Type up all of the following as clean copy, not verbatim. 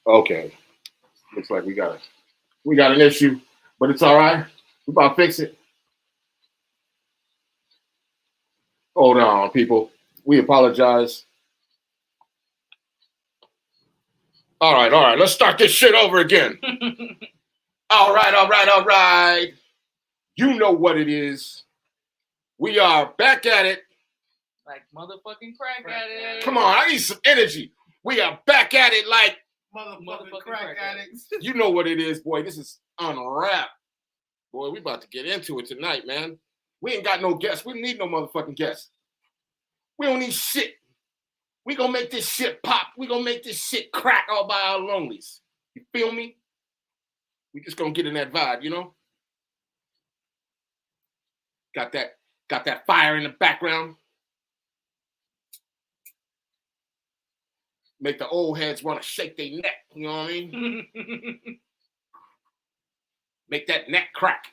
Okay. Looks like we got an issue, but it's all right. We about to fix it. Hold on, people. We apologize. All right. Let's start this shit over again. All right. You know what it is. We are back at it. Like motherfucking crack at it. Come on, I need some energy. We are back at it like Motherfucking crack addicts. you know what it is, boy. This is Unwrapped. Boy, we about to get into it tonight, man. We ain't got no guests. We don't need no motherfucking guests. We don't need shit. We gonna make this shit pop. We gonna make this shit crack all by our lonelies. You feel me? We just gonna get in that vibe, you know? Got that fire in the background. Make the old heads want to shake their neck, you know what I mean? Make that neck crack.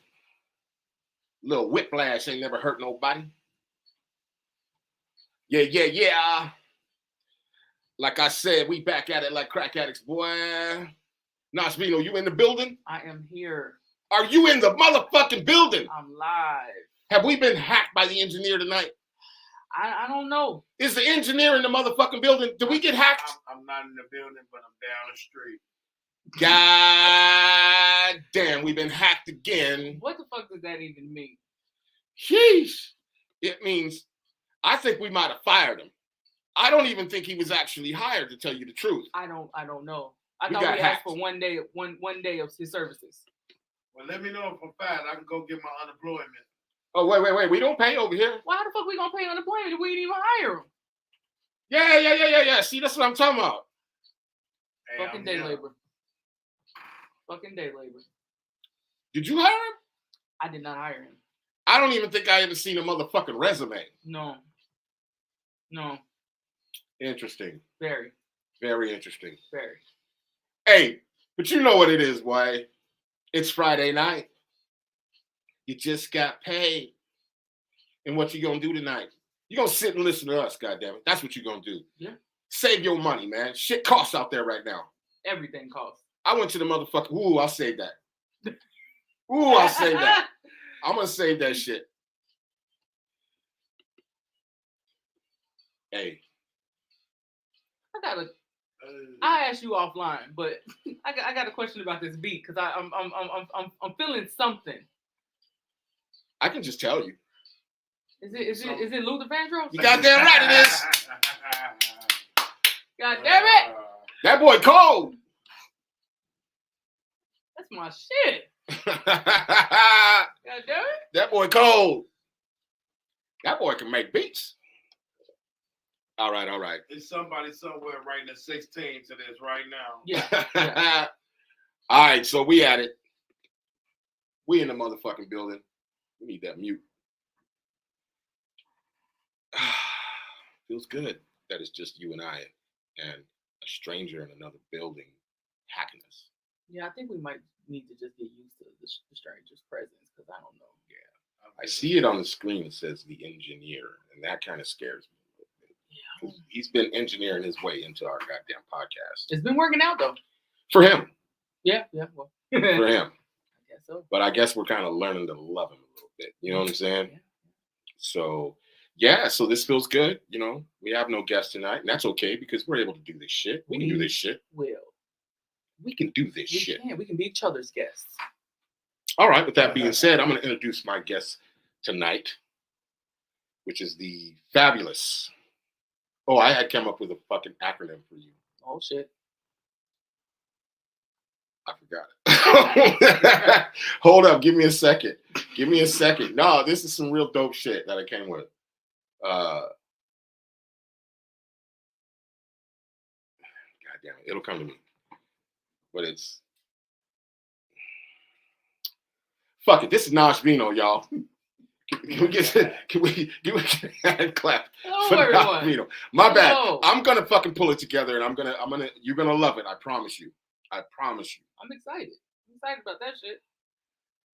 Little whiplash ain't never hurt nobody. Yeah. Like I said, we back at it like crack addicts, boy. Nasvino, you in the building? I am here. Are you in the motherfucking building? I'm live. Have we been hacked by the engineer tonight? I don't know. Is the engineer in the motherfucking building? Did we get hacked? I'm not in the building, but I'm down the street. God damn, we've been hacked again. What the fuck does that even mean? Sheesh. It means I think we might have fired him. I don't even think he was actually hired, to tell you the truth. I don't know. I We thought got we hacked. asked for one day of his services. Well, let me know if I'm fired. I can go get my unemployment. Oh, wait. We don't pay over here. Why the fuck we gonna pay unemployment if we didn't even hire him? Yeah. See, that's what I'm talking about. Hey, Fucking I'm day young. labor. Fucking day labor. Did you hire him? I did not hire him. I don't even think I ever seen a motherfucking resume. No. Interesting. Very. Very interesting. Very. Hey, but you know what it is, boy. It's Friday night. You just got paid. And what you gonna do tonight? You gonna sit and listen to us, goddammit. That's what you gonna do. Yeah. Save your money, man. Shit costs out there right now. Everything costs. I went to the motherfucker. Ooh, I'll save that. Ooh, I'll save that. I'm gonna save that shit. Hey. I asked you offline, but I got a question about this beat because I'm feeling something. I can just tell you. Is it Luther Vandross? You goddamn right it is. God damn it! That boy cold. That's my shit. God damn it! That boy cold. That boy can make beats. All right. There's somebody somewhere writing a 16 to this right now. Yeah. All right, so we at it. We in the motherfucking building. We need that mute. Feels good that it's just you and I and a stranger in another building hacking us. Yeah, I think we might need to just get used to the stranger's presence because I don't know. Yeah. I see it on the screen. It says the engineer, and that kind of scares me. Yeah. He's been engineering his way into our goddamn podcast. It's been working out though. For him. Yeah. Well, For him. I guess so. But I guess we're kind of learning to love him a little bit. You know what I'm saying? Yeah. So this feels good. You know, we have no guests tonight, and that's okay because we're able to do this shit. We can do this shit. We can do this shit. We can be each other's guests. All right. With that being said, I'm going to introduce my guest tonight, which is the fabulous. Oh, I had come up with a fucking acronym for you. Oh shit. I forgot it. Hold up. Give me a second. No, this is some real dope shit that I came with. God damn it. It'll come to me. But it's fuck it. This is Nosh Vino, y'all. Can we clap Hello, for everyone. Nosh Vino? My bad. Hello. I'm gonna fucking pull it together, and you're gonna love it. I promise you. I'm excited. I'm excited about that shit.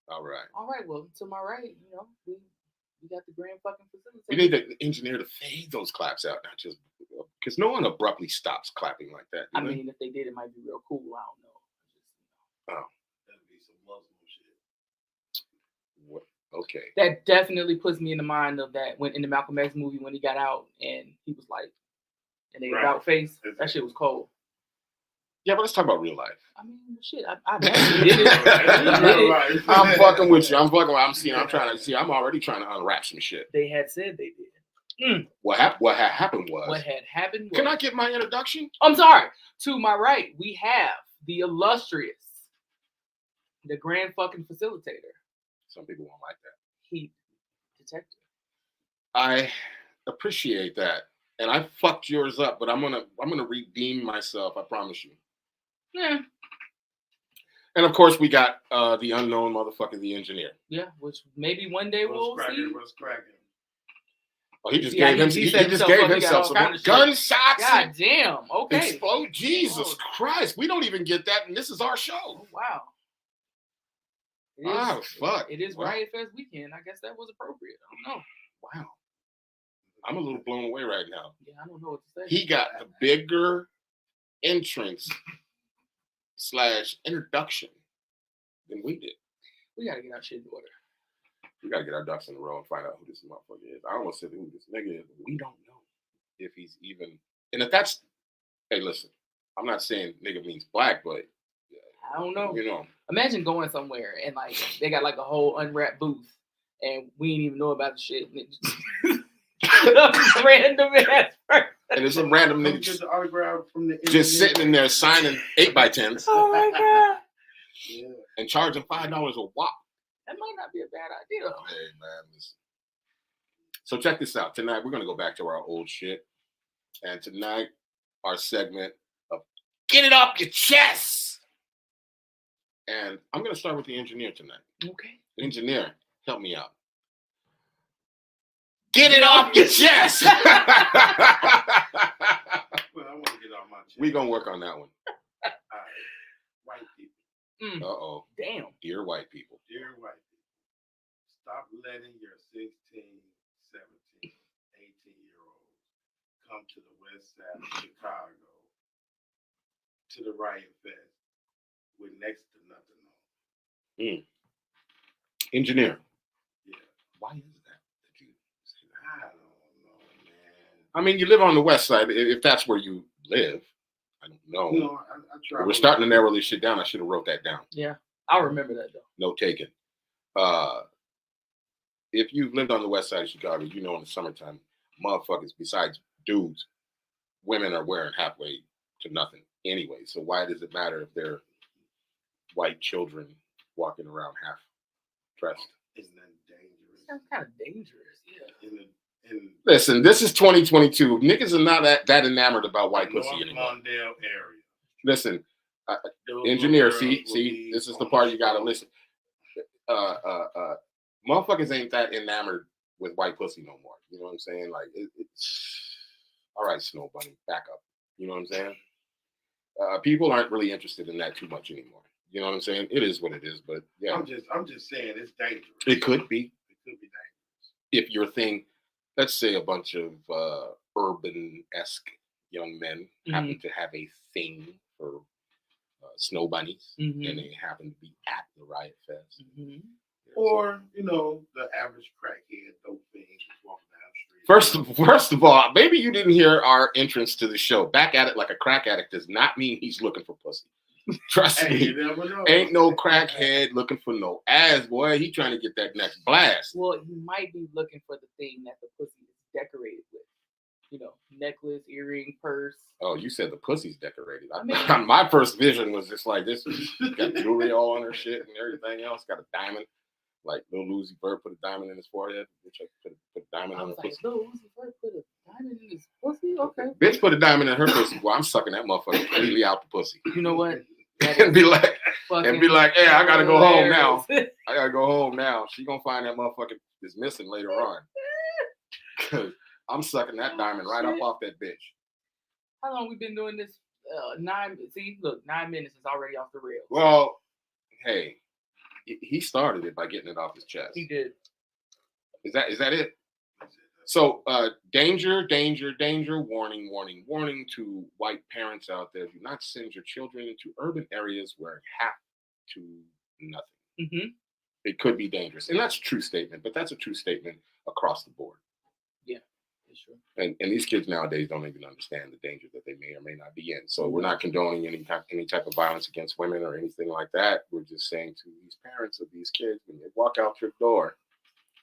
All right. Well, to my right, you know, we got the grand fucking facility. We need the engineer to fade those claps out, not just Because no one abruptly stops clapping like that. I mean, if they did, it might be real cool. I don't know. That'd be some Muslim shit. What? Okay. That definitely puts me in the mind of that when in the Malcolm X movie when he got out and he was like, and they about face. That shit was cold. Yeah, but let's talk about real life. I mean, shit. I did it. I'm fucking with you. I'm already trying to unwrap some shit. They had said they did. What happened was. What had happened was. Can I get my introduction? I'm sorry. To my right, we have the illustrious, the grand fucking facilitator. Some people won't like that. Heat detector. I appreciate that, and I fucked yours up, but I'm gonna redeem myself. I promise you. Yeah. And of course, we got the unknown motherfucker, the engineer. Yeah, which maybe one day we'll see. What's cracking? Oh, he just gave himself some gunshots. God damn. Okay. Explode. Jesus Christ. We don't even get that, and this is our show. Oh, wow. Fuck. It is Riot Fest weekend. I guess that was appropriate. I don't know. Wow. I'm a little blown away right now. Yeah, I don't know what to say. He got the bigger entrance / introduction than we did. We gotta get our shit in order. We gotta get our ducks in a row and find out who this motherfucker is. I almost said who this nigga is, but we don't know if he's even. And if that's, hey, listen, I'm not saying nigga means black, but I don't know. You know, imagine going somewhere and like they got like a whole unwrapped booth and we didn't even know about the shit. And it just random ass person. And there's some random Get niggas the autograph from the just sitting in there signing 8x10s. Oh my god! Yeah. And charging $5 a whop. That might not be a bad idea. Hey man, listen. So check this out. Tonight we're gonna go back to our old shit, and tonight our segment of get it off your chest. And I'm gonna start with the engineer tonight. Okay. Engineer, help me out. Get it off your chest. Well, I want to get off my chest. We're gonna work on that one. All right. White people. Uh-oh. Damn. Dear white people. Dear white people, stop letting your 16, 17, 18-year-olds come to the west side of Chicago to the Riot Fest with next to nothing on. Engineer. Yeah. Why is that you say that? I don't know, man. I mean, you live on the west side, if that's where you live. I don't know. You know, I try. We're starting to narrow this shit down. I should have wrote that down. Yeah, I'll remember that though. No taken. If you've lived on the west side of Chicago, you know in the summertime, motherfuckers, besides dudes, women are wearing halfway to nothing anyway. So why does it matter if they're white children walking around half dressed? Isn't that dangerous? Sounds kind of dangerous. Yeah. Listen, this is 2022. Niggas are not that enamored about white pussy North anymore. Mondale area. Listen, Those engineer, girls see, will be this is the on part you gotta show. listen. Motherfuckers ain't that enamored with white pussy no more. You know what I'm saying? Like, it's all right, Snow Bunny, back up. You know what I'm saying? People aren't really interested in that too much anymore. You know what I'm saying? It is what it is, but yeah, I'm just saying it's dangerous. it could be It could be dangerous. if your thing. Let's say a bunch of urban-esque young men happen to have a thing for snow bunnies, and they happen to be at the Riot Fest. Or, you know, the average crackhead, dope fiend just walking down the street. First of all, maybe you didn't hear our entrance to the show. Back at it like a crack addict does not mean he's looking for pussy. Trust Hey, me. you never know. Ain't no crackhead looking for no ass, boy. He trying to get that next blast. Well, he might be looking for the thing that the pussy is decorated with. You know, necklace, earring, purse. Oh, you said the pussy's decorated. I mean- My first vision was just like this. Got jewelry all on her shit and everything else. Got a diamond. Like Lil Uzi Vert put a diamond in his forehead. Bitch, put a diamond I on her was like, pussy. no, Uzi Vert put a diamond in his pussy? Okay. Bitch put a diamond in her pussy. Well, I'm sucking that motherfucker completely out the pussy. You know what? and be like, hey, I gotta go home now. hilarious. I gotta go home now. She gonna find that motherfucker is missing later on. Cause I'm sucking that diamond right up off that bitch. How long we been doing this? 9 minutes is already off the rails. Well, hey, he started it by getting it off his chest. He did. Is that it? So, danger, danger, danger, warning, warning, warning to white parents out there. Do not send your children into urban areas where it have to nothing. Mm-hmm. It could be dangerous. And that's a true statement, but that's a true statement across the board. Yeah, that's true. And these kids nowadays don't even understand the danger that they may or may not be in. So we're not condoning any type of violence against women or anything like that. We're just saying to these parents of these kids, when they walk out your door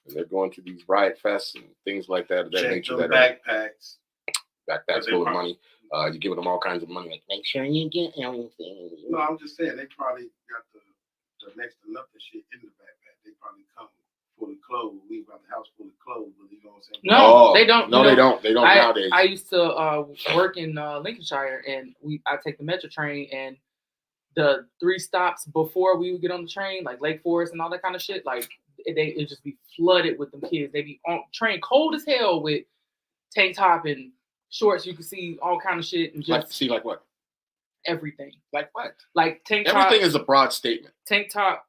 and they're going to these riot fests and things like that, that Check nature, them that backpacks. backpacks full of money. You're giving them all kinds of money. Like, make sure you get everything. No, I'm just saying they probably got the next to nothing shit in the backpack. They probably come fully clothed, leave out the house fully clothed, but you know what I'm saying? No, they don't. No, You know, they don't. They don't nowadays. I used to work in Lincolnshire, and I take the Metro train, and the 3 stops before we would get on the train, like Lake Forest and all that kind of shit, like it just be flooded with them kids. They be on train cold as hell with tank top and shorts. You can see all kind of shit and just like what? Everything. Like what? Like tank top. Everything is a broad statement. Tank top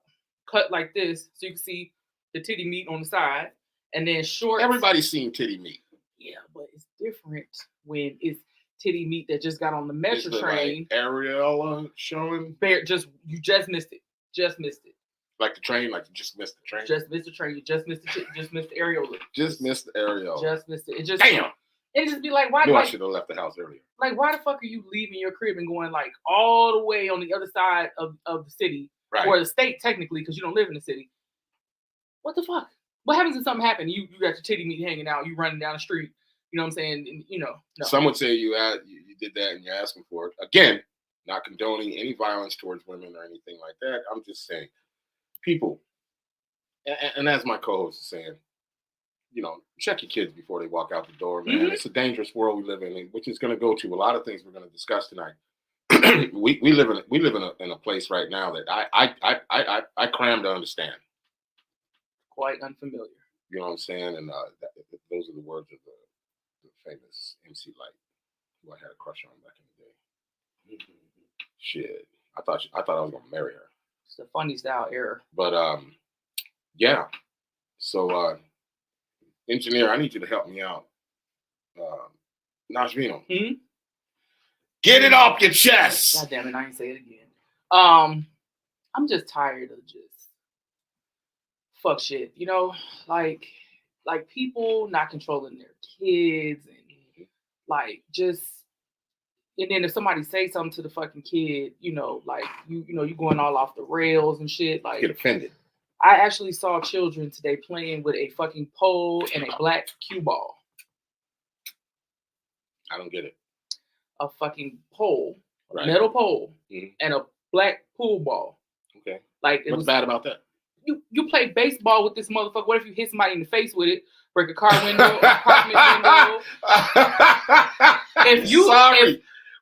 cut like this, so you can see the titty meat on the side, and then shorts. Everybody's seen titty meat. Yeah, but it's different when it's titty meat that just got on the Metro train. Like Ariella showing. You just missed it. Just missed it. Like the train, like you just missed the train. Just missed the train. You just missed the areola. Just missed the areola. Just missed it. It just damn. It just be like, why? I should have left the house earlier. Like, why the fuck are you leaving your crib and going like all the way on the other side of the city, right, or the state technically, because you don't live in the city? What the fuck? What happens if something happened? You got your titty meat hanging out. You running down the street. You know what I'm saying? And, no. Some would say you did that and you're asking for it. Again, not condoning any violence towards women or anything like that. I'm just saying, people, and as my co-host is saying, check your kids before they walk out the door, man. Mm-hmm. It's a dangerous world we live in, which is going to go to a lot of things we're going to discuss tonight. we live in a place right now that I cram to understand. Quite unfamiliar. You know what I'm saying? And those are the words of the famous MC Lyte, who I had a crush on back in the day. Mm-hmm. Shit, I thought I was gonna marry her. It's the funny style era. But yeah. So engineer, I need you to help me out. Najvino, get it off your chest. God damn it, I ain't say it again. I'm just tired of just fuck shit, like people not controlling their kids and like just, and then if somebody say something to the fucking kid, like you going all off the rails and shit, like get offended. I actually saw children today playing with a fucking pole and a black cue ball. I don't get it. A fucking pole, right. A metal pole, and a black pool ball. Okay. Like what's bad about that? You play baseball with this motherfucker. What if you hit somebody in the face with it? Break a car window, apartment window.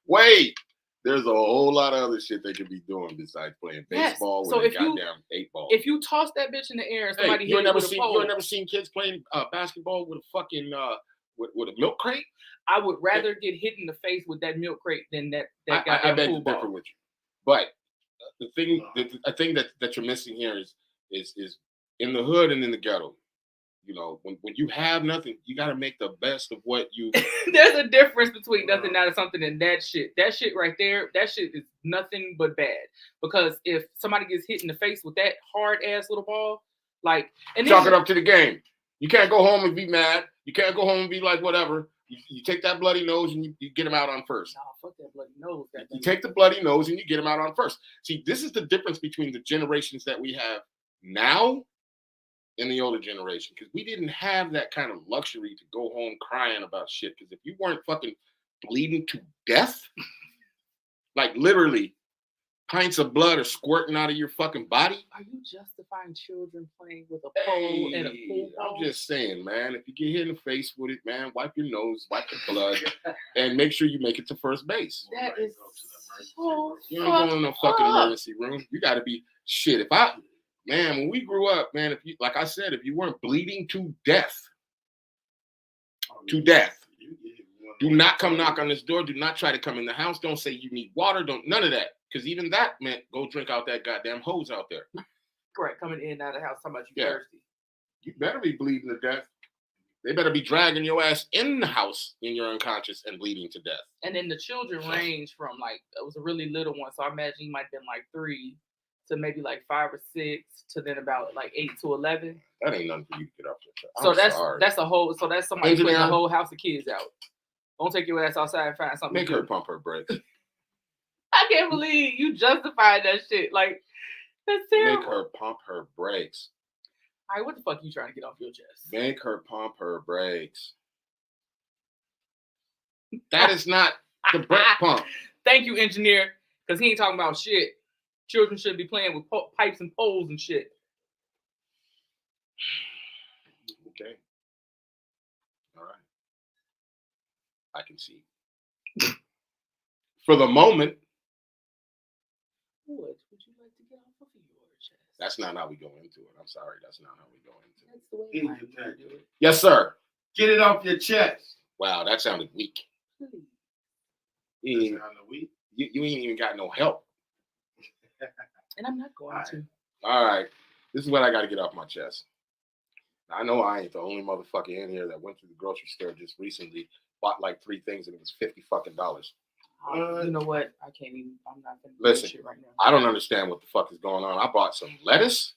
Wait. There's a whole lot of other shit they could be doing besides playing baseball with a goddamn 8-ball. If you toss that bitch in the air and somebody hit it with a pole. You never seen kids playing basketball with a fucking with a milk crate? I would rather get hit in the face with that milk crate than that goddamn pool ball. I beg to with you. But the thing that you're missing here is in the hood and in the ghetto. When you have nothing, you got to make the best of what you. There's a difference between nothing out of something and that shit. That shit right there, that shit is nothing but bad. Because if somebody gets hit in the face with that hard ass little ball, like, and chalk it up to the game. You can't go home and be mad. You can't go home and be like whatever. You take that bloody nose and you get him out on first. No, fuck that bloody nose. You take the bloody nose and you get him out on first. See, this is the difference between the generations that we have now in the older generation, because we didn't have that kind of luxury to go home crying about shit. Because if you weren't fucking bleeding to death, like literally pints of blood are squirting out of your fucking body. Are you justifying children playing with a pole and a pool ball? I'm just saying, man, if you get hit in the face with it, man, wipe your nose, wipe the blood, and make sure you make it to first base. That is so you ain't going to no fucking emergency room. You got to be shit. Man, when we grew up, man, if you weren't bleeding to death, do not come knock on this door. Do not try to come in the house. Don't say you need water. None of that. Because even that meant go drink out that goddamn hose out there. Correct. Coming in and out of the house, talking about you thirsty. You better be bleeding to death. They better be dragging your ass in the house when you're unconscious and bleeding to death. And then the children range from like, it was a really little one, so I imagine he might have been like 3 to maybe like 5 or 6 to then about like 8 to 11. That ain't nothing for you to get off your chest. So sorry. that's a whole. So that's somebody putting Engineer. a whole house of kids out. Don't take your ass outside and find something. Make to her do. pump her brakes. I can't believe you justified that shit. Like that's terrible. Make her pump her brakes. All right, what the fuck you trying to get off your chest? Make her pump her brakes. That is not the brake pump. Thank you, engineer, because he ain't talking about shit. Children should be playing with pipes and poles and shit. Okay. All right. I can see. For the moment, What would you like to get off of your chest? that's not how we go into it. I'm sorry. That's not how we go into it. That's the way Easy I usually do it. Yes, sir. Get it off your chest. Wow, that sounded weak. Please. You ain't, Sound weak. you ain't even got no help. And I'm not going All to. All right. This is what I got to get off my chest. I know I ain't the only motherfucker in here that went to the grocery store just recently, bought like 3 things, and it was $50 fucking. You know what? I can't even. I'm not gonna do Listen, this shit right now. I don't understand what the fuck is going on. I bought some lettuce,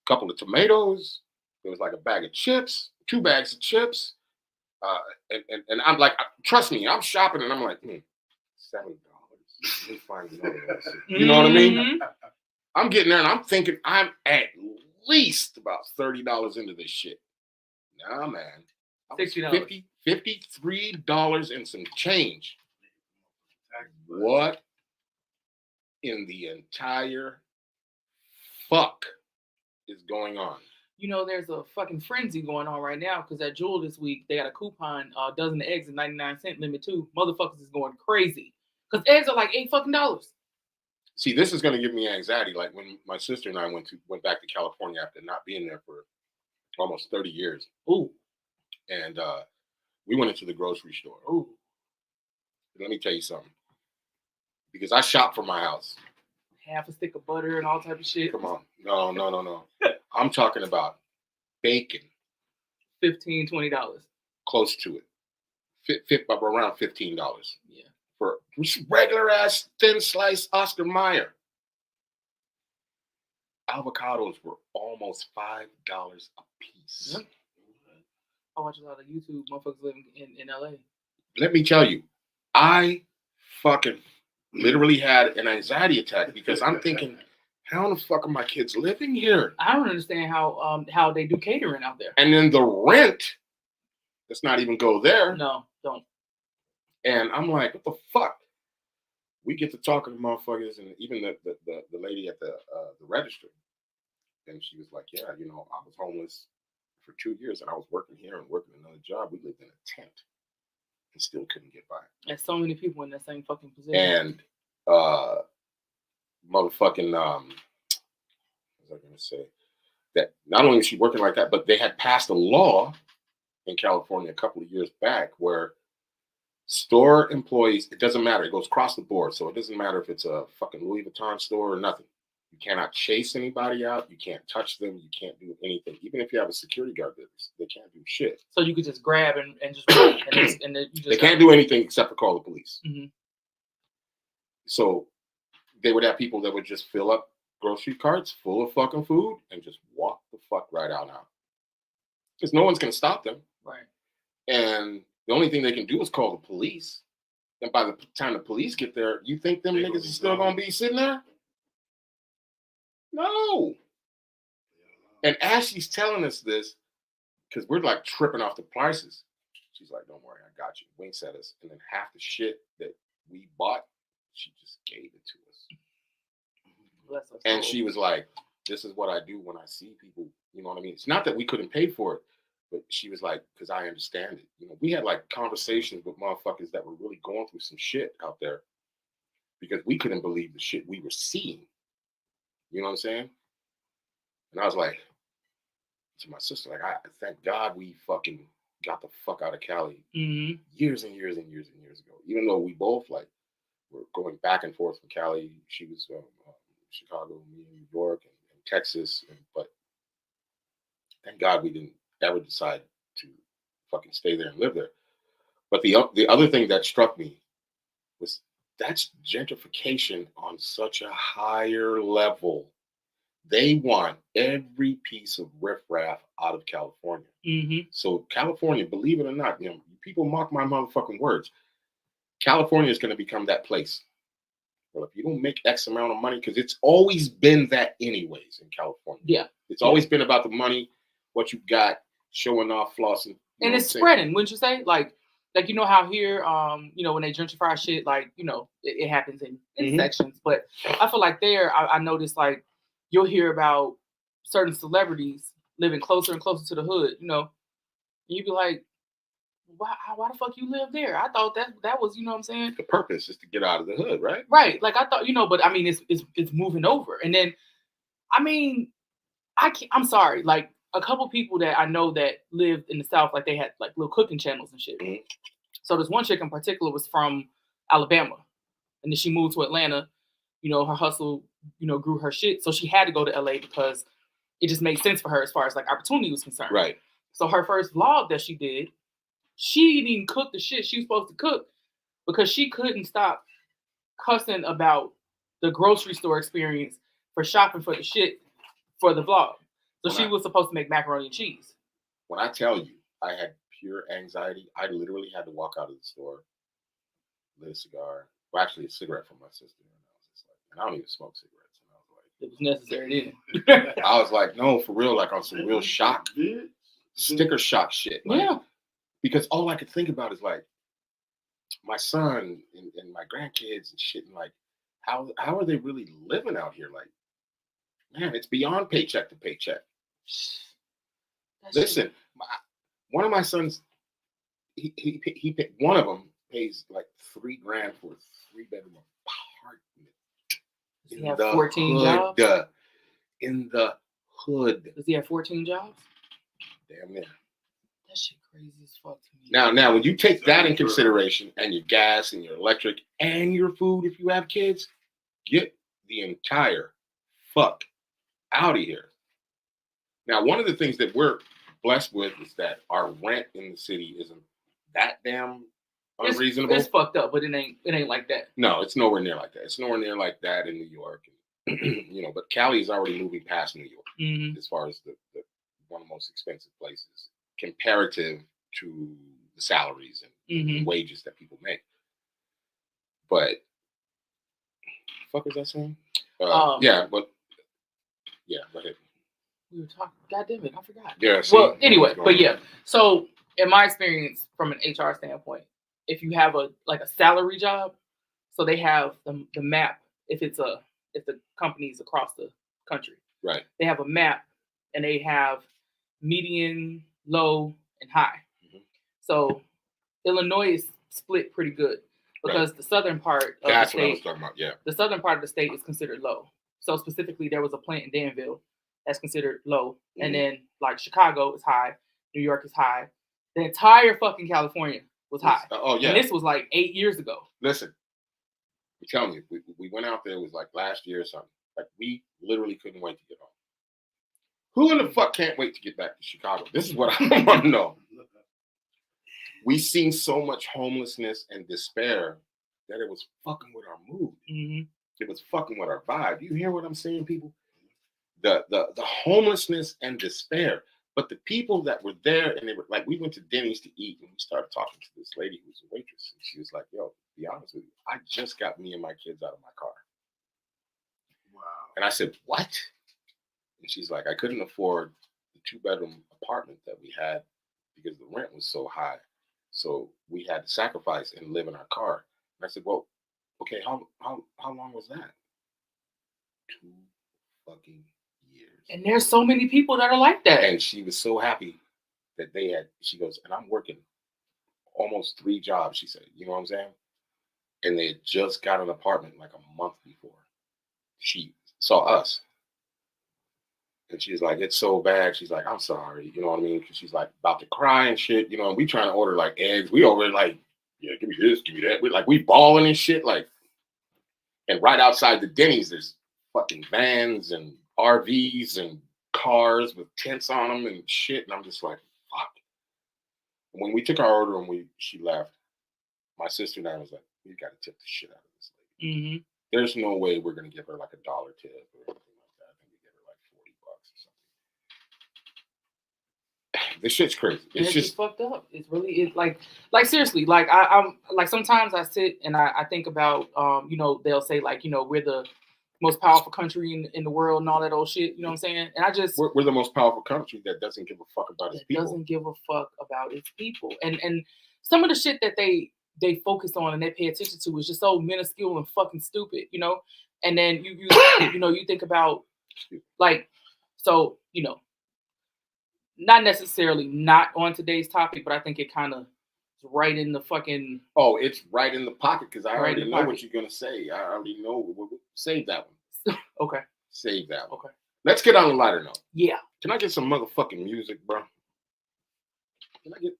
a couple of tomatoes. There was like a bag of chips, 2 bags of chips. And I'm like, trust me, I'm shopping and I'm like, $7. Let me find another one. You know what I mean? Mhm. I'm getting there and I'm thinking I'm at least about $30 into this shit. Nah, man. I was $60. $53 and some change. What in the entire fuck is going on? You know, there's a fucking frenzy going on right now because at Jewel this week they got a coupon, dozen of eggs at 99-cent limit too. Motherfuckers is going crazy because eggs are like $8 fucking. See, this is going to give me anxiety. Like when my sister and I went back to California after not being there for almost 30 years. Ooh, And we went into the grocery store. ooh. Let me tell you something. Because I shop for my house. Half a stick of butter and all type of shit. Come on. No. I'm talking about bacon. $15, $20. Close to it. Fit around $15. Yeah. For regular ass thin slice Oscar Mayer. Avocados were almost $5 a piece. Yep. I watch a lot of YouTube motherfuckers living in LA. Let me tell you, I fucking literally had an anxiety attack because I'm thinking, how the fuck are my kids living here? I don't understand how they do catering out there. And then the rent, let's not even go there. No, don't. And I'm like, what the fuck? We get to talking to motherfuckers, and even the lady at the register, and she was like, yeah, I was homeless for 2 years, and I was working here and working another job. We lived in a tent and still couldn't get by. There's so many people in that same fucking position. And motherfucking what was I gonna say? That not only is she working like that, but they had passed a law in California a couple of years back where store employees, it doesn't matter, it goes across the board. So it doesn't matter if it's a fucking Louis Vuitton store or nothing. You cannot chase anybody out. You can't touch them. You can't do anything. Even if you have a security guard there, they can't do shit. So you could just grab and just run, and then you just They can't do anything except for call the police. Mhm. So they would have people that would just fill up grocery carts full of fucking food and just walk the fuck right out now. Because no one's going to stop them. Right. And the only thing they can do is call the police. And by the time the police get there, you think them niggas are still going to be sitting there? No. And as she's telling us this, because we're like tripping off the prices, she's like, don't worry, I got you. Winks at us. And then half the shit that we bought, she just gave it to us. Bless us And all. she was like, this is what I do when I see people. You know what I mean? It's not that we couldn't pay for it, but she was like, because I understand it. We had like conversations with motherfuckers that were really going through some shit out there because we couldn't believe the shit we were seeing. You know what I'm saying? And I was like, to my sister, like, I thank God we fucking got the fuck out of Cali Mhm. years and years and years and years ago. Even though we both like were going back and forth from Cali. She was Chicago, me in New York and Texas. But thank God we didn't ever decide to fucking stay there and live there. But the other thing that struck me was that's gentrification on such a higher level. They want every piece of riffraff out of California. Mm-hmm. So California, believe it or not, people mock my motherfucking words. California is going to become that place. Well, if you don't make X amount of money, because it's always been that anyways in California. Yeah. It's always been about the money, what you got, showing off, flossing. And it's spreading, wouldn't you say? Like you know how here, when they gentrify shit, like, it happens in sections. But I feel like there, I noticed, like, you'll hear about certain celebrities living closer and closer to the hood, and you'd be like, why the fuck you live there? I thought that was, you know what I'm saying? The purpose is to get out of the hood, right? Right. Like, I thought, but I mean, it's moving over. And then, I mean, I'm sorry, like, a couple people that I know that lived in the South, like, they had, like, little cooking channels and shit. Mm-hmm. So this one chick in particular was from Alabama. And then she moved to Atlanta. Her hustle, grew her shit. So she had to go to LA because it just made sense for her as far as, like, opportunity was concerned. Right. So her first vlog that she did, she didn't even cook the shit she was supposed to cook because she couldn't stop cussing about the grocery store experience for shopping for the shit for the vlog. So she was supposed to make macaroni and cheese. When I tell you, I had pure anxiety. I literally had to walk out of the store, lit a cigar. Well, actually, a cigarette from my sister. And I was just like, and I don't even smoke cigarettes. And I was like, it was necessary then. I was like, no, for real, like on some real shock, sticker shock shit. Like, yeah. Because all I could think about is like my son and my grandkids and shit, and like how are they really living out here? Like, man, it's beyond paycheck to paycheck. Listen, one of my sons, he one of them pays like $3,000 for a 3-bedroom apartment. Does he have 14 jobs? In the hood. Does he have 14 jobs? Damn near. That shit crazy as fuck to me. Now, when you take that in consideration, and your gas and your electric and your food, if you have kids, get the entire fuck out of here. Now, one of the things that we're blessed with is that our rent in the city isn't that damn unreasonable. It's fucked up, but it ain't like that. No, it's nowhere near like that. It's nowhere near like that in New York. But Cali is already moving past New York as far as the one of the most expensive places comparative to the salaries and wages that people make. But fuck was I saying? Go ahead. We were talking. God damn it, I forgot. Yeah. Well, anyway, but yeah. So, in my experience, from an HR standpoint, if you have a salary job, so they have the map. If the company's across the country, right? They have a map, and they have median, low, and high. So, Illinois is split pretty good because the southern part of the state. That's what I was talking about. Yeah. The southern part of the state is considered low. So specifically, there was a plant in Danville that's considered low. And then like Chicago is high. New York is high. The entire fucking California was high. Oh, yeah. And this was like 8 years ago. Listen, I'm telling you, we went out there, it was like last year or something. Like we literally couldn't wait to get home. Who in the fuck can't wait to get back to Chicago? This is what I want to know. We seen so much homelessness and despair that it was fucking with our mood. It was fucking with our vibe. You hear what I'm saying, people? The homelessness and despair. But the people that were there, and they were like, we went to Denny's to eat, and we started talking to this lady who was a waitress. And she was like, yo, to be honest with you, I just got me and my kids out of my car. Wow. And I said, what? And she's like, I couldn't afford the 2-bedroom apartment that we had because the rent was so high. So we had to sacrifice and live in our car. And I said, well, okay, how long was that? 2 fucking years. And there's so many people that are like that. And she was so happy that she goes, and I'm working almost 3 jobs, she said, you know what I'm saying? And they had just got an apartment like a month before she saw us. And she's like, it's so bad. She's like, I'm sorry. You know what I mean? Because she's like about to cry and shit. You know, and we trying to order like eggs. We over like, yeah, give me this, give me that. We balling and shit. Like, and right outside the Denny's, there's fucking vans and RVs and cars with tents on them and shit. And I'm just like, fuck. When we took our order and she left, my sister and I was like, we got to tip the shit out of this lady. Mm-hmm. There's no way we're gonna give her like $1 tip or anything like that. I think we give her like $40 or something. This shit's crazy. It's It's just just fucked up. It's really like seriously, like I'm like sometimes I sit and I think about you know, they'll say like, you know, we're the most powerful country in the world and all that old shit, you know what I'm saying? And I just we're the most powerful country that doesn't give a fuck about its that people. doesn't give a fuck about its people. And some of the shit that they focus on and they pay attention to is just so minuscule and fucking stupid, you know? And then you you know, you think about like, so, you know, not necessarily not on today's topic, but I think it kind of is right in the fucking Oh, it's right in the pocket because I Right in already the know pocket. what you're gonna say. I already know. Save that one. okay. Save that one. Okay. Let's get on a lighter note. Yeah. Can I get some motherfucking music, bro? Can I get?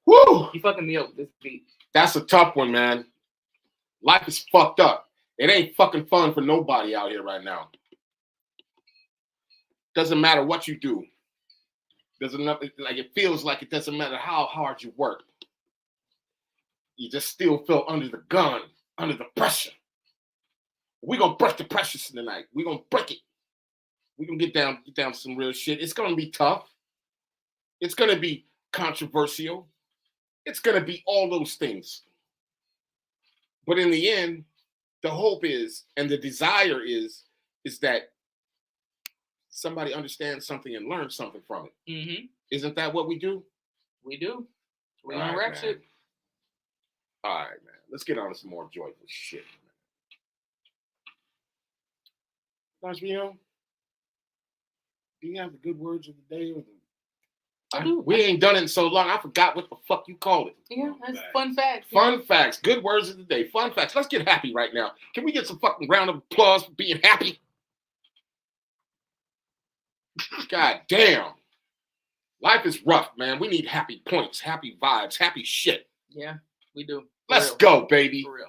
Woo! You fucking me up with this beat. That's a tough one, man. Life is fucked up. It ain't fucking fun for nobody out here right now. Doesn't matter what you do. Doesn't like it feels like it doesn't matter how hard you work. You just still feel under the gun, under the pressure. We're gonna break the pressure tonight. We're gonna break it. We're gonna get down to some real shit. It's gonna be tough. It's gonna be controversial. It's gonna be all those things. But in the end, the hope is and the desire is that somebody understands something and learns something from it. Mm-hmm. Isn't that what we do? We do. We All don't right, rap man. shit. All right, man. Let's get on to some more joyful shit. Vino, do you have the good words of the day? Or I do. We ain't done it in so long. I forgot what the fuck you called it. Yeah, that's fun facts. Fun facts. Good words of the day. Fun facts. Let's get happy right now. Can we get some fucking round of applause for being happy? God damn. Life is rough, man. We need happy points, happy vibes, happy shit. Yeah, we do. Let's go, baby. For real.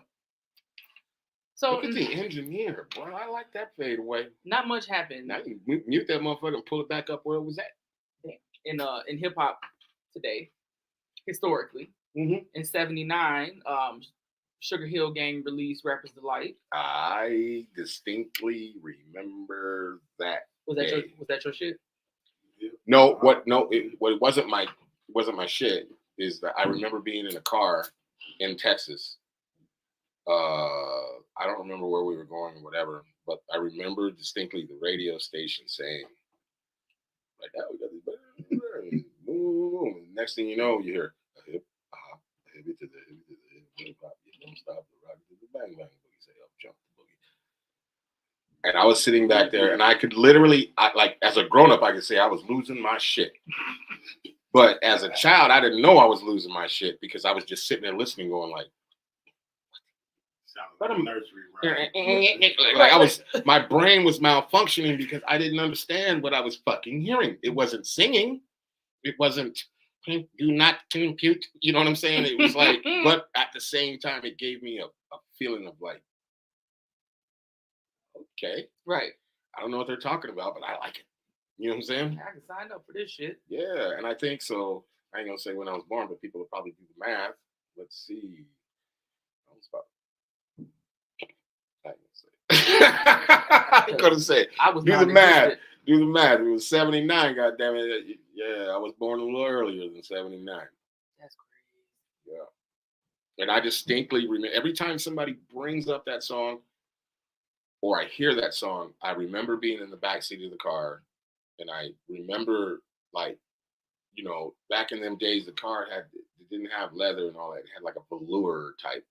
So look at the engineer, bro. I like that fade away. Not much happened. Now you mute that motherfucker and pull it back up where it was at. In hip hop today, historically, Mm-hmm. in '79, Sugar Hill Gang released "Rapper's Delight." I distinctly remember that. Was that your shit? No, what it wasn't my shit. Is that I remember being in a car in Texas. I don't remember where we were going or whatever, but I remember distinctly the radio station saying, like, "Oh, we got this." Next thing you know, you hear a hip hop, a hip to the hip hop, you don't stop the rock to the bang bang boogie, say up jump the boogie. And I was sitting back there, and I could literally, like as a grown up, I could say I was losing my shit. But as a child, I didn't know I was losing my shit because I was just sitting there listening, going like, Sounds like a nursery rhyme. like I was, my brain was malfunctioning because I didn't understand what I was fucking hearing. It wasn't singing. It wasn't, do not compute. You know what I'm saying? It was like, but at the same time, it gave me a feeling of like, okay. Right. I don't know what they're talking about, but I like it. You know what I'm saying? I can sign up for this shit. Yeah, and I think so. I ain't gonna say when I was born, but people will probably do the math. Let's see. I'm gonna say. I was Do the math. Do the math. It was 79. God damn it. Yeah, I was born a little earlier than 79. That's crazy. Yeah. And I distinctly remember every time somebody brings up that song, or I hear that song, I remember being in the backseat of the car, and I remember, like, you know, back in them days, the car didn't have leather and all that. It had like a velour type,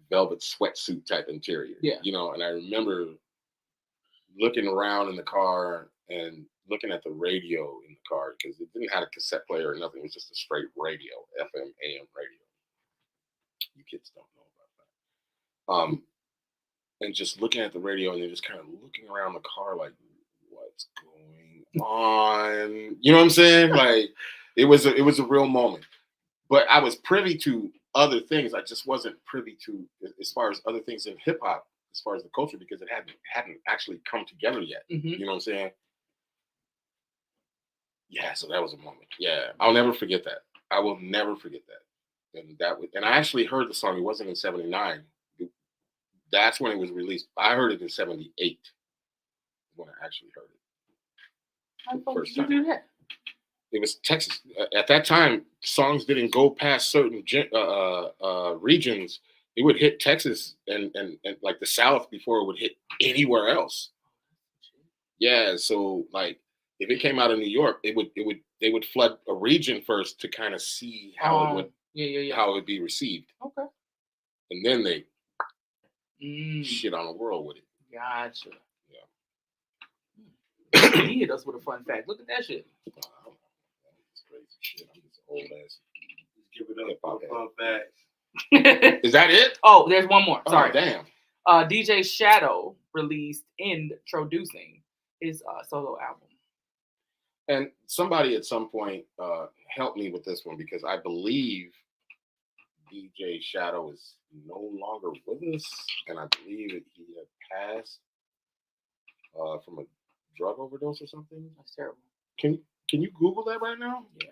velvet sweatsuit type interior. Yeah. You know, and I remember looking around in the car and looking at the radio in the car because it didn't have a cassette player or nothing. It was just a straight radio, FM, AM radio. You kids don't know about that. And just looking at the radio and then just kind of looking around the car like, what's going on? You know what I'm saying? Like, it was a real moment. But I was privy to other things. I just wasn't privy to as far as other things in hip hop, as far as the culture, because it hadn't actually come together yet. You know what I'm saying? Yeah, so that was a moment. Yeah, I'll never forget that. I will never forget that. And I actually heard the song. It wasn't in '79. That's when it was released. I heard it in '78 when I actually heard it. How the fuck First did you do that? It was Texas. At that time, songs didn't go past certain regions. It would hit Texas and like the South before it would hit anywhere else. Yeah, so like if it came out of New York, they would flood a region first to kind of see how it would how it would be received, Okay. and then they Mm, shit on the world with it. gotcha. Yeah. He hit us with a fun fact. Look at that shit. Wow, that's crazy shit. I'm just old ass. Just give it up for fun facts. Is that it? Oh, there's one more. Sorry. Oh, damn. DJ Shadow released Introducing his solo album. And somebody at some point helped me with this one because I believe DJ Shadow is no longer with us, and I believe that he had passed from a drug overdose or something. That's terrible. Can you Google that right now? Yeah.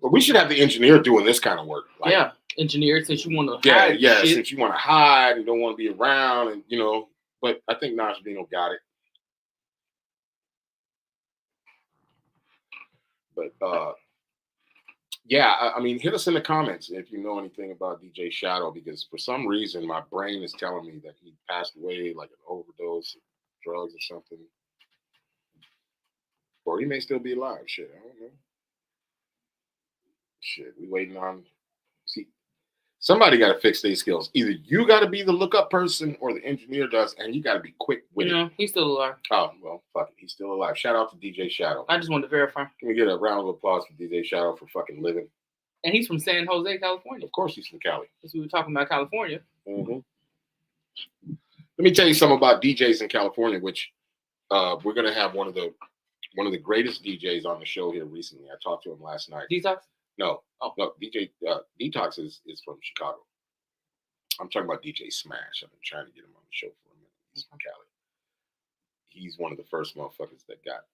But we should have the engineer doing this kind of work. Like, yeah, engineer, since you want to yeah, hide yeah. shit. Since you want to hide and don't want to be around, and you know. But I think Nas Bino got it. But yeah, I mean, hit us in the comments if you know anything about DJ Shadow, because for some reason my brain is telling me that he passed away like an overdose of drugs or something. Or he may still be alive. Shit, I don't know. Shit, we waiting on. See, somebody got to fix these skills. Either you got to be the lookup person, or the engineer does, and you got to be quick with it. He's still alive. Oh well, fuck it, he's still alive. Shout out to DJ Shadow. I just wanted to verify. Can we get a round of applause for DJ Shadow for fucking living? And he's from San Jose, California. Of course, he's from Cali. Because we were talking about California. Mm-hmm. Let me tell you something about DJs in California, which we're gonna have one of the greatest DJs on the show here recently. I talked to him last night. Detox? No, Oh. no. DJ Detox is from Chicago. I'm talking about DJ Smash. I've been trying to get him on the show for a minute. He's from Cali. He's one of the first motherfuckers that got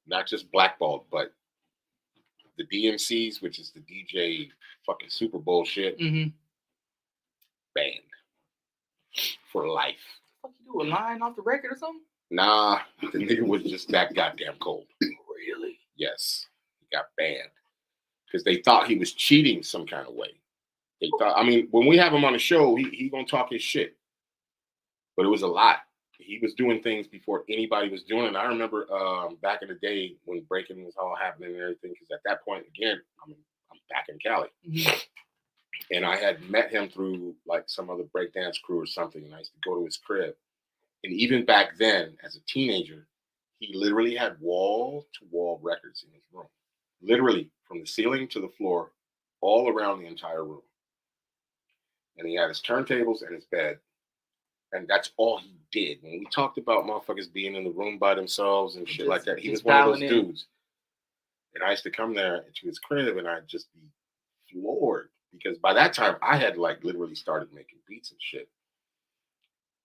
not just blackballed, but the DMCs, which is the DJ fucking Super Bowl shit, Mm-hmm. banned for life. What the fuck you do? A line off the record or something? Nah, the nigga was just that goddamn cold. Really? Yes, he got banned because they thought he was cheating some kind of way. They thought, I mean, when we have him on the show, he gonna talk his shit, but it was a lot. He was doing things before anybody was doing it. I remember back in the day when breaking was all happening and everything, because at that point, again, I'm back in Cali. Mm-hmm. And I had met him through like some other breakdance crew or something, and I used to go to his crib. And even back then, as a teenager, he literally had wall-to-wall records in his room. Literally, from the ceiling to the floor, all around the entire room. And he had his turntables and his bed. And that's all he did. When we talked about motherfuckers being in the room by themselves and shit like that, he was one of those dudes. And I used to come there to his crib and I'd just be floored. Because by that time, I had like literally started making beats and shit.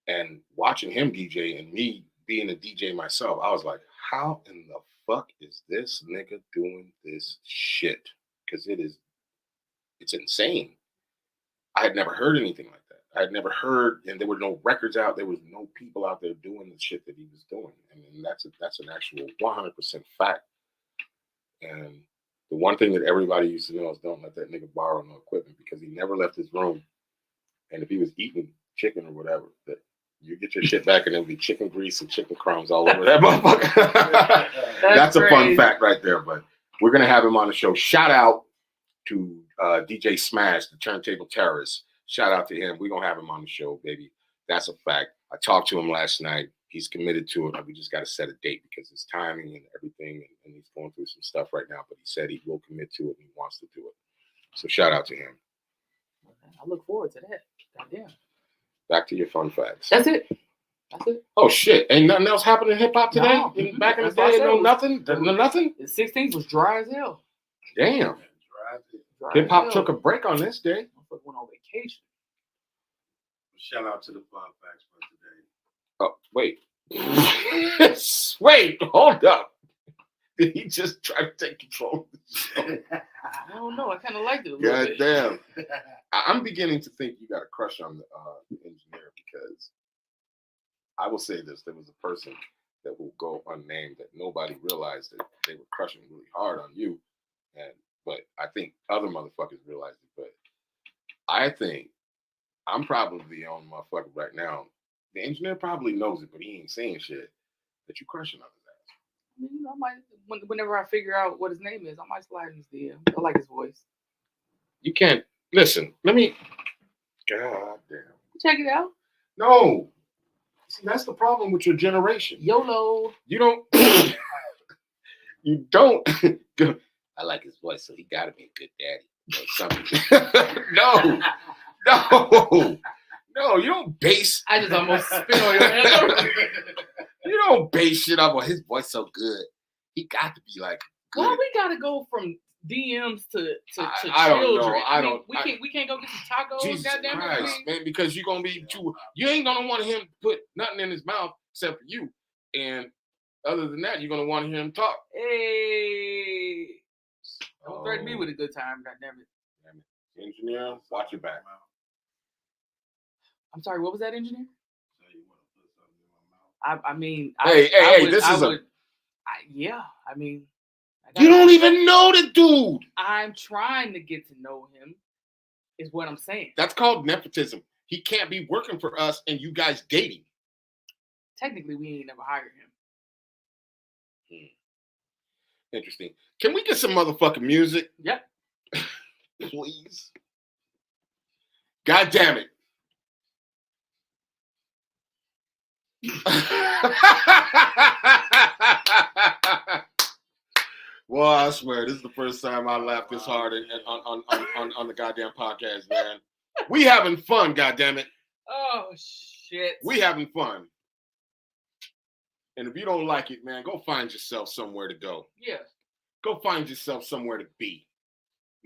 And watching him DJ and me being a DJ myself, I was like, how in the fuck is this nigga doing this shit? Because it's insane. I had never heard anything like that. I had never heard, and there were no records out. There was no people out there doing the shit that he was doing. And that's an actual 100% fact. And the one thing that everybody used to know is don't let that nigga borrow no equipment, because he never left his room. And if he was eating chicken or whatever, that you get your shit back and there'll be chicken grease and chicken crumbs all over that motherfucker. That's a fun fact right there. But we're going to have him on the show. Shout out to DJ Smash, the Turntable Terrorist. Shout out to him. We're going to have him on the show, baby. That's a fact. I talked to him last night. He's committed to it. We just got to set a date because it's timing and everything. And he's going through some stuff right now. But he said he will commit to it and he wants to do it. So shout out to him. I look forward to that. Goddamn. Back to your fun facts. That's it. That's it. Oh, shit. Ain't nothing else happening in hip-hop today? No. Back in the day, no nothing? No nothing? The 16th was dry as hell. Damn. Dry Hip-hop as took a hell. break on this day. Motherfucker went on vacation. Shout out to the fun facts for today. Oh, wait. Wait, hold up. Did he just try to take control of the show? I don't know. I kind of liked it a little God bit. damn. I'm beginning to think you got a crush on the engineer because I will say this: there was a person that will go unnamed that nobody realized that they were crushing really hard on you, but I think other motherfuckers realized it. But I think I'm probably the only motherfucker right now. The engineer probably knows it, but he ain't saying shit. That you crushing on his ass. I mean, I might, whenever I figure out what his name is, I might slide in his DM. I like his voice. You can't listen. Let me. God damn. Check it out. No. See, that's the problem with your generation. YOLO. You don't. You don't. Go, I like his voice, so he got to be a good daddy or something. No. No, you don't base. I just almost spit on your head. You don't base shit up on his voice so good. He got to be like good. Why we gotta go from DMs to I don't know. children? I don't. We can't go get some tacos. Jesus Goddamn Christ, it, man! Because you're gonna be too. You ain't gonna want him to put nothing in his mouth except for you. And other than that, you're gonna want to hear him talk. Hey, don't threaten me with a good time. Goddamn it. Engineer, watch your back. I'm sorry. What was that, engineer? So you want to put something in my mouth? I mean, Hey, yeah. I mean, you don't even know the dude. I'm trying to get to know him. Is what I'm saying. That's called nepotism. He can't be working for us and you guys dating. Technically, we ain't never hired him. Interesting. Can we get some motherfucking music? Yep. Please. God damn it. Well, I swear, this is the first time I laughed this hard on the goddamn podcast, man. We having fun, goddammit. Oh shit. We having fun. And if you don't like it, man, go find yourself somewhere to go. Yeah. Go find yourself somewhere to be.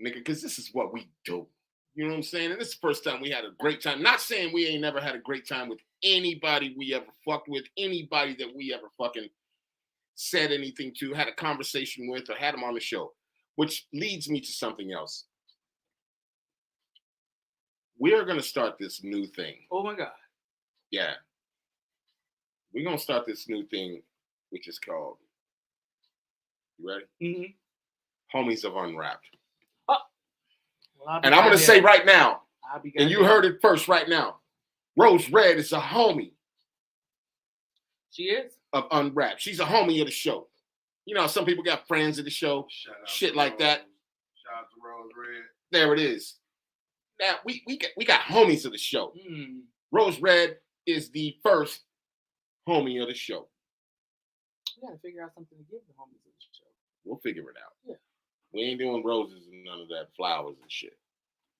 Nigga, because this is what we do. You know what I'm saying? And this is the first time we had a great time. Not saying we ain't never had a great time with anybody we ever fucked with, anybody that we ever fucking said anything to, had a conversation with, or had them on the show. Which leads me to something else. We're going to start this new thing. Oh my God. Yeah. We're going to start this new thing, which is called, you ready? Mm-hmm. Homies of Unwrapped. Oh. Well, and I'm going to say right now, and you goddamn. heard it first right now, Rose Red is a homie. She is? Of Unwrapped. She's a homie of the show. You know, some people got friends of the show, shit like that. Shout out to Rose Red. There it is. Now, we got homies of the show. Rose Red is the first homie of the show. We got to figure out something to give the homies of the show. We'll figure it out. Yeah. We ain't doing roses and none of that flowers and shit.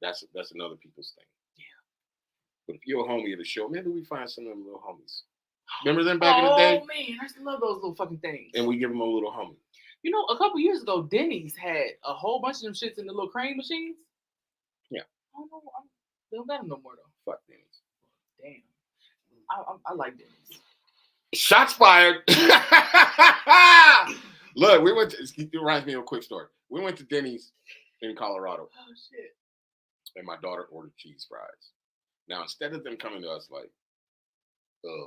That's another people's thing. Yeah. But if you're a homie of the show, maybe we find some of them little homies. Remember them back in the day? Oh man, I used to love those little fucking things. And we give them a little homie. You know, a couple years ago, Denny's had a whole bunch of them shits in the little crane machines. Yeah. I don't know. They don't got them no more though. Fuck Denny's. Damn. I like Denny's. Shots fired. Look, we went to, it reminds me of a quick story. We went to Denny's in Colorado. Oh shit. And my daughter ordered cheese fries. Now, instead of them coming to us like,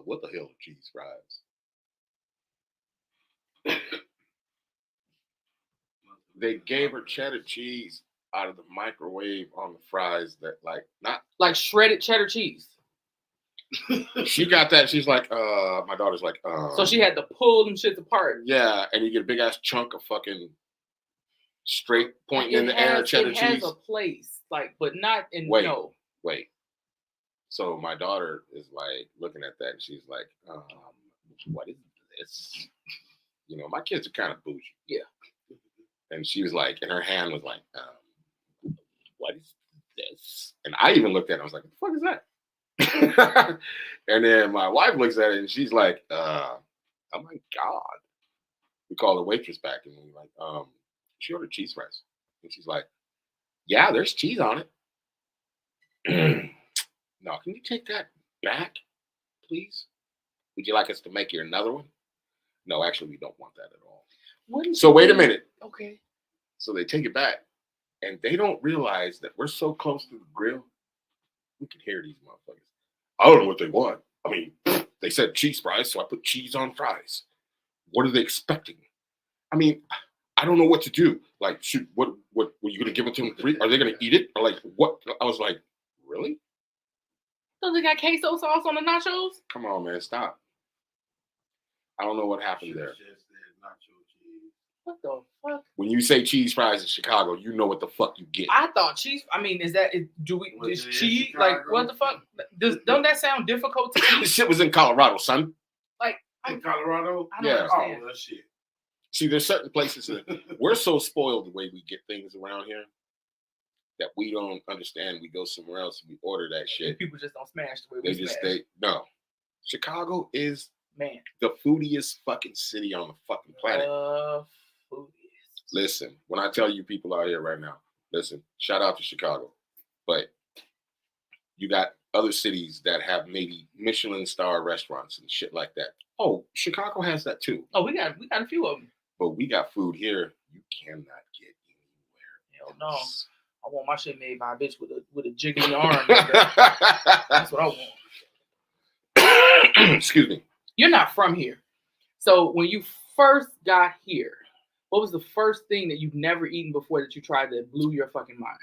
what the hell are cheese fries? They gave her cheddar cheese out of the microwave on the fries that like shredded cheddar cheese. She got that. She's like, my daughter's like, so she had to pull them shits apart. Yeah, and you get a big ass chunk of fucking straight pointing in the air cheddar cheese. It has a place, like, but not in no. Wait. So my daughter is like looking at that and she's like, what is this? You know, my kids are kind of bougie. Yeah. And she was like, and her hand was like, what is this? And I even looked at it. I was like, what the fuck is that? And then my wife looks at it and she's like, oh my God. We call the waitress back and we're like, she ordered cheese fries. And she's like, yeah, there's cheese on it. No, can you take that back, please? Would you like us to make you another one? No, actually, we don't want that at all. Wouldn't So you wait a be- minute. Okay. So they take it back, and they don't realize that we're so close to the grill. We can hear these motherfuckers. I don't know what they want. I mean, they said cheese fries, so I put cheese on fries. What are they expecting? I mean, I don't know what to do. Like, what were you gonna give it to them free? Are they gonna eat it? Or like, what? I was like, really? So they got queso sauce on the nachos? Come on, man, stop. I don't know what happened Should've there. just said nacho cheese. What the fuck? When you say cheese fries in Chicago, you know what the fuck you get. I thought cheese. I mean, is Was it in cheese like Chicago? what the fuck? Don't that sound difficult to This eat? shit was in Colorado, son. In Colorado? I don't Yeah. understand. Oh, well, shit. See, there's certain places that we're so spoiled the way we get things around here that we don't understand. We go somewhere else and we order that shit. People just don't smash the way They we just smash. no. Chicago is Man, the foodiest fucking city on the fucking planet. food is. Listen, when I tell you people out here right now, listen, shout out to Chicago. But you got other cities that have maybe Michelin star restaurants and shit like that. Oh, Chicago has that too. Oh, we got a few of them. But we got food here you cannot get Hell anywhere no. else. I want my shit made by a bitch with a jiggly arm. That's what I want. Excuse me. You're not from here. So when you first got here, what was the first thing that you've never eaten before that you tried that blew your fucking mind?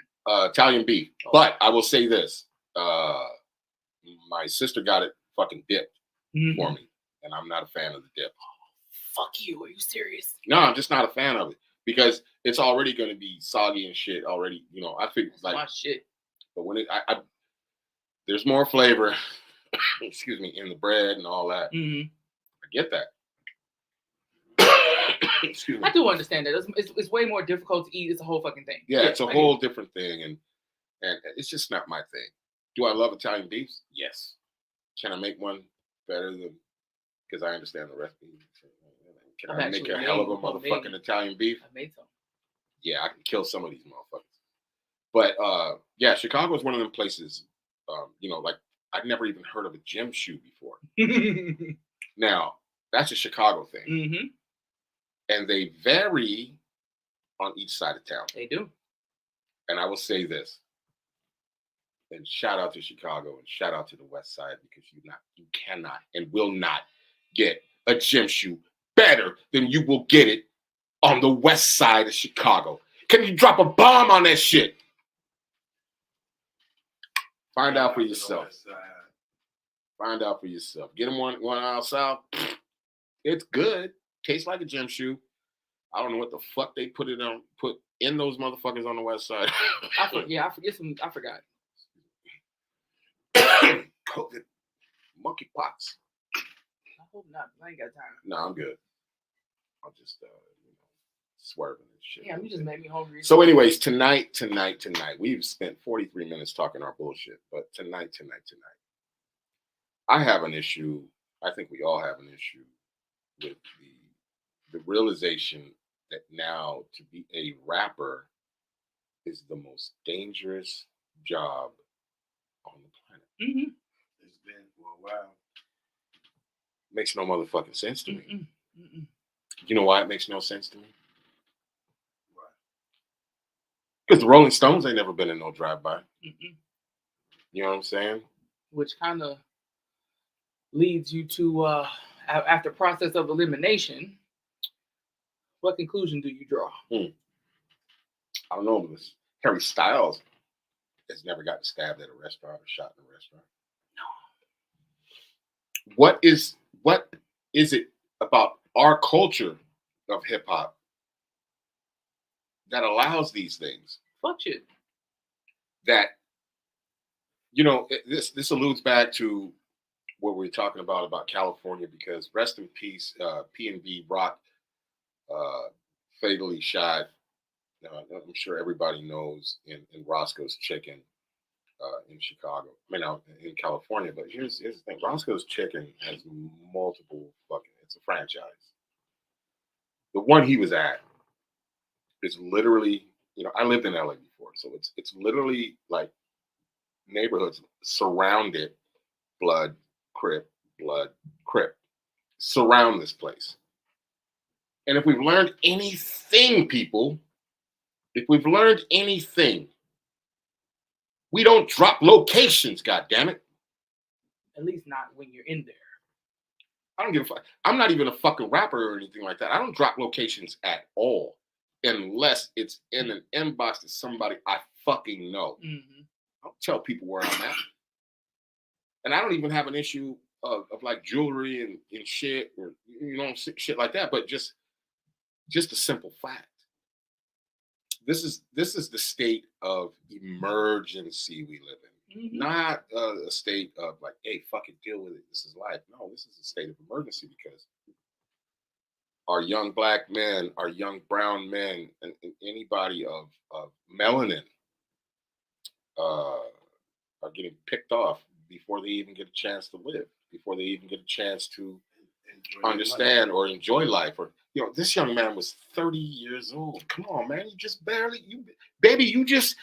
Italian beef. Oh. But I will say this. My sister got it fucking dipped for me. And I'm not a fan of the dip. Fuck you. Are you serious? No, I'm just not a fan of it. Because it's already going to be soggy and shit already. You know, I think That's like, my shit. but when there's more flavor, excuse me, in the bread and all that. Mm-hmm. I get that. Excuse me. I do understand that. It's way more difficult to eat. It's a whole fucking thing. Yeah, it's a I whole get different thing, and it's just not my thing. Do I love Italian beef? Yes. Can I make one better than? Because I understand the recipe. Can I've I make actually a hell of a made homemade. motherfucking Italian beef? I made some. Yeah, I can kill some of these motherfuckers. But yeah, Chicago is one of them places. You know, like I'd never even heard of a gym shoe before. Mm-hmm. Now that's a Chicago thing, and they vary on each side of town. They do. And I will say this, and shout out to Chicago and shout out to the West Side because you cannot and will not get a gym shoe better than you will get it on the West Side of Chicago. Can you drop a bomb on that shit? Find out for yourself. Find out for yourself. Get them one out south. It's good. Tastes like a gym shoe. I don't know what the fuck they put in those motherfuckers on the West Side. I forgot. COVID, monkeypox. I hope not. I ain't got time. No, I'm good. I'll just swerving and shit. Yeah, you just made me hungry. So, anyways, tonight, we've spent 43 minutes talking our bullshit, but tonight, I have an issue. I think we all have an issue with the realization that now to be a rapper is the most dangerous job on the planet. Mm-hmm. It's been for a while. Makes no motherfucking sense to me. Mm-mm. You know why it makes no sense to me? Why? Because the Rolling Stones ain't never been in no drive-by. Mm-mm. You know what I'm saying? Which kind of leads you to, after process of elimination, what conclusion do you draw? I don't know. Harry Styles has never gotten stabbed at a restaurant or shot in a restaurant. No. What is it about our culture of hip hop that allows these things? Fuck shit. That, you know, this alludes back to what we were talking about California, because rest in peace, P&B Rock fatally shot. I'm sure everybody knows in Roscoe's Chicken in Chicago. I mean, out in California. But here's the thing: Roscoe's Chicken has multiple it's a franchise. The one he was at is literally, you know, I lived in LA before, so it's literally like neighborhoods surrounded, blood, Crip, surround this place. And if we've learned anything, people, if we've learned anything, we don't drop locations, goddammit. At least not when you're in there. I don't give a fuck. I'm not even a fucking rapper or anything like that. I don't drop locations at all unless it's in an inbox to somebody I fucking know. Mm-hmm. I don't tell people where I'm at. And I don't even have an issue of like jewelry and shit or, you know, shit like that. But just a simple fact. This is the state of emergency we live in. Mm-hmm. Not a state of like, hey, fucking deal with it. This is life. No, this is a state of emergency because our young black men, our young brown men, and anybody of melanin are getting picked off before they even get a chance to live, before they even get a chance to understand or enjoy life. Or, you know, this young man was 30 years old. Come on, man. You just barely, you just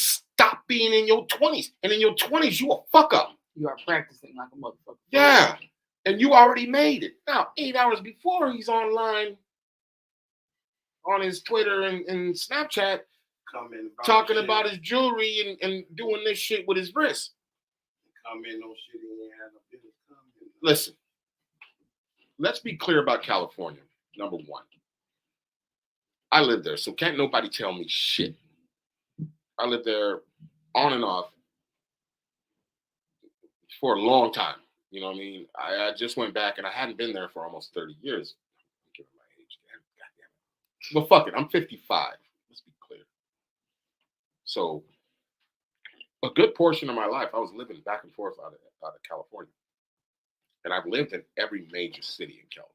stopped being in your 20s. And in your 20s, you a fuck up. You are practicing like a motherfucker. Yeah. And you already made it. Now, 8 hours before, he's online on his Twitter and Snapchat talking about his jewelry and doing this shit with his wrist. Comment on shit he ain't had no business commenting. Listen, let's be clear about California. Number one, I live there, so can't nobody tell me shit. I lived there on and off for a long time. You know what I mean? I just went back and I hadn't been there for almost 30 years. I'm giving my age. Goddamn it. Well, fuck it. I'm 55. Let's be clear. So a good portion of my life, I was living back and forth out of California. And I've lived in every major city in California.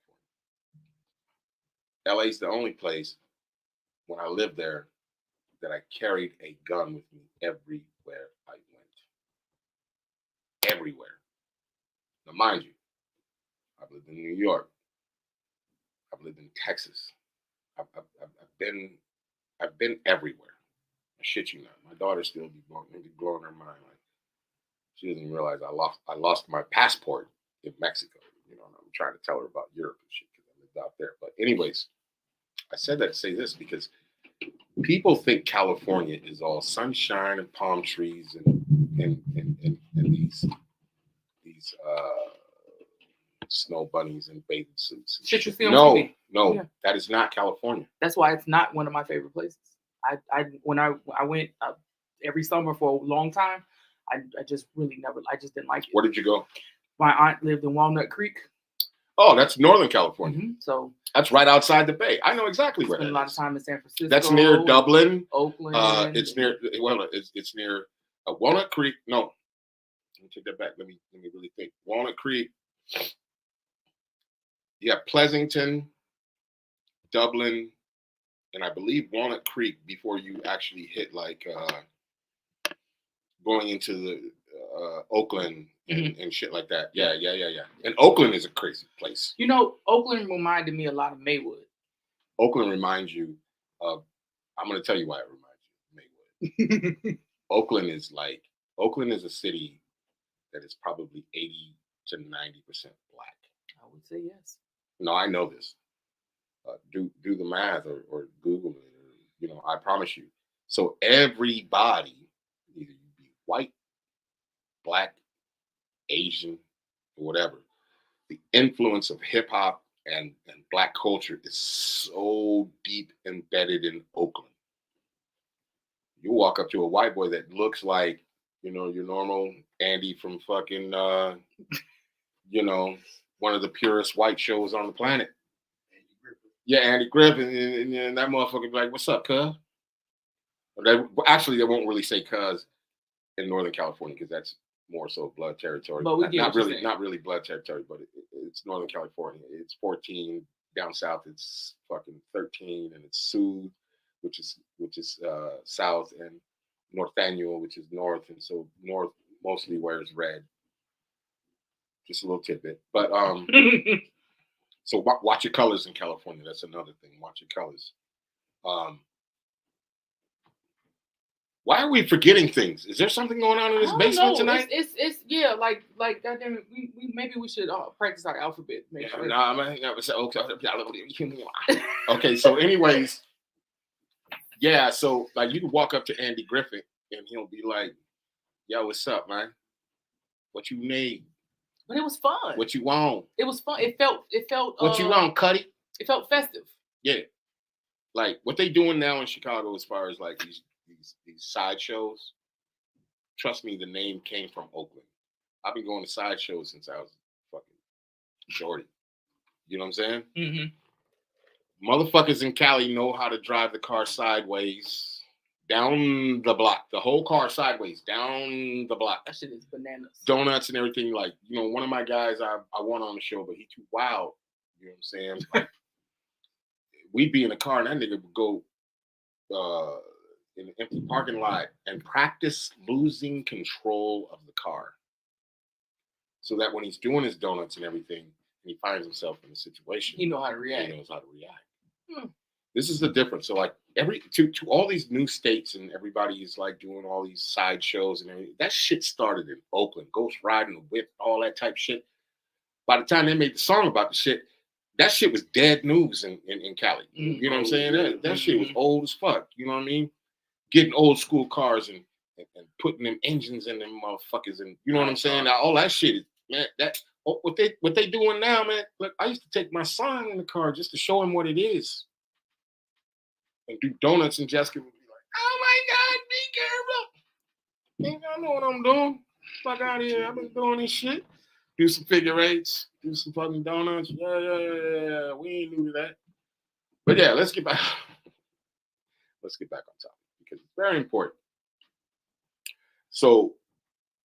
LA's the only place when I lived there that I carried a gun with me everywhere I went. Everywhere. Now, mind you, I've lived in New York. I've lived in Texas. I've been everywhere. I shit you not. My daughter still be blowing her mind. Like, she doesn't even realize I lost my passport in Mexico. You know, and I'm trying to tell her about Europe and shit because I lived out there. But anyways, I said that to say this because people think California is all sunshine and palm trees and these snow bunnies and bathing suits. And Shit you shit. see on No, TV. no, Yeah. that is not California. That's why it's not one of my favorite places. When I went every summer for a long time, I just really I just didn't like it. Where did you go? My aunt lived in Walnut Creek. Oh, that's Northern California. Mm-hmm. So that's right outside the Bay. I know exactly where that spent a lot of is. time in San Francisco. That's near Dublin, Oakland. It's near. Well, it's near Walnut Creek. No, let me take that back. Let me really think. Walnut Creek. You have Pleasanton, Dublin, and I believe Walnut Creek before you actually hit like going into the Oakland and shit like that. Yeah. And Oakland is a crazy place. You know, Oakland reminded me a lot of Maywood. Oakland reminds you of, I'm going to tell you why it reminds you of Maywood. Oakland is a city that is probably 80 to 90% black. I would say yes. No, I know this. Do the math or Google it. You know, I promise you. So everybody, either you be white, black, Asian, or whatever, the influence of hip hop and black culture is so deep embedded in Oakland. You walk up to a white boy that looks like, you know, your normal Andy from fucking, you know, one of the purest white shows on the planet. Yeah, Andy Griffin, and that motherfucker be like, "What's up, cuz?" Actually, they won't really say "cuz" in Northern California because that's more so blood territory. But we get not really blood territory, but it's Northern California. It's 14 down south. It's fucking 13, and it's Sud, which is south, and Northaniel, which is north, and so north mostly wears red. Just a little tidbit, but so watch your colors in California. That's another thing. Watch your colors. Why are we forgetting things? Is there something going on in I this don't basement know. tonight? It's yeah, like goddamn it, we maybe we should practice our alphabet. Make Yeah, sure. nah, man, yeah, it's okay. Okay, so anyways, yeah, so like you can walk up to Andy Griffith and he'll be like, "Yo, what's up, man? What you need? But it was fun. What you want? It was fun. It felt What you want, Cuddy?" It felt festive. Yeah, like what they doing now in Chicago as far as like these side shows. Trust me, the name came from Oakland. I've been going to side shows since I was fucking shorty. You know what I'm saying? Mm-hmm. Motherfuckers in Cali know how to drive the car sideways down the block. The whole car sideways down the block. That shit is bananas. Donuts and everything. Like, you know, one of my guys I want on the show, but he too wild. You know what I'm saying? Like, we'd be in the car and that nigga would go in an empty parking lot and practice losing control of the car. So that when he's doing his donuts and everything, and he finds himself in a situation, He know how to react. He knows how to react. This is the difference. So like to all these new states and everybody is like doing all these side shows and everything. That shit started in Oakland, Ghost Riding the Whip, all that type shit. By the time they made the song about the shit, that shit was dead news in Cali. You know what I'm saying? That shit was old as fuck. You know what I mean? Getting old school cars and putting them engines in them motherfuckers, and you know what I'm saying? Now, all that shit is, man, what they doing now, man. Look, I used to take my son in the car just to show him what it is. And do donuts, and Jessica would be like, "Oh my God, be careful. I know what I'm doing. Fuck out of here. I've been doing this shit. Do some figure eights, do some fucking donuts. Yeah. We ain't new to that. But yeah, let's get back. Let's get back on topic because it's very important. So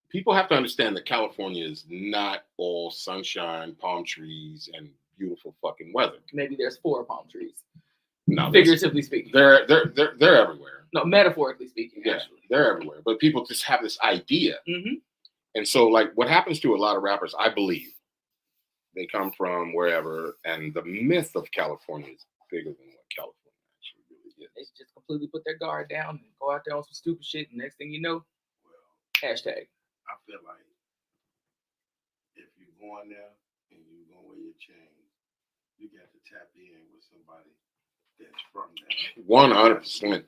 people have to understand that California is not all sunshine, palm trees, and beautiful fucking weather. Maybe there's 4 palm trees. No, figuratively speaking. They're everywhere. No, metaphorically speaking, yeah, actually. They're everywhere. But people just have this idea. Mm-hmm. And so, like, what happens to a lot of rappers, I believe, they come from wherever, and the myth of California is bigger than what California actually really is. They just completely put their guard down and go out there on some stupid shit, and next thing you know, hashtag. I feel like if you go in there and you gonna wear your chain, you got to tap in with somebody that's from there. 100%.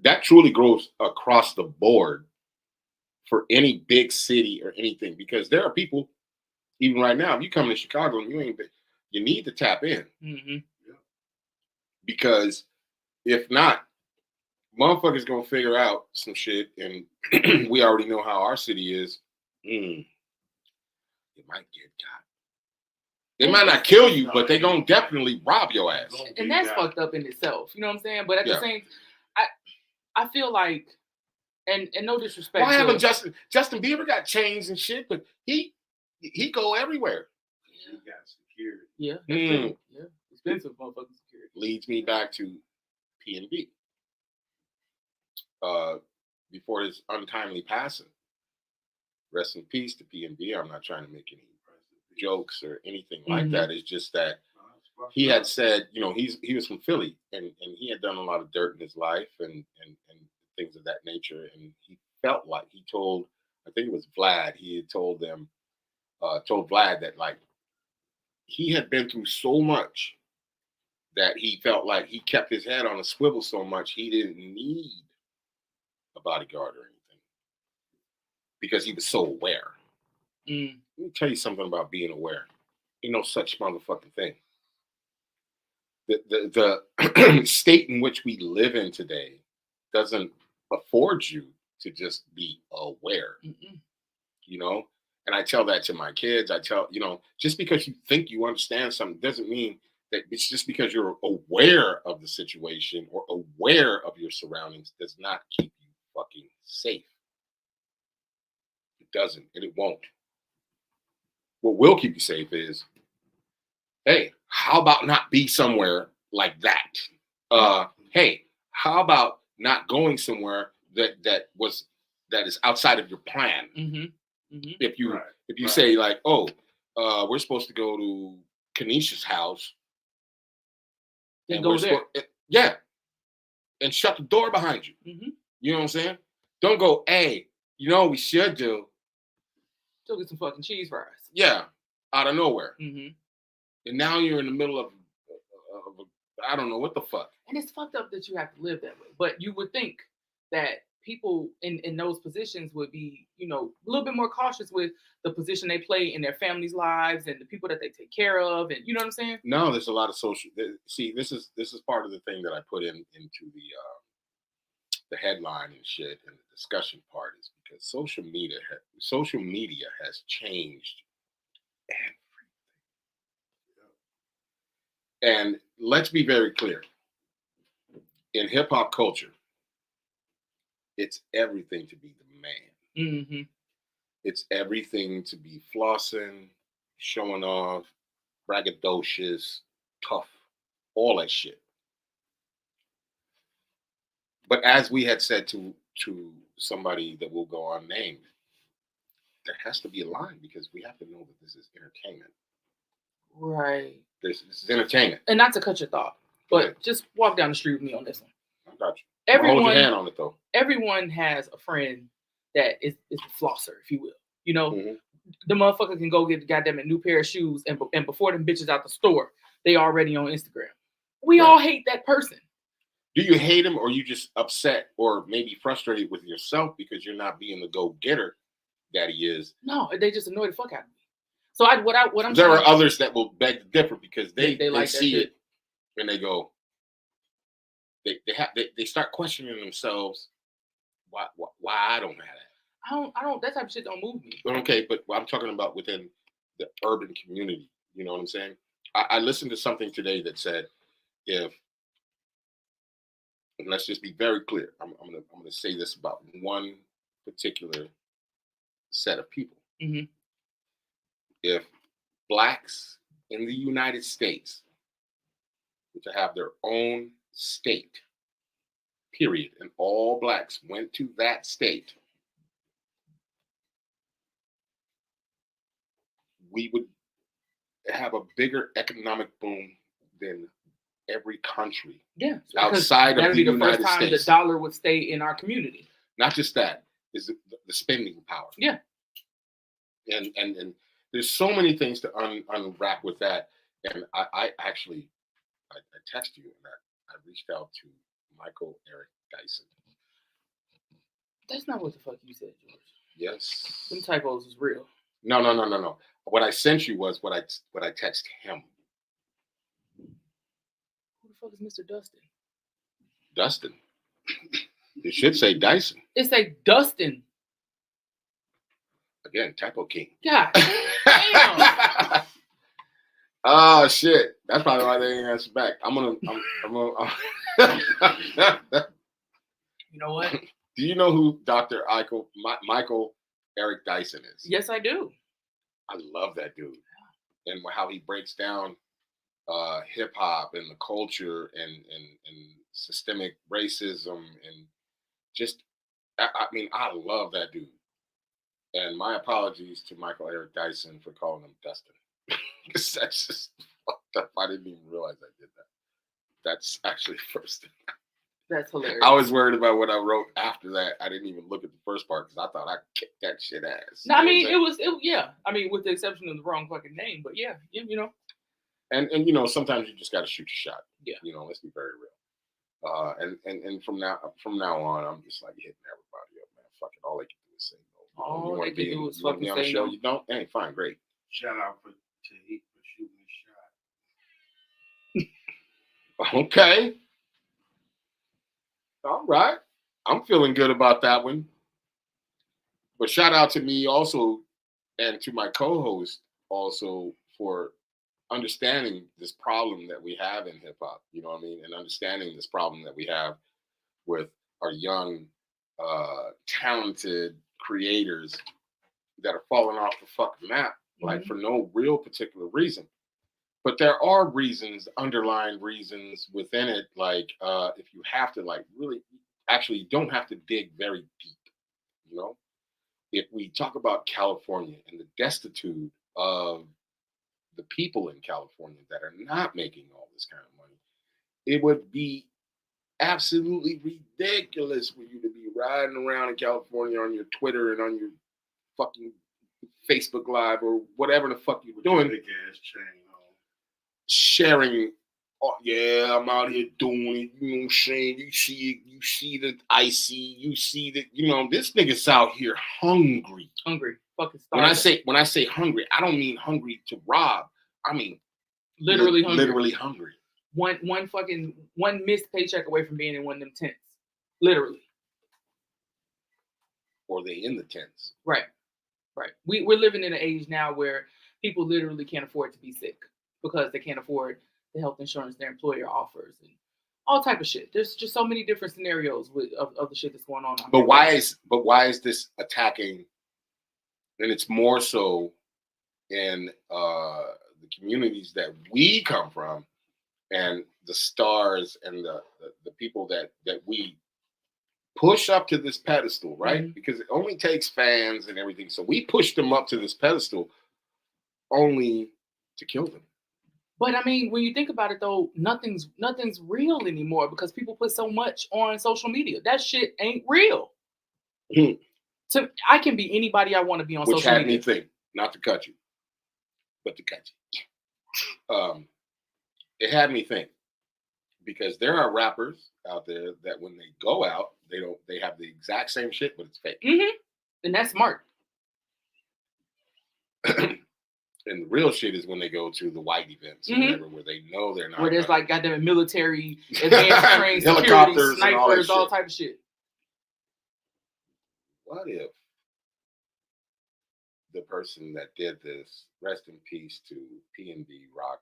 That truly goes across the board for any big city or anything, because there are people, even right now, if you come to Chicago and you need to tap in. Mm-hmm. Because if not, motherfuckers gonna figure out some shit, and we already know how our city is. It might get got. They might not kill you, but they gonna definitely rob your ass. And that's fucked up in itself. You know what I'm saying? But at the same, I feel like, and no disrespect. Why haven't Justin Bieber got chains and shit? But he go everywhere. He got security. Yeah, that's true. Yeah, expensive motherfucking security. Leads me back to PNB. Before his untimely passing, rest in peace to PNB. I'm not trying to make any jokes or anything like that. It's just that he had said, you know, he was from Philly, and he had done a lot of dirt in his life and things of that nature, and he felt like he told, I think it was Vlad, he had told Vlad that like he had been through so much that he felt like he kept his head on a swivel so much he didn't need a bodyguard or anything because he was so aware. Let me tell you something about being aware. Ain't no such motherfucking thing. The state in which we live in today doesn't afford you to just be aware. You know? And I tell that to my kids. I tell, you know, just because you think you understand something doesn't mean that it's just because you're aware of the situation or aware of your surroundings does not keep you fucking safe. It doesn't, and it won't. What will keep you safe is, hey, how about not be somewhere like that? Hey, how about not going somewhere that is outside of your plan? If you say like, oh, we're supposed to go to Kanisha's house, and go there. Yeah, and shut the door behind you. Mm-hmm. You know what I'm saying? Don't go, hey, you know what we should do? Go get some fucking cheese fries. Yeah, out of nowhere. Mm-hmm. And now you're in the middle of I don't know what the fuck. And it's fucked up that you have to live that way. But you would think that people in those positions would be, you know, a little bit more cautious with the position they play in their families' lives and the people that they take care of, and you know what I'm saying? No, there's a lot of social. See, this is part of the thing that I put into the headline and shit and the discussion part is because social media has changed everything. And let's be very clear. In hip hop culture, it's everything to be the man. Mm-hmm. It's everything to be flossing, showing off, braggadocious, tough, all that shit. But as we had said to somebody that will go unnamed, there has to be a line because we have to know that this is entertainment. Right. This is entertainment. And not to cut your thought, but just walk down the street with me on this one. I got you. Everyone, hold your hand on it though. Everyone has a friend that is a flosser, if you will. You know, Mm-hmm. the motherfucker can go get the goddamn a new pair of shoes, and before them bitches out the store, they already on Instagram. We all hate that person. Do you hate him, or you just upset, or maybe frustrated with yourself because you're not being the go-getter that he is? No, they just annoy the fuck out of me. So what I'm there saying, are others that will beg to differ because they like see it and they go, they start questioning themselves. Why I don't have that? I don't that type of shit don't move me. Okay, but I'm talking about within the urban community. You know what I'm saying? I listened to something today that said, and let's just be very clear. I'm gonna say this about one particular set of people. Mm-hmm. If blacks in the United States were to have their own state, period, and all blacks went to that state, we would have a bigger economic boom than every country. Yeah, outside of the United first time States. the dollar would stay in our community. Not just that, is the spending power. Yeah. And there's so many things to unwrap with that. And I actually texted you and I reached out to Michael Eric Dyson. That's not what the fuck you said, George. Yes. Them typos is real. No. What I sent you was what I texted him. Who the fuck is Mr. Dustin? Dustin. It should say Dyson. It say Dustin. Again, typo king. God damn. Oh shit! That's probably why they didn't answer back. I'm gonna. You know what? Do you know who Dr. Michael Eric Dyson is? Yes, I do. I love that dude and how he breaks down hip hop and the culture and systemic racism and just. I mean, I love that dude. And my apologies to Michael Eric Dyson for calling him Dustin. Because that's just fucked up. I didn't even realize I did that. That's actually the first thing. That's hilarious. I was worried about what I wrote after that. I didn't even look at the first part because I thought I kicked that shit ass. No, I mean, it was yeah. I mean, with the exception of the wrong fucking name, but yeah, you know. And you know, sometimes you just got to shoot your shot. Yeah. You know, let's be very real. And from now on, I'm just like hitting everybody up, man. Fuck it. All they can do is say no. All they can do is fucking on the say show. no. You don't? Hey, fine, great. Shout out to Heat for shooting the shot. Okay. All right. I'm feeling good about that one. But shout out to me also and to my co-host also for understanding this problem that we have in hip hop, you know what I mean? And understanding this problem that we have with our young, talented creators that are falling off the fucking map, like for no real particular reason. But there are reasons, underlying reasons within it, like if you have to like really, actually you don't have to dig very deep, you know? If we talk about California and the destitute of the people in California that are not making all this kind of money, it would be absolutely ridiculous for you to be riding around in California on your Twitter and on your fucking Facebook Live or whatever the fuck you were doing, Big ass chain on. sharing. Oh, yeah, I'm out here doing it. You know what I'm saying? You see the icy. You see that. This nigga's out here hungry. Hungry, fucking starving. When I say hungry, I don't mean hungry to rob. I mean literally hungry. Literally hungry. One missed paycheck away from being in one of them tents. Literally. Or they in the tents. Right. We're living in an age now where people literally can't afford to be sick because they can't afford the health insurance their employer offers and all type of shit. There's just so many different scenarios of the shit that's going on. But why is this attacking? And it's more so in the communities that we come from, and the stars and the people that we push up to this pedestal, right? Mm-hmm. Because it only takes fans and everything. So we push them up to this pedestal only to kill them. But I mean, when you think about it, though, nothing's real anymore because people put so much on social media. That shit ain't real. So I can be anybody I want to be on social media. Which had me think, not to cut you, but to cut you. It had me think because there are rappers out there that when they go out, they have the exact same shit, but it's fake. Mm-hmm. And that's smart. And the real shit is when they go to the white events or whatever, where they know they're not. Where there's like goddamn military, advanced trained security, helicopters, snipers, all type of shit. What if the person that did this, rest in peace to PNB Rock,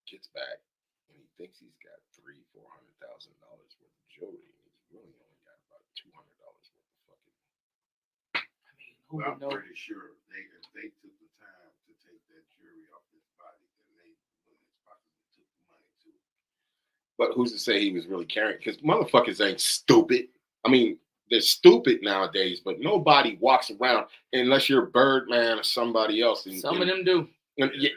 gets back and he thinks he's got $300,000-$400,000 worth of jewelry, and he's really only got about $200 worth of fucking. I mean, who would know? I'm pretty sure if they took the time to take that jewelry off his body, then they possibly took the money too. But who's to say he was really carrying? Because motherfuckers ain't stupid. I mean, they're stupid nowadays, but nobody walks around unless you're Birdman or somebody else. Some of them do.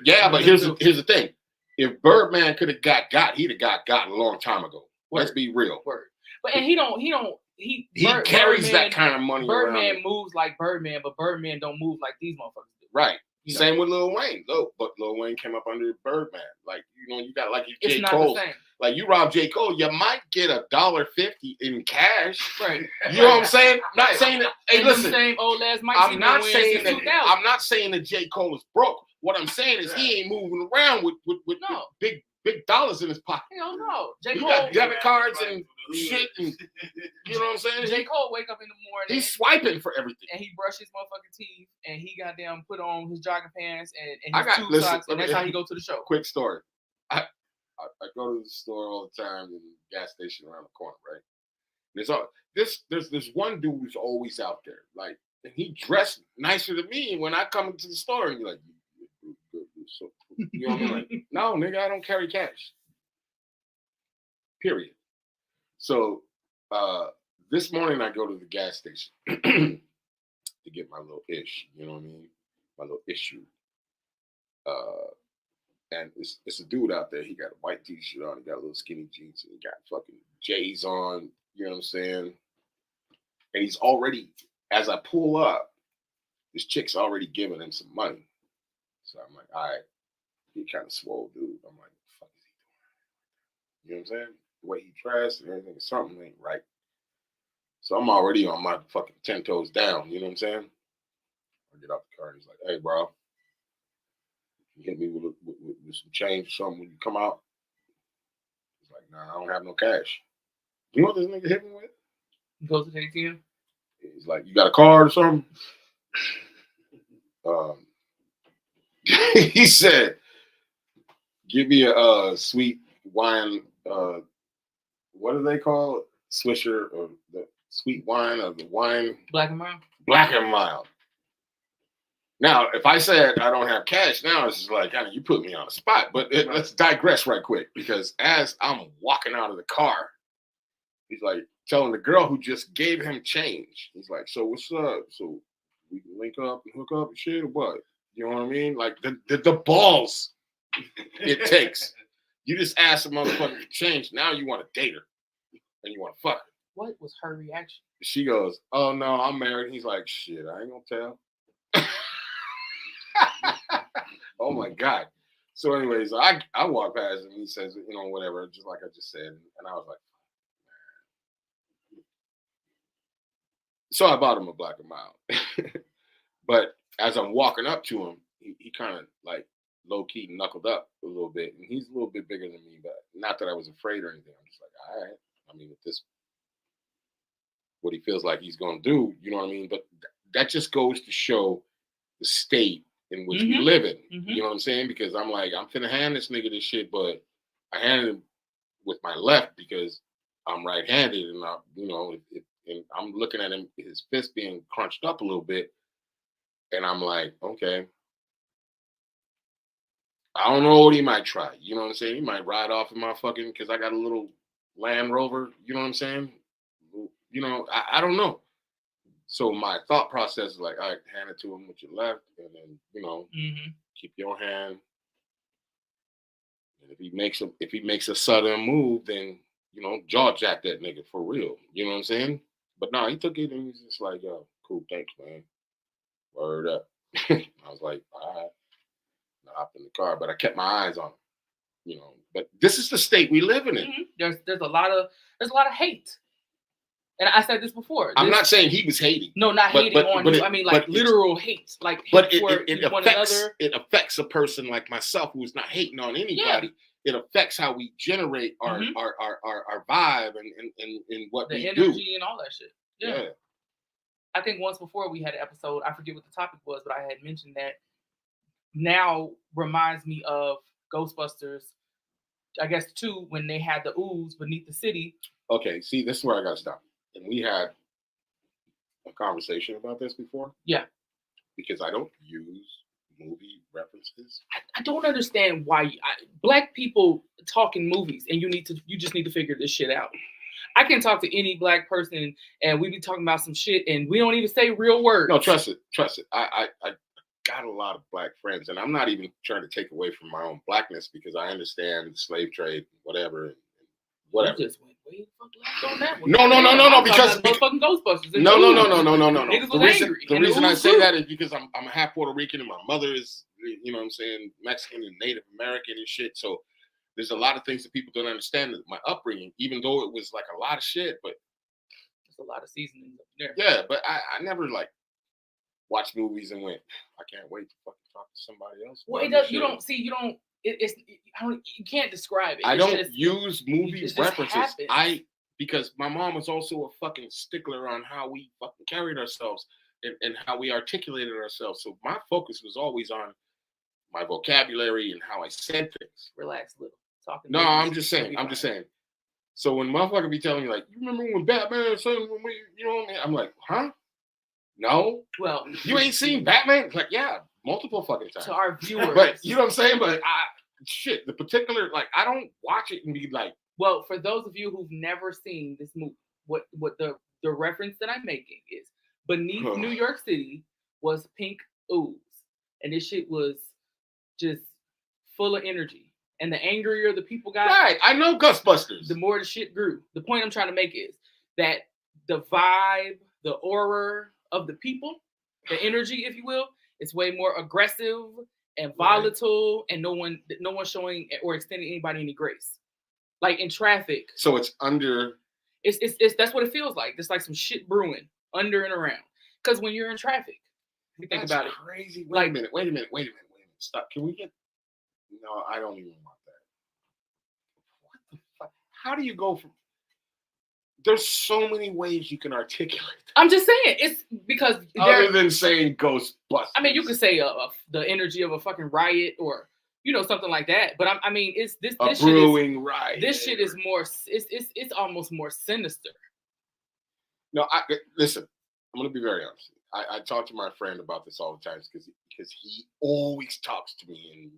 Yeah, but here's the thing. If Birdman could have got, he'd have got a long time ago. Let's be real. Word. But and he carries Birdman, that kind of money. Birdman around. Moves like Birdman, but Birdman don't move like these motherfuckers do. Right. Same with Lil Wayne. But Lil Wayne came up under Birdman. Like, you got like J. Cole. Like you rob J. Cole, you might get $1.50 in cash. Right. You know what I'm saying? Not saying that. Hey, listen. Same old ass Mike. I'm not saying that J. Cole is broke. What I'm saying is he ain't moving around with big dollars in his pocket. Hell no. J. He Cole got debit cards and shit, and you know what I'm saying? J. Cole wake up in the morning. He's swiping for everything, and he brushes motherfucking teeth, and he goddamn put on his jogging pants and his tube socks, and that's how he go to the show. Quick story. I go to the store all the time, in the gas station around the corner, right? And there's one dude who's always out there, like, and he dressed nicer than me. And when I come into the store, and you're like, so, you know what I mean? Like, no, nigga, I don't carry cash. Period. So this morning I go to the gas station to get my little ish, you know what I mean? My little issue. And it's a dude out there. He got a white t-shirt on. He got little skinny jeans. And he got fucking J's on. You know what I'm saying? And he's already, as I pull up, this chick's already giving him some money. So I'm like, all right. He kind of swole dude. I'm like, what the fuck is he doing? You know what I'm saying? The way he dressed and everything, something ain't right. So I'm already on my fucking 10 toes down. You know what I'm saying? I get out the car and he's like, hey, bro. You hit me with some change or something when you come out. He's like, nah, I don't have no cash. You know what this nigga hit me with? He goes to the ATM. He's like, you got a card or something? He said, give me a sweet wine. What do they call it? Swisher, or the sweet wine, or the wine? Black and mild. Black and mild. Now, if I said I don't have cash, now it's just like, you put me on the spot. But let's digress right quick, because as I'm walking out of the car, he's like telling the girl who just gave him change. He's like, so what's up? So we can link up and hook up and shit, or what? You know what I mean? Like the balls it takes You just asked a motherfucker to change. Now you want to date her and you want to fuck her. What was her reaction? She goes, "Oh no, I'm married." He's like, "Shit, I ain't gonna tell." Oh my God. So anyways, I walk past him. He says, you know, whatever, just like I just said. And I was like, man. So I bought him a Black and Mild. But as I'm walking up to him, he kind of like low-key knuckled up a little bit. And he's a little bit bigger than me, but not that I was afraid or anything. I'm just like, all right. I mean, with this, what he feels like he's going to do, you know what I mean? But that just goes to show the state in which we live in. You know what I'm saying? Because I'm like, I'm finna hand this nigga this shit, but I handed him with my left because I'm right-handed, and I, you know, and I'm looking at him, his fist being crunched up a little bit, and I'm like, okay, I don't know what he might try. You know what I'm saying? He might ride off in my fucking, because I got a little Land Rover. You know what I'm saying? You know, I don't know. So my thought process is like, all right, hand it to him with your left, and then, you know, keep your hand. And if he makes a sudden move, then, you know, jaw jack that nigga for real. You know what I'm saying? But no, he took it and he's just like, yo, cool, thanks, man. Word up. I was like, all right. I hopped in the car, but I kept my eyes on him. You know, but this is the state we live in. There's a lot of hate. And I said this before. I'm not saying he was hating. No, not hating on you. I mean, like literal hate. Like, but it affects a person like myself who's not hating on anybody. Yeah. It affects how we generate our vibe and what the we energy do. And all that shit. Yeah. I think once before we had an episode, I forget what the topic was, but I had mentioned that now reminds me of Ghostbusters, I guess 2, when they had the ooze beneath the city. Okay, see, this is where I got to stop. And we had a conversation about this before. Yeah. Because I don't use movie references. I don't understand why Black people talk in movies, and you just need to figure this shit out. I can talk to any Black person, and we be talking about some shit, and we don't even say real words. No, trust it. I got a lot of Black friends, and I'm not even trying to take away from my own Blackness because I understand the slave trade, whatever. You just went way the fuck left on that one. No, because fucking Ghostbusters. No. The reason I say too. That is because I'm half Puerto Rican and my mother is, you know what I'm saying, Mexican and Native American and shit. So there's a lot of things that people don't understand that my upbringing, even though it was like a lot of shit, but there's a lot of seasonings up there. Yeah, but I never like watched movies and went, I can't wait to fucking talk to somebody else. Well, it does. You can't describe it. I don't use movie references. Because my mom was also a fucking stickler on how we fucking carried ourselves and how we articulated ourselves. So my focus was always on my vocabulary and how I said things. Relax a little. No, I'm just saying. So when motherfucker be telling me like, you remember when Batman said when we, you know what I mean? I'm like, huh? No. Well, you ain't seen Batman? It's like, yeah, multiple fucking times. To our viewers. But you know what I'm saying? But the particular, like, I don't watch it and be like. Well, for those of you who've never seen this movie, what the reference that I'm making is beneath New York City was pink ooze. And this shit was just full of energy. And the angrier the people got. Right, I know Ghostbusters. The more the shit grew. The point I'm trying to make is that the vibe, the aura of the people, the energy, if you will, is way more aggressive and volatile, and no one showing or extending anybody any grace. Like in traffic. So it's under. It's that's what it feels like. It's like some shit brewing under and around. Because when you're in traffic, you think about it. Crazy. Wait a minute. Stop. Can we get? No, I don't even want that. What the fuck? How do you go from? There's so many ways you can articulate that. I'm just saying it's because other than saying Ghostbusters. I mean, you could say the energy of a fucking riot or something like that. But I mean, it's this brewing riot. This shit is more. It's almost more sinister. No, listen. I'm gonna be very honest. I talk to my friend about this all the time because he always talks to me in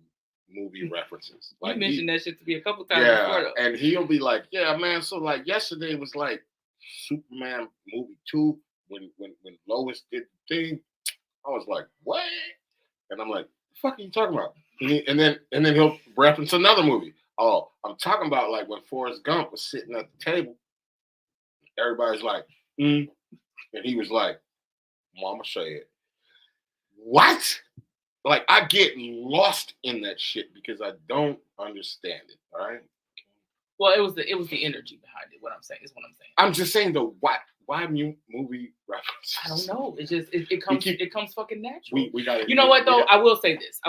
movie references. Like you mentioned that shit to me a couple times before, though. And he'll be like, yeah, man, so like yesterday was like Superman movie 2 when Lois did the thing. I was like, what? And I'm like, the fuck are you talking about? And then he'll reference another movie. Oh, I'm talking about like when Forrest Gump was sitting at the table. Everybody's like, and he was like, "Mama said, what?" Like I get lost in that shit because I don't understand it. All right. Well, it was the energy behind it. What I'm saying is what I'm saying. I'm just saying the what? Why movie references? I don't know. It just it comes fucking natural. We got it. You know what though? I will say this.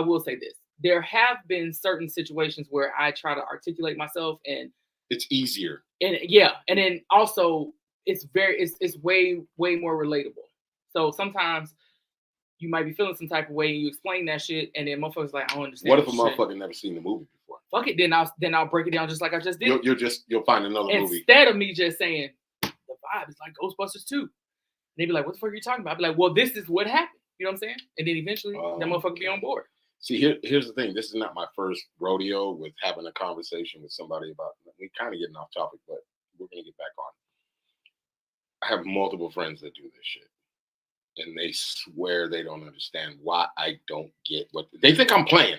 There have been certain situations where I try to articulate myself, and it's easier. And yeah, and then also it's way more relatable. So sometimes you might be feeling some type of way, and you explain that shit, and then motherfuckers like, I don't understand. What if a motherfucker never seen the movie before? Fuck it, then I'll break it down just like I just did. You'll find another movie instead of me just saying the vibe is like Ghostbusters 2. And they'd be like, what the fuck are you talking about? I'd be like, well, this is what happened. You know what I'm saying? And then eventually that motherfucker be on board. See, here's the thing. This is not my first rodeo with having a conversation with somebody about. We kind of getting off topic, but we're gonna get back on. I have multiple friends that do this shit, and they swear they don't understand why I don't get what they think I'm playing.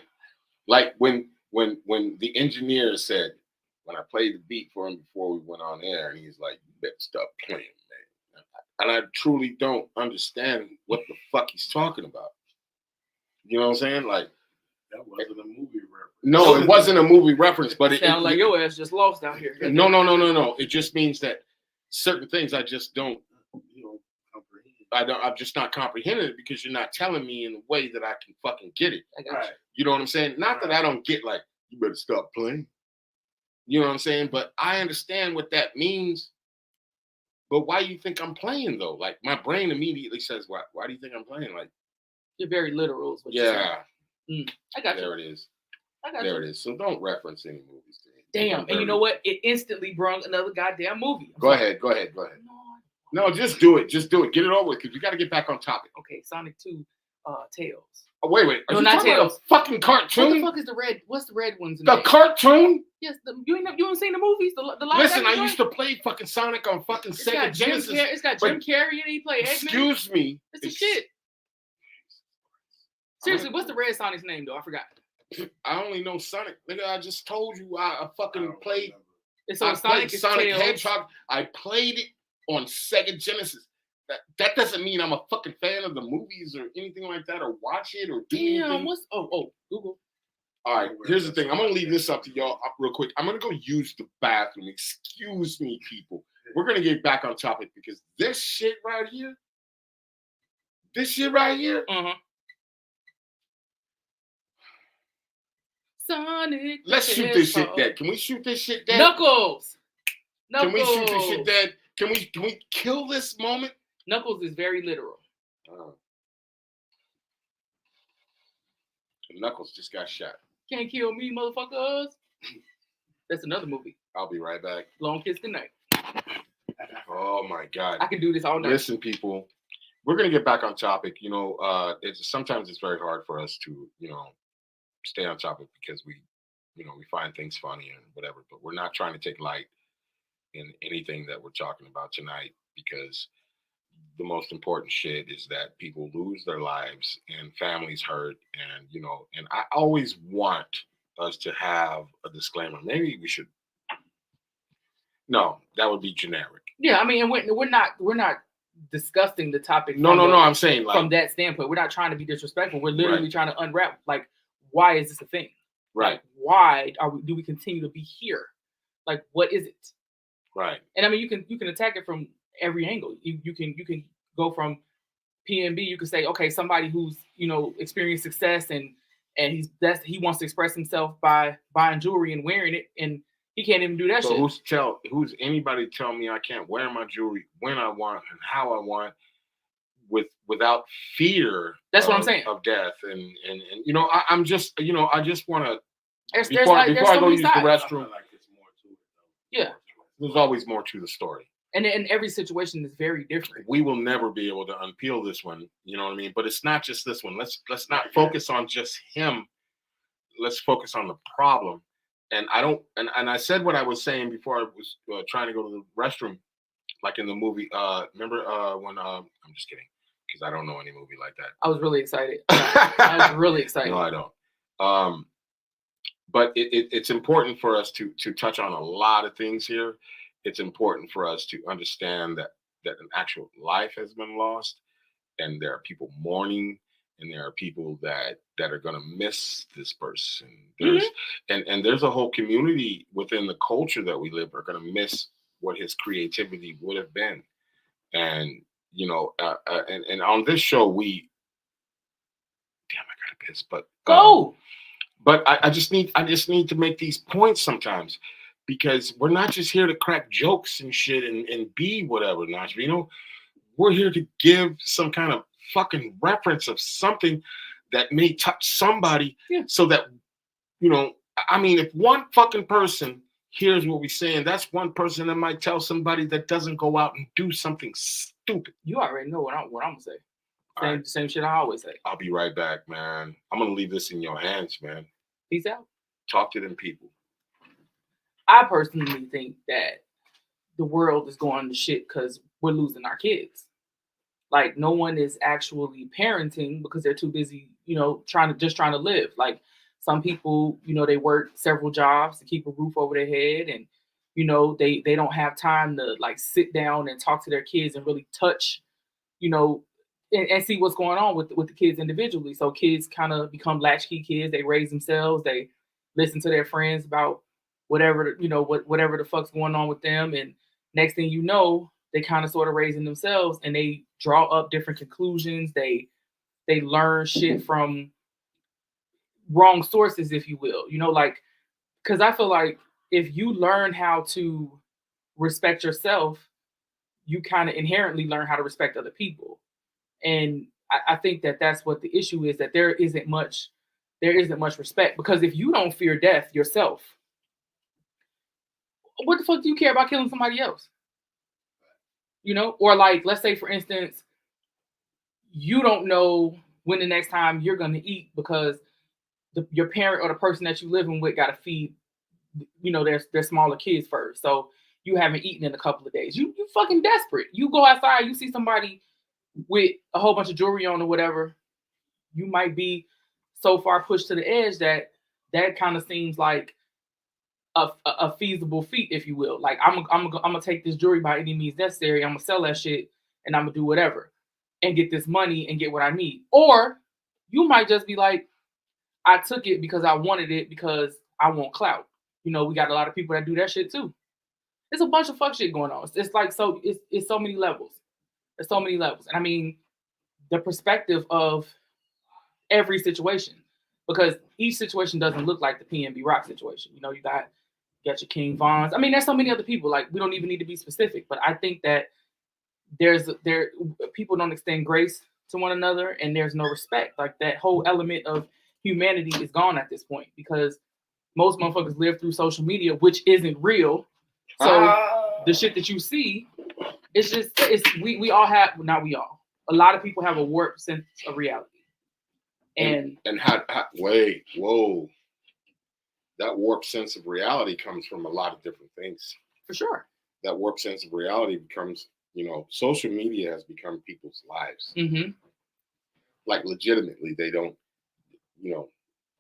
Like when the engineer said, when I played the beat for him before we went on air, and he's like, "You better stop playing, man." And I truly don't understand what the fuck he's talking about. You know what I'm saying? Like, that wasn't a movie reference. No, it wasn't a movie reference, but it sounds like your ass just lost out here. No. It just means that certain things I just don't, comprehend. I'm just not comprehending it because you're not telling me in a way that I can fucking get it. Right. You know what I'm saying? Not that I don't get like, you better stop playing. You know what I'm saying? But I understand what that means. But why do you think I'm playing though? Like my brain immediately says, "Why? Why do you think I'm playing?" Like you're very literal. Yeah. I got you. There it is. I got there you. it is. So don't reference any movies. Damn. And you know what? It instantly brought another goddamn movie. Go ahead. No, just do it. Just do it. Get it over with because we got to get back on topic. Okay, Sonic 2, Tails. Oh, wait. No, not Tails. Fucking cartoon. What the fuck is the red? What's the red one's name? The cartoon? Yes. You ain't seen the movies? The live Listen, I used to play fucking Sonic on fucking Sega Genesis. It's got Jim Carrey and he played Eggman. Excuse me. It's the shit. Seriously, what's the red Sonic's name though? I forgot. I only know Sonic. Nigga, I just told you I fucking played. It's on Sonic Hedgehog. I played it on Sega Genesis. That doesn't mean I'm a fucking fan of the movies or anything like that, or watch it or do anything. Google. All right, here's the thing. I'm gonna leave this up to y'all real quick. I'm gonna go use the bathroom. Excuse me, people. We're gonna get back on topic because this shit right here. Sonic. Let's shoot this shit dead. Can we shoot this shit dead? Knuckles. Can we shoot this shit dead? Can we kill this moment? Knuckles is very literal. Knuckles just got shot. Can't kill me, motherfuckers. That's another movie. I'll be right back. Long Kiss Goodnight. Oh my God. I can do this all night. Listen, people, we're gonna get back on topic. You know, sometimes it's very hard for us to, stay on topic because we find things funny and whatever, but we're not trying to take light in anything that we're talking about tonight because the most important shit is that people lose their lives and families hurt and I always want us to have a disclaimer. Maybe we should. No, that would be generic. Yeah, I mean, and we're not discussing the topic. No. I'm saying from that standpoint, we're not trying to be disrespectful. We're literally trying to unwrap like, why is this a thing? Right. Like, why do we continue to be here? Like, what is it? Right. And I mean, you can attack it from every angle. You can go from PNB. You could say, okay, somebody who's experienced success and he wants to express himself by buying jewelry and wearing it, and he can't even do that shit. Who's anybody tell me I can't wear my jewelry when I want and how I want without fear? That's what I'm saying. Of death and I'm just I just want to before I go use the restroom. Like it's more to it, though. Yeah. There's always more to the story. And every situation is very different. We will never be able to unpeel this one, you know what I mean? But it's not just this one. Let's not focus on just him. Let's focus on the problem. And I said what I was saying before I was trying to go to the restroom, like in the movie. Remember when I'm just kidding because I don't know any movie like that. I was really excited. I was really excited. No, I don't. but it's important for us to touch on a lot of things here. It's important for us to understand that an actual life has been lost, and there are people mourning, and there are people that are going to miss this person. There's and there's a whole community within the culture that we live are going to miss what his creativity would have been. And and on this show we, damn, I gotta piss, but Go. but I just need to make these points sometimes, because we're not just here to crack jokes and shit and be whatever, Nash. We're here to give some kind of fucking reference of something that may touch somebody, so that, I mean, if one fucking person hears what we're saying, that's one person that might tell somebody that doesn't go out and do something stupid. You already know what I'm gonna say. Same shit I always say. I'll be right back, man. I'm gonna leave this in your hands, man. Peace out. Talk to them people. I personally think that the world is going to shit because we're losing our kids. Like, no one is actually parenting because they're too busy, trying to live. Like, some people, they work several jobs to keep a roof over their head, and they don't have time to like sit down and talk to their kids and really touch, and see what's going on with the kids individually. So kids kind of become latchkey kids. They raise themselves. They listen to their friends about whatever whatever the fuck's going on with them, and next thing you know, they kind of sort of raising themselves, and they draw up different conclusions. They learn shit from wrong sources, if you will. Like, because I feel like if you learn how to respect yourself, you kind of inherently learn how to respect other people. And I think that that's what the issue is, that there isn't much respect. Because if you don't fear death yourself, what the fuck do you care about killing somebody else? Or like, let's say for instance, you don't know when the next time you're going to eat because your parent or the person that you living with got to feed, their smaller kids first. So you haven't eaten in a couple of days. You fucking desperate. You go outside, you see somebody with a whole bunch of jewelry on or whatever. You might be so far pushed to the edge that kind of seems like a feasible feat, if you will. Like, I'm gonna take this jewelry by any means necessary. I'm gonna sell that shit and I'm gonna do whatever and get this money and get what I need. Or you might just be like, I took it because I wanted it because I want clout. We got a lot of people that do that shit too. It's a bunch of fuck shit going on. It's like, so it's so many levels. There's so many levels. And I mean, the perspective of every situation, because each situation doesn't look like the PNB Rock situation. You got your King Vons. I mean, there's so many other people. Like, we don't even need to be specific, but I think that people don't extend grace to one another, and there's no respect. Like, that whole element of humanity is gone at this point, because most motherfuckers live through social media, which isn't real. So the shit that you see, we all have, not we all, a lot of people have a warped sense of reality. And how wait, whoa. That warped sense of reality comes from a lot of different things. For sure. That warped sense of reality becomes, social media has become people's lives. Mm-hmm. Like, legitimately, they don't,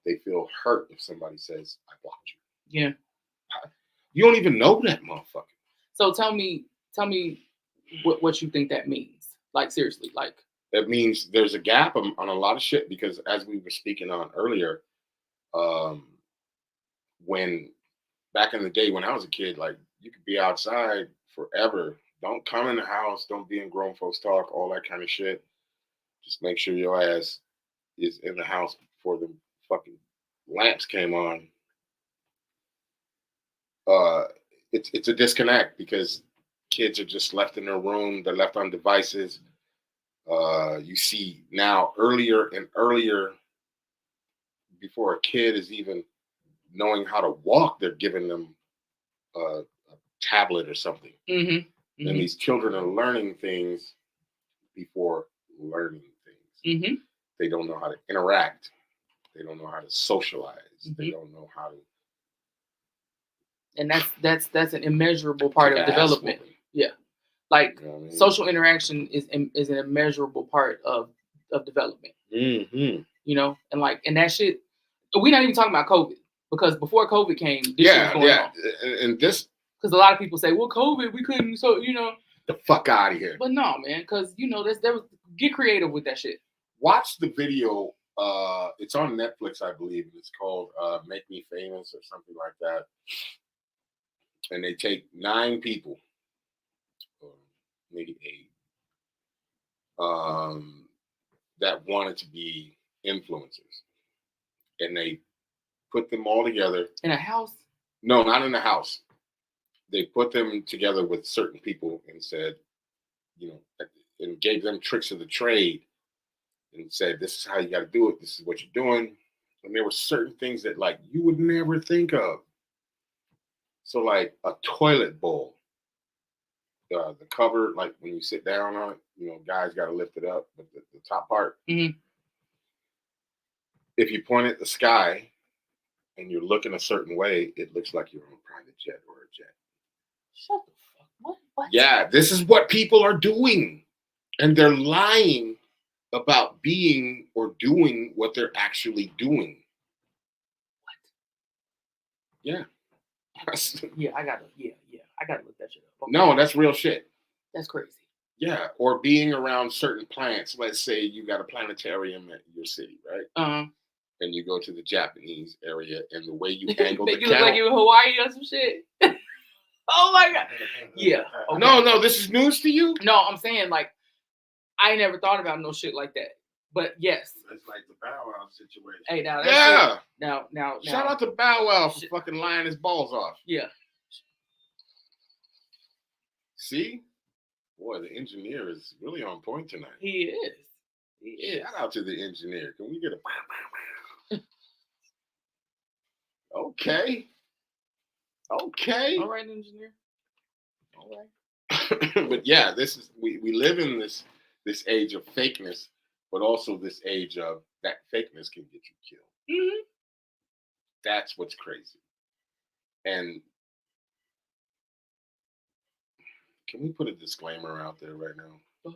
they feel hurt if somebody says, I blocked you. Yeah. You don't even know that motherfucker. So tell me what you think that means. Like, seriously, like. That means there's a gap on a lot of shit, because as we were speaking on earlier, when back in the day when I was a kid, like, you could be outside forever. Don't come in the house. Don't be in grown folks talk, all that kind of shit. Just make sure your ass is in the house before the fucking lamps came on. It's a disconnect, because kids are just left in their room. They're left on devices. You see now earlier and earlier, before a kid is even knowing how to walk, they're giving them a tablet or something. Mm-hmm. Mm-hmm. And these children are learning things before learning things. Mm-hmm. They don't know how to interact. They don't know how to socialize. Mm-hmm. They don't know how to. And that's an immeasurable part of development. Yeah, like, social interaction is an immeasurable part of development. Mm-hmm. And like, and that shit, we're not even talking about COVID, because before COVID came, this shit was going on. And this Because a lot of people say, well, COVID, we couldn't, so the fuck out of here. But no, man, because there was get creative with that shit. Watch the video. It's on Netflix, I believe. It's called "Make Me Famous" or something like that. And they take 9 people, or maybe 8, that wanted to be influencers, and they put them all together In a house? No, not in a house. They put them together with certain people and said, and gave them tricks of the trade and said, this is how you got to do it. This is what you're doing. And there were certain things that like you would never think of. So like a toilet bowl, the cover, like when you sit down on it, guys got to lift it up, but the top part, Mhm. if you point at the sky and you're looking a certain way, it looks like you're on a private jet or a jet. Shut the fuck. What? Yeah, this is what people are doing. And they're lying about being or doing what they're actually doing. What? Yeah. Yeah, I gotta look that shit up. Okay. No, that's real shit. That's crazy. Yeah, or being around certain plants. Let's say you got a planetarium at your city, right? Uh-huh. And you go to the Japanese area, and the way you angle the you look camera. like you in Hawaii or some shit. Oh my god. Yeah. Okay. No, this is news to you. No, I'm saying like I never thought about no shit like that. But yes. It's like the Bow Wow situation. Hey, now that's Yeah. it. Now. Shout out to Bow Wow for fucking lying his balls off. Yeah. See? Boy, the engineer is really on point tonight. He is. Shout out to the engineer. Can we get a Okay. All right, engineer. All right. But yeah, this is we live in this age of fakeness, but also this age of that fakeness can get you killed. Mm-hmm. That's what's crazy. And can we put a disclaimer out there right now? Go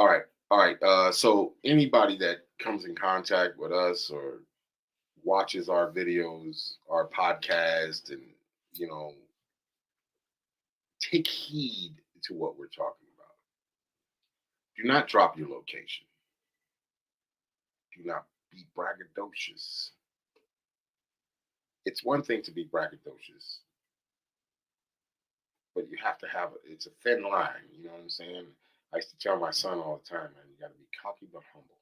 ahead. All right. So anybody that comes in contact with us or watches our videos, our podcast, and take heed to what we're talking about. Do not drop your location. Do not be braggadocious. It's one thing to be braggadocious, but you have to it's a thin line. You know what I'm saying? I used to tell my son all the time, man, you got to be cocky but humble.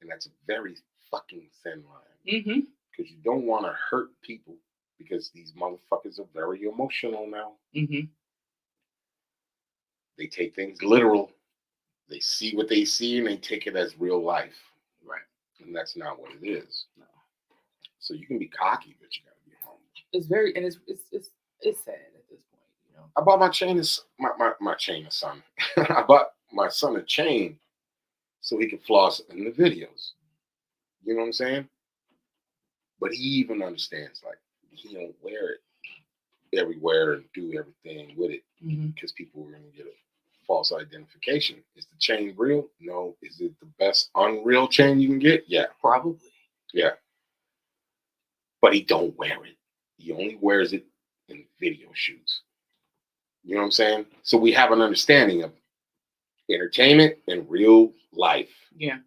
And that's a very fucking thin line. Mm-hmm. Because you don't want to hurt people because these motherfuckers are very emotional now. Mm-hmm. They take things literal. They see what they see and they take it as real life. Right. And that's not what it is. No. So you can be cocky, but you got to be humble. It's very, and it's sad at this point, I bought my chain my chain of son. I bought my son a chain so he could floss in the videos. You know what I'm saying? But he even understands, like, he don't wear it everywhere and do everything with it because people are going to get a false identification. Is the chain real? No. Is it the best unreal chain you can get? Yeah. Probably. Yeah. But he don't wear it. He only wears it in video shoots. You know what I'm saying? So we have an understanding of entertainment and real life. Yeah.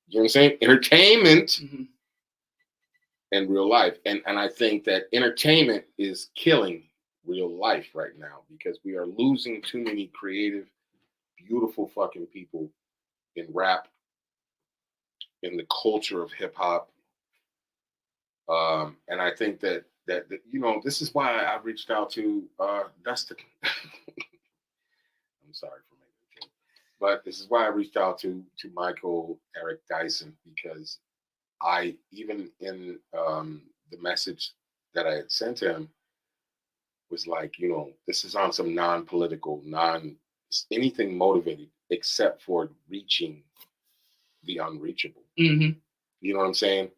You know what I'm saying? Entertainment and real life. And I think that entertainment is killing real life right now because we are losing too many creative, beautiful fucking people in rap, in the culture of hip hop. And I think that this is why I reached out to Dustin. I'm sorry for making a joke, but this is why I reached out to Michael Eric Dyson, because I, even in the message that I had sent him, was like, this is on some non-political, anything motivated except for reaching the unreachable. Mm-hmm. You know what I'm saying?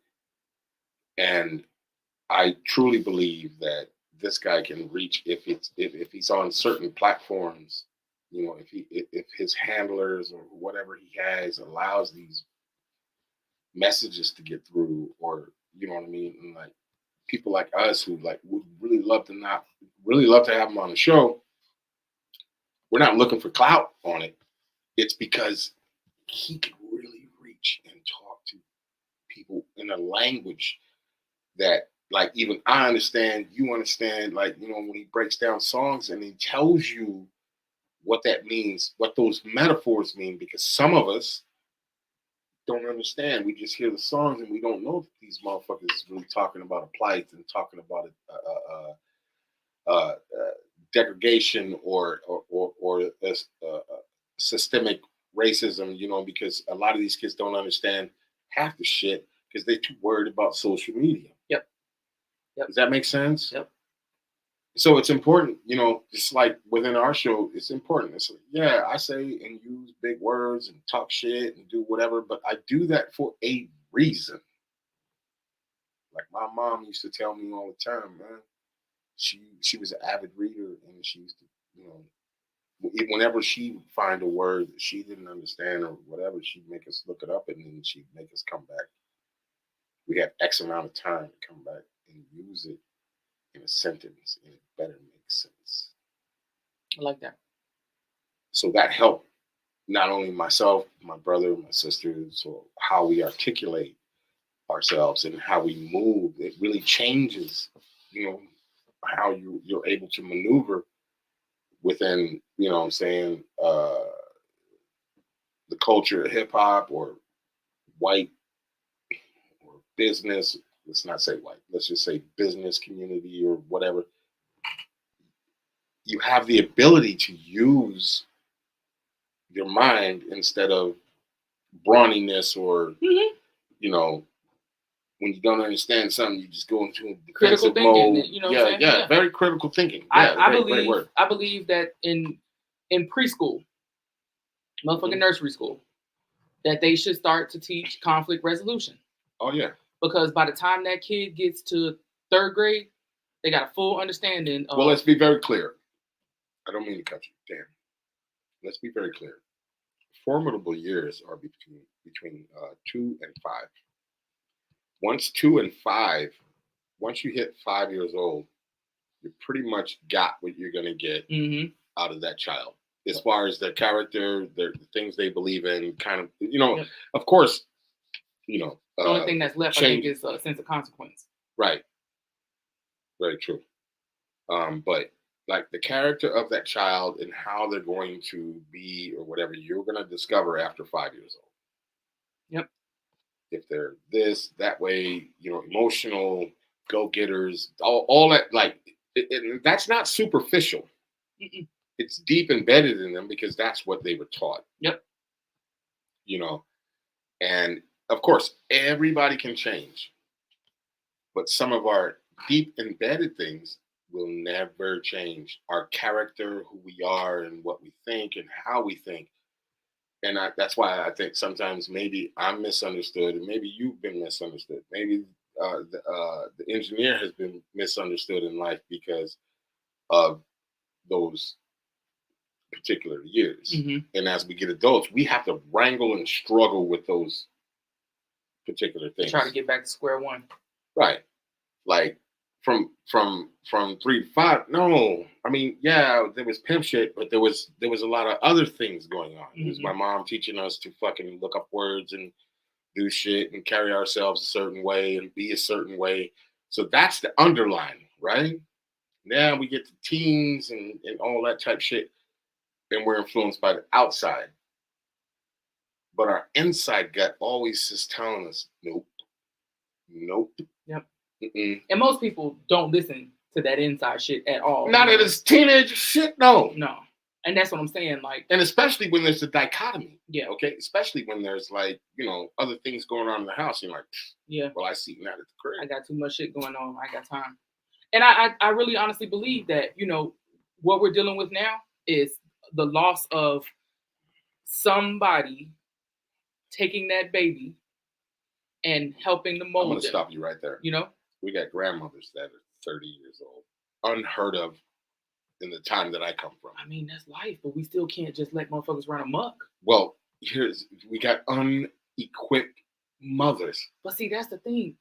And I truly believe that this guy can reach if he's on certain platforms, if his handlers or whatever he has allows these messages to get through, or you know what I mean, and like people like us who like would really love to have him on the show. We're not looking for clout on it. It's because he can really reach and talk to people in a language that like even I understand, you understand, like, you know, when he breaks down songs and he tells you what that means, what those metaphors mean, because some of us don't understand. We just hear the songs and we don't know that these motherfuckers is really talking about a plight and talking about degradation or systemic racism, you know, because a lot of these kids don't understand half the shit because they're too worried about social media. Yep. Does that make sense? Yep. So it's important, you know, just like within our show, it's important. It's like, yeah, I say and use big words and talk shit and do whatever, but I do that for a reason. Like my mom used to tell me all the time, man. She was an avid reader, and she used to, you know, whenever she would find a word that she didn't understand or whatever, she'd make us look it up, and then she'd make us come back. We have X amount of time to come back and use it in a sentence, and it better make sense. I like that. So that helped not only myself, my brother, my sisters, or how we articulate ourselves and how we move. It really changes, you know, how you're able to maneuver within, you know what I'm saying, the culture of hip hop or white or business. Let's not say white. Let's just say business community or whatever. You have the ability to use your mind instead of brawniness or, you know, when you don't understand something, you just go into a Critical defensive thinking, mode. you know what I'm saying? Yeah, very critical thinking. Yeah, I believe that in preschool, motherfucking nursery school, that they should start to teach conflict resolution. Oh yeah. Because by the time that kid gets to 3rd grade, they got a full understanding of. Well, let's be very clear. I don't mean to cut you. Damn. Let's be very clear. Formidable years are between 2 and 5. Once 2 and 5, once you hit 5 years old, you pretty much got what you're gonna get out of that child, as far as their character, the things they believe in, kind of, you know. Of course, you know. The only thing that's left, I think, is a sense of consequence. Right. Very true. But like the character of that child and how they're going to be or whatever, you're gonna discover after 5 years old. Yep. If they're this, that way, you know, emotional, go-getters, all that, like, that's not superficial. It's deep embedded in them because that's what they were taught. Yep. You know, and of course, everybody can change, but some of our deep embedded things will never change. Our character, who we are, and what we think, and how we think. And that's why I think sometimes maybe I'm misunderstood, and maybe you've been misunderstood. Maybe the engineer has been misunderstood in life because of those particular years. And as we get adults, we have to wrangle and struggle with those particular things. Try to get back to square one. Right. Like from 3 to 5. No, I mean, yeah, there was pimp shit, but there was a lot of other things going on. It was my mom teaching us to fucking look up words and do shit and carry ourselves a certain way and be a certain way. So that's the underlying, right? Now we get to teens and all that type shit, and we're influenced by the outside. But our inside gut always is telling us, nope. Yep. And most people don't listen to that inside shit at all. Not at this teenage shit, no. And that's what I'm saying, like, and especially when there's a dichotomy. Yeah. Okay. Especially when there's, like, you know, other things going on in the house. You're like, yeah. Well, I see that at the crib. I got too much shit going on. I got time. And I really honestly believe that, you know, what we're dealing with now is the loss of somebody taking that baby and helping to mold I'm gonna them. stop you right there. You know, we got grandmothers that are 30 years old, unheard of in the time that I come from. I mean, that's life, but we still can't just let motherfuckers run amok. Well, we got unequipped mothers. But see, that's the thing.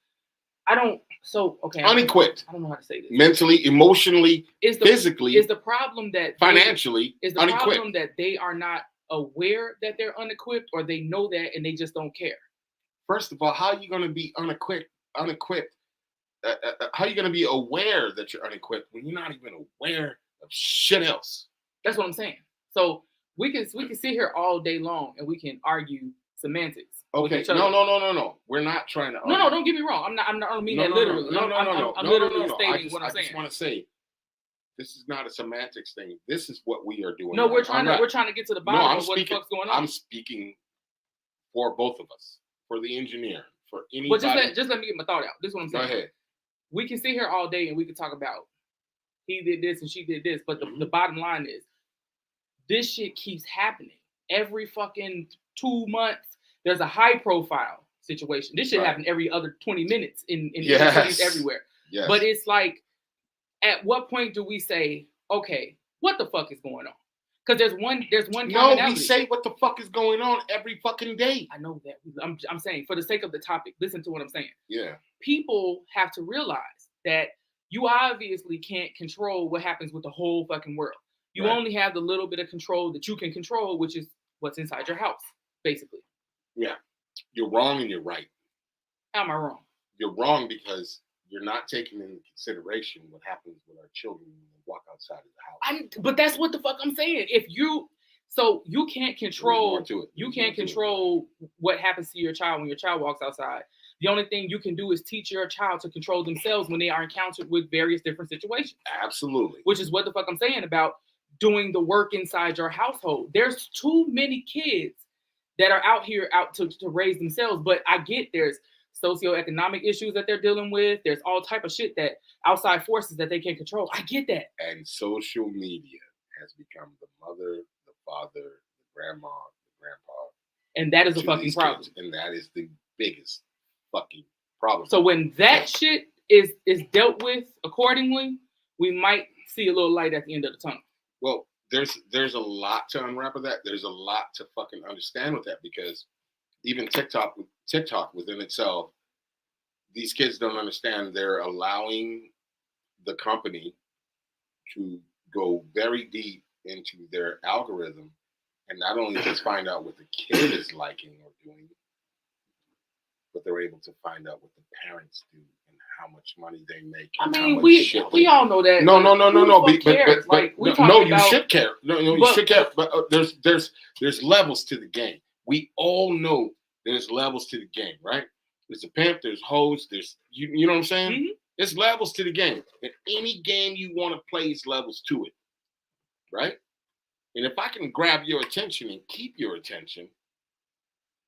I don't. So okay. Unequipped. I don't know how to say this. Mentally, emotionally, physically, is the problem that financially, is the unequipped. problem that they are not aware that they're unequipped, or they know that and they just don't care. First of all, how are you going to be unequipped? How are you going to be aware that you're unequipped when you're not even aware of shit else? That's what I'm saying. So we can sit here all day long and we can argue semantics. Okay, no. We're not trying to argue. No, don't get me wrong. I don't mean that literally. I'm literally stating what I'm saying. I just want to say, this is not a semantics thing. This is what we are doing. No, we're trying to get to the bottom of what the fuck's going on. I'm speaking for both of us, for the engineer, for anybody. But just let me get my thought out. This is what I'm saying. Go ahead. We can sit here all day and we can talk about he did this and she did this, but the bottom line is this shit keeps happening. Every fucking 2 months, there's a high profile situation. This shit happen every other 20 minutes in cities everywhere. Yes. But it's like, at what point do we say, okay, what the fuck is going on? Because there's one No, we say what the fuck is going on every fucking day. I know that. I'm saying, for the sake of the topic, listen to what I'm saying. Yeah. People have to realize that you obviously can't control what happens with the whole fucking world. You only have the little bit of control that you can control, which is what's inside your house, basically. Yeah. You're wrong and you're right. How am I wrong? You're wrong because you're not taking into consideration what happens with our children when they walk outside of the house. But that's what the fuck I'm saying. So you can't control control what happens to your child when your child walks outside. The only thing you can do is teach your child to control themselves when they are encountered with various different situations. Absolutely. Which is what the fuck I'm saying about doing the work inside your household. There's too many kids that are out to raise themselves. But I get there's socioeconomic issues that they're dealing with. There's all type of shit that outside forces that they can't control. I get that. And social media has become the mother, the father, the grandma, the grandpa. And that is a fucking problem. Kids. And that is the biggest fucking problem. So when that shit is dealt with accordingly, we might see a little light at the end of the tunnel. Well, there's a lot to unwrap of that. There's a lot to fucking understand with that, because even TikTok within itself, these kids don't understand. They're allowing the company to go very deep into their algorithm and not only just find out what the kid is liking or doing, but they're able to find out what the parents do and how much money they make. I mean, we all know that. No. You should care. No, you should care. But there's levels to the game. We all know there's levels to the game, right? There's a pimp, there's hoes, there's you know what I'm saying? Mm-hmm. There's levels to the game. And any game you want to play is levels to it, right? And if I can grab your attention and keep your attention,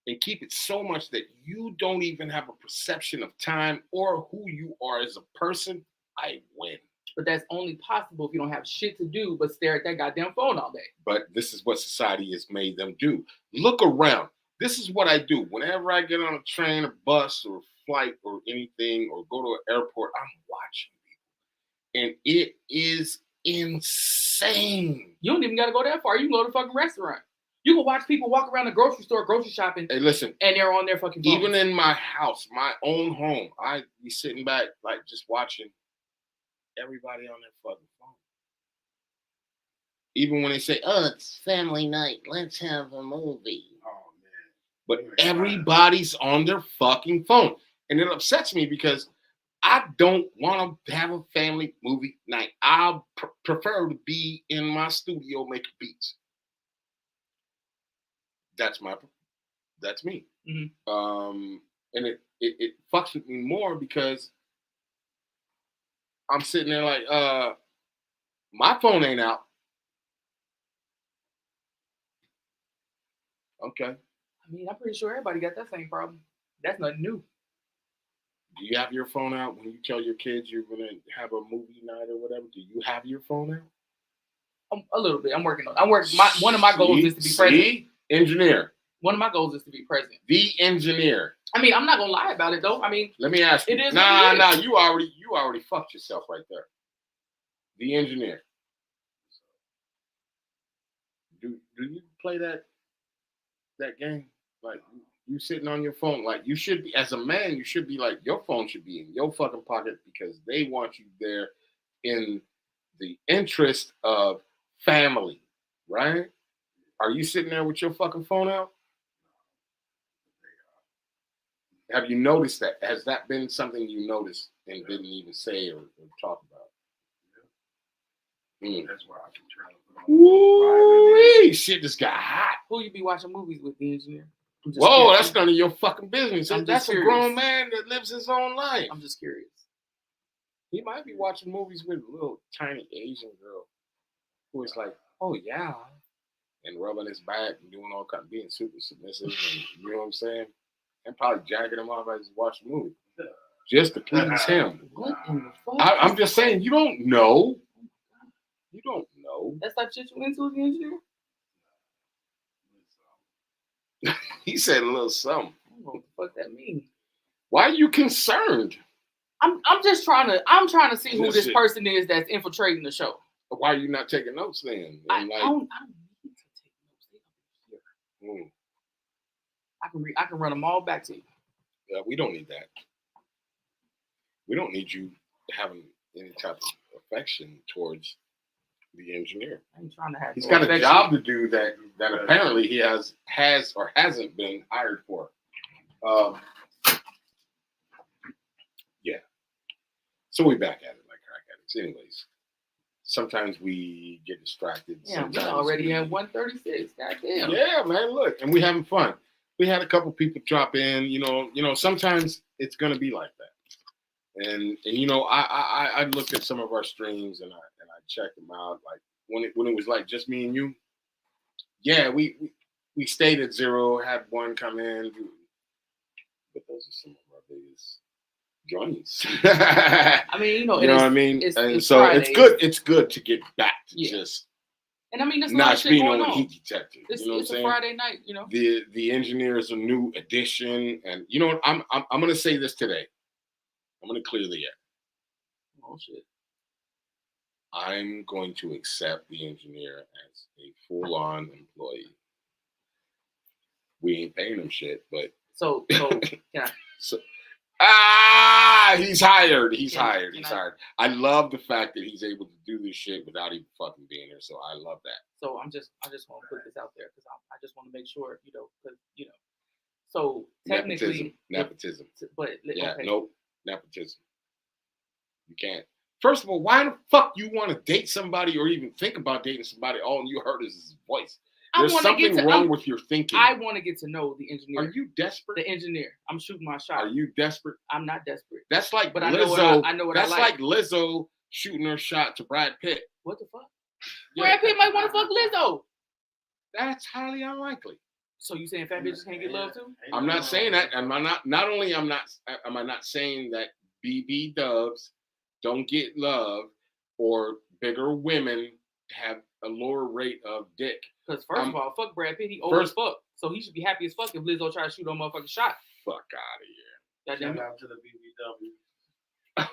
and keep it so much that you don't even have a perception of time or who you are as a person, I win. But that's only possible if you don't have shit to do but stare at that goddamn phone all day. But this is what society has made them do. Look around. This is what I do. Whenever I get on a train, a bus, or a flight, or anything, or go to an airport, I'm watching people. And it is insane. You don't even got to go that far. You can go to a fucking restaurant. You can watch people walk around the grocery store, grocery shopping. Hey, listen. And they're on their fucking phones. Even in my house, my own home, I be sitting back, like, just watching everybody on their fucking phone. Even when they say, "Oh, it's family night, let's have a movie." Oh man! But everybody's on their fucking phone, and it upsets me because I don't want to have a family movie night. I prefer to be in my studio making beats. That's me. Mm-hmm. And it fucks with me more because I'm sitting there like, my phone ain't out. Okay. I mean, I'm pretty sure everybody got that same problem. That's nothing new. Do you have your phone out when you tell your kids you're going to have a movie night or whatever? Do you have your phone out? A little bit. I'm working on it. One of my goals is to be present. Engineer. One of my goals is to be present. The engineer. I mean, I'm not gonna lie about it though. I mean, let me ask you. It is. Nah. You already fucked yourself right there. The engineer. Do you play that game? Like You sitting on your phone. Like, you should be, as a man, you should be like, your phone should be in your fucking pocket because they want you there in the interest of family, right? Are you sitting there with your fucking phone out? Have you noticed that? Has that been something you noticed and didn't even say or talk about? That's why I keep trying to put on. Woo, shit just got hot. Who you be watching movies with, the engineer? I'm just Whoa, curious. that's none of your fucking business. I'm That's just a curious. grown man that lives his own life. I'm just curious. He might be watching movies with a little tiny Asian girl who is like, oh yeah, and rubbing his back and doing all kind of being super submissive, and you know what I'm saying? And probably jacking him off as he watch the movie just to please him. What in the fuck? I'm just saying, you don't know. You don't know. That's like shit you into, the engineer? He said a little something. I don't know what the fuck that means. Why are you concerned? I'm just trying to see who this Listen. person is that's infiltrating the show. Why are you not taking notes then? I And don't need to take notes. mm, I can run them all back to you. we don't need that. We don't need you having any type of affection towards the engineer. I ain't trying to have He's no got a affection. job to do that apparently he has or hasn't been hired for. Yeah. So we back at it like crack addicts. Anyways, sometimes we get distracted. Yeah, we Sometimes already at 136. Goddamn. Yeah, man. Look, and we having fun. We had a couple people drop in. You know. Sometimes it's gonna be like that. And you know, I looked at some of our streams and I checked them out. Like when it was like just me and you. Yeah, we stayed at 0. Had one come in, but those are some of our biggest joints. I mean, you know what I mean. And so Friday. it's good. It's good to get back to just. And I mean, there's a lot of Not shit being going on a on. heat detector. It's, You know what I'm it's a saying? Friday night, you know. The engineer is a new addition, and you know what? I'm gonna say this today. I'm gonna clear the air. Oh shit. I'm going to accept the engineer as a full-on employee. We ain't paying him shit, but So can I? he's hired. He's Can- hired. can He's I- hired. I love the fact that he's able to do this shit without even fucking being here. So I love that. So I just want to put this out there because I just want to make sure, you know, because you know. So technically, Nepotism. but Yeah, okay. nope. Nepotism. You can't. First of all, why the fuck you want to date somebody or even think about dating somebody? All you heard is his voice. I There's want to get something to. wrong with your thinking. I want to get to know the engineer. Are you desperate? The engineer. I'm shooting my shot. Are you desperate? I'm not desperate. That's like But Lizzo. I know what I know what I that's like. like Lizzo shooting her shot to Brad Pitt. What the fuck? Yeah, Brad Pitt might want to fuck Lizzo. That's highly unlikely. So you saying fat bitches can't get love too? I'm not saying that. Am I not? Not only am I not saying that BB dubs don't get love or bigger women have a lower rate of dick. Because first of all, fuck Brad Pitt. He old as First- fuck. So he should be happy as fuck if Lizzo try to shoot on motherfucking shot. Fuck out of here. Goddamn Shout it. out to the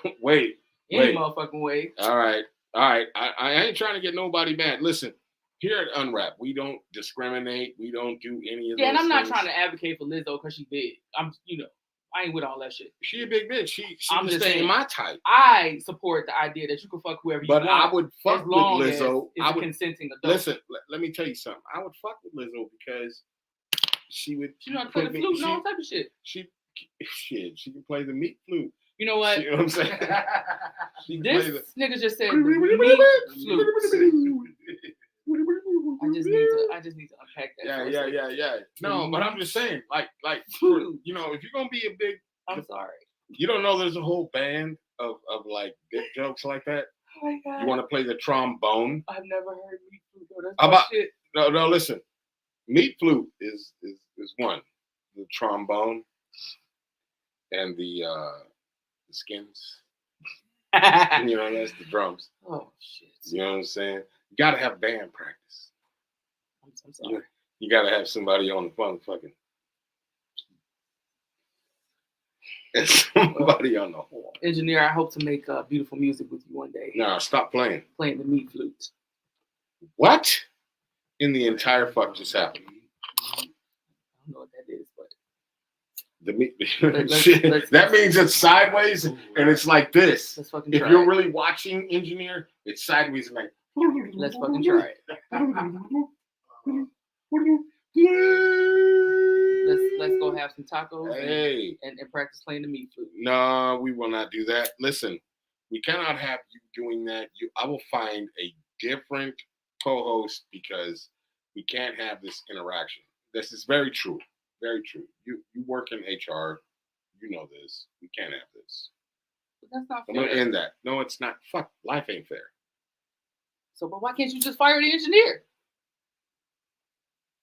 BBW. Wait. Any Wait. motherfucking way. All right. I ain't trying to get nobody mad. Listen, here at Unwrap, we don't discriminate. We don't do any of Yeah, and those I'm not things. trying to advocate for Lizzo because she big. I ain't with all that shit. She a big bitch. She I'm was just staying saying, my type. I support the idea that you can fuck whoever you But want. I would fuck as with long Lizzo. as it's I a would consenting adult. listen. Let me tell you something. I would fuck with Lizzo because she would. She know how to play the put me- flute and all type of shit. She can play the meat flute. You know what? You know what I'm saying? She can This play the. nigga just said the meat flute. I just need to unpack that. for a second. Yeah. No, but I'm just saying, like, Flute. you know, if you're gonna be a big, I'm sorry. you don't know, there's a whole band of like dick jokes like that. Oh my god. You want to play the trombone? I've never heard meat flute. Though. That's How my about- shit. No, listen. Meat flute is one. The trombone and the skins. You know, that's the drums. Oh shit. You know what I'm saying? You gotta have band practice. I'm sorry. You gotta have somebody on the phone fucking. And somebody on the horn. Engineer, I hope to make beautiful music with you one day. Nah, stop playing. Playing the meat flute. What in the entire fuck just happened? I don't know what that is, but That means it's sideways and it's like this. Let's fucking If try you're it. really watching Engineer, it's sideways and like. Let's fucking try it. Let's go have some tacos Hey, and practice playing the meat flute. no, we will not do that. Listen, we cannot have you doing that. I will find a different co-host because we can't have this interaction. This is very true. Very true. You work in HR. You know this. We can't have this. But that's not I'm gonna fair. end that. No, it's not. Fuck. Life ain't fair. So, but why can't you just fire the engineer?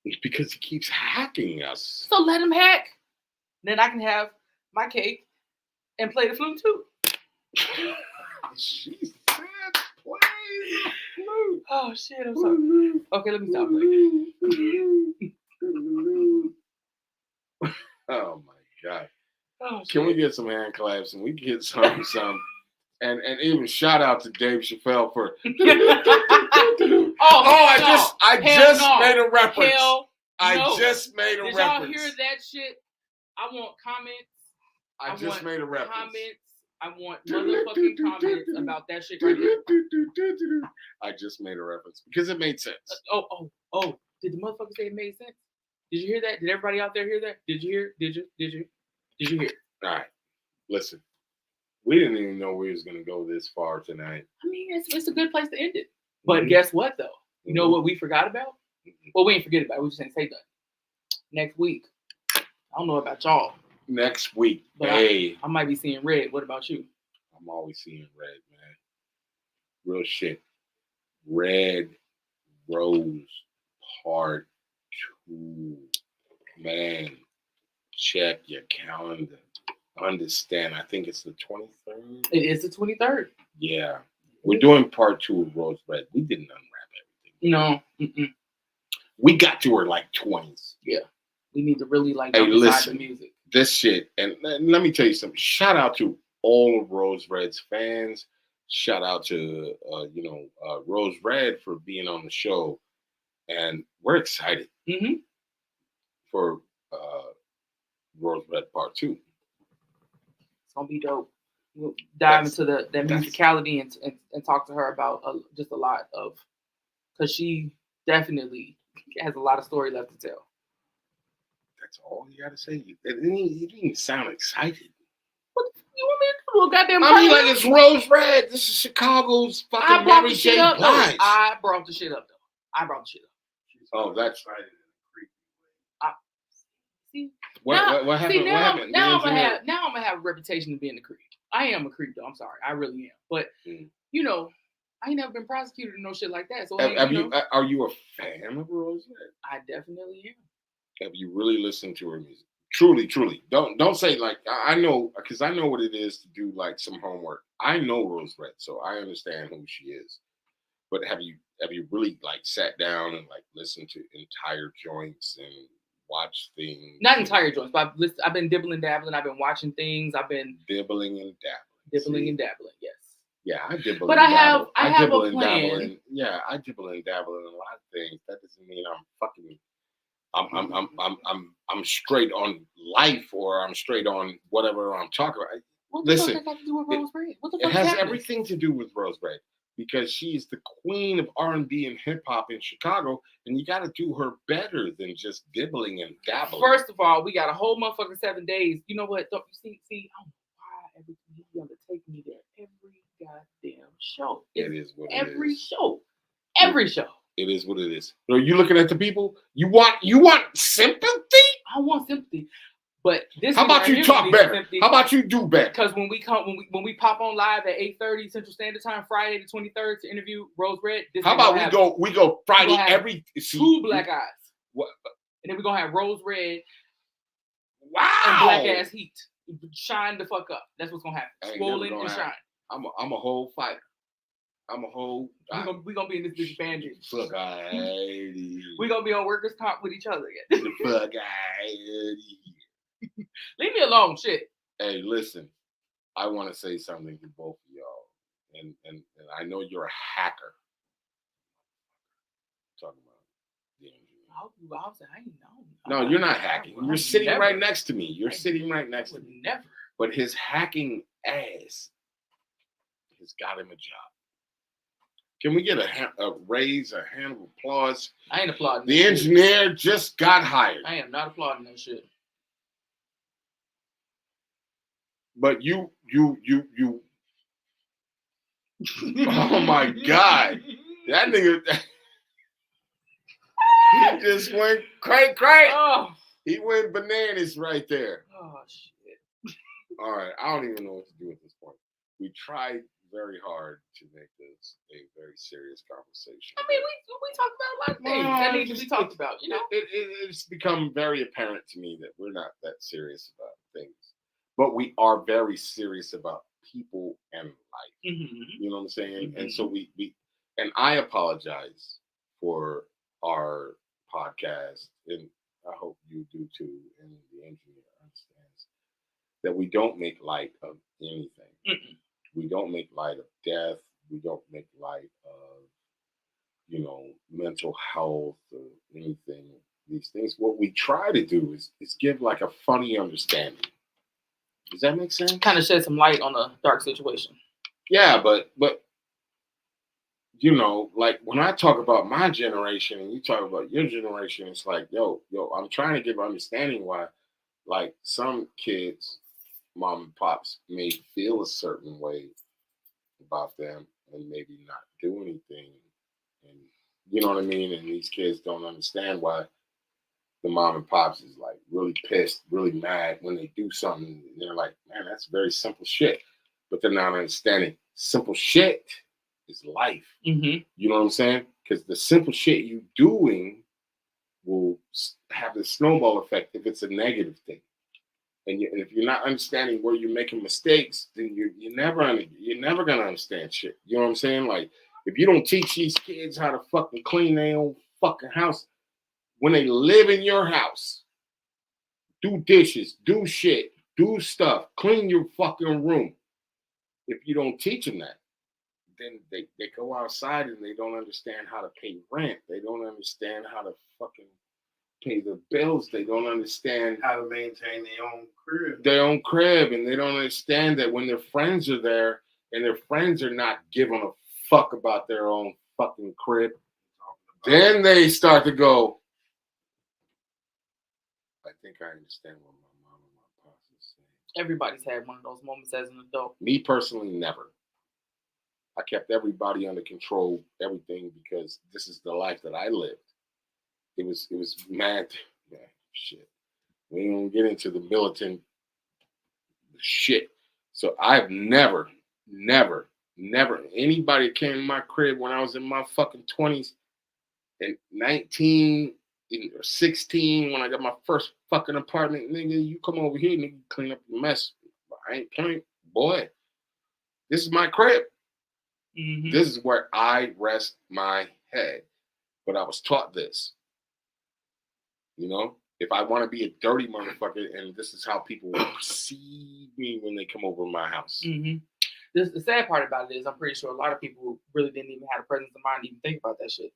It's because he keeps hacking us. So let him hack. Then I can have my cake and play the flute too. She said, play the flute. Oh shit! I'm sorry. Okay, let me stop playing. Oh my god. Oh shit. Can we get some hand claps and we get some and even shout out to Dave Chappelle for I just made a reference. Hell I no. just made a Did reference. y'all hear that shit? I want comments. I just made a reference. Comments. I want motherfucking comments about that shit right here. I just made a reference because it made sense. Oh. Did the motherfucker say it made sense? Did you hear that? Did everybody out there hear that? Did you hear? Did you hear? All right. Listen. We didn't even know we was gonna go this far tonight. I mean, it's a good place to end it. But guess what though? You know what we forgot about? Well, we ain't forget about it. We just didn't say nothing. Next week. I don't know about y'all. Next week. But hey. I might be seeing red. What about you? I'm always seeing red, man. Real shit. Red Rose Part 2. Man, check your calendar. Understand, I think it's the 23rd. It is the 23rd. Yeah. We're doing part 2 of Rose Red. We didn't unwrap everything. No. We got to her like 20s. Yeah. We need to really like hey, inside listen, the music. This shit, and let me tell you something. Shout out to all of Rose Red's fans. Shout out to Rose Red for being on the show. And we're excited for Rose Red Part 2. It's gonna be dope. We'll dive into that musicality and talk to her about just a lot of, because she definitely has a lot of story left to tell. That's all you gotta say. You didn't even sound excited. What the fuck you want me to do? Goddamn! I mean, like it's Rose Red. This is Chicago's fucking Mary J. Blige. I brought the shit up though. Oh, that's excited. See. What happened? Now, what happened? now I'm gonna have a reputation of being a creep. I am a creep though. I'm sorry, I really am. But I ain't never been prosecuted or no shit like that. So are you a fan of Rose Red? I definitely am. Have you really listened to her music? Truly. Don't say like I know, because I know what it is to do like some homework. I know Rose Red, so I understand who she is. But have you really like sat down and like listened to entire joints and watch things? Not entire joints, but I've been dibbling, dabbling. I've been watching things. I've been dibbling and dabbling. Yes. Yeah, I dibble. But and I have dabble a and plan. dabble in, yeah, I dibble and dabble in a lot of things. That doesn't mean I'm fucking. I'm straight on life, or I'm straight on whatever I'm talking about. What the fuck that got to do with Rose Red? What the fuck it has happening? everything to do with Rose Red, because she's the queen of R&B and hip hop in Chicago, and you got to do her better than just dibbling and dabbling. First of all, we got a whole motherfucking 7 days. You know what? Don't you see? I don't know why he's gonna take me there every goddamn show. It is what it is. Every show. Every show. It is what it is. So you looking at the people? You want sympathy? I want sympathy. But this. How about you talk better? How about you do better? Because when we pop on live at 8:30 Central Standard Time, Friday the 23rd, to interview Rose Red. How about we go Friday every two black eyes. What? And then we're gonna have Rose Red. Wow. And black ass heat. Shine the fuck up. That's what's gonna happen. Swollen and shine. I'm a whole fighter. I'm a whole. We're gonna be in this bitch bandit. Fuck We're gonna be on workers' comp with each other again. Fuck Leave me alone, shit. Hey, listen. I want to say something to both of y'all, and I know you're a hacker. Talking about the engineer. I ain't know. No, you're not hacking. You're sitting never. right next to me. You're sitting right next to would me. never. But his hacking ass has got him a job. Can we get a raise, a hand of applause? I ain't applauding. The engineer just got hired. I am not applauding that shit. But you. Oh my God. That nigga. He just went crank. Oh. He went bananas right there. Oh shit. All right. I don't even know what to do at this point. We tried very hard to make this a very serious conversation. I mean, we talked about a lot of things that need to be talked about, you know? It's become very apparent to me that we're not that serious about things. But we are very serious about people and life. Mm-hmm. You know what I'm saying? Mm-hmm. And so we and I apologize for our podcast, and I hope you do too, and the engineer understands that we don't make light of anything. Mm-mm. We don't make light of death. We don't make light of, mental health or anything. These things. What we try to do is give like a funny understanding. Does that make sense? Kind of shed some light on a dark situation. Yeah, but like when I talk about my generation and you talk about your generation, it's like, yo, I'm trying to give understanding why, like, some kids, mom and pops may feel a certain way about them and maybe not do anything. And you know what I mean? And these kids don't understand why the mom and pops is like really pissed, really mad when they do something. And they're like, man, that's very simple shit. But they're not understanding simple shit is life. Mm-hmm. You know what I'm saying? Because the simple shit you doing will have the snowball effect if it's a negative thing. And if you're not understanding where you're making mistakes, then you're never gonna understand shit. You know what I'm saying? Like, if you don't teach these kids how to fucking clean their own fucking house when they live in your house, do dishes, do shit, do stuff, clean your fucking room. If you don't teach them that, then they go outside and they don't understand how to pay rent. They don't understand how to fucking pay the bills. They don't understand how to maintain their own crib. And they don't understand that when their friends are there and their friends are not giving a fuck about their own fucking crib, then they start to go, I think I understand what my mom and my pops is saying. Everybody's had one of those moments as an adult. Me personally, never. I kept everybody under control, everything, because this is the life that I lived. It was mad. Yeah, shit. We don't get into the militant shit. So I've never, anybody that came in my crib when I was in my fucking 20s and 19 or 16 when I got my first fucking apartment, nigga, you come over here, nigga, clean up your mess. I ain't playing, boy. This is my crib. Mm-hmm. This is where I rest my head. But I was taught this. You know, if I want to be a dirty motherfucker, and this is how people will perceive me when they come over my house. Mm-hmm. The sad part about it is I'm pretty sure a lot of people really didn't even have the presence of mind to even think about that shit.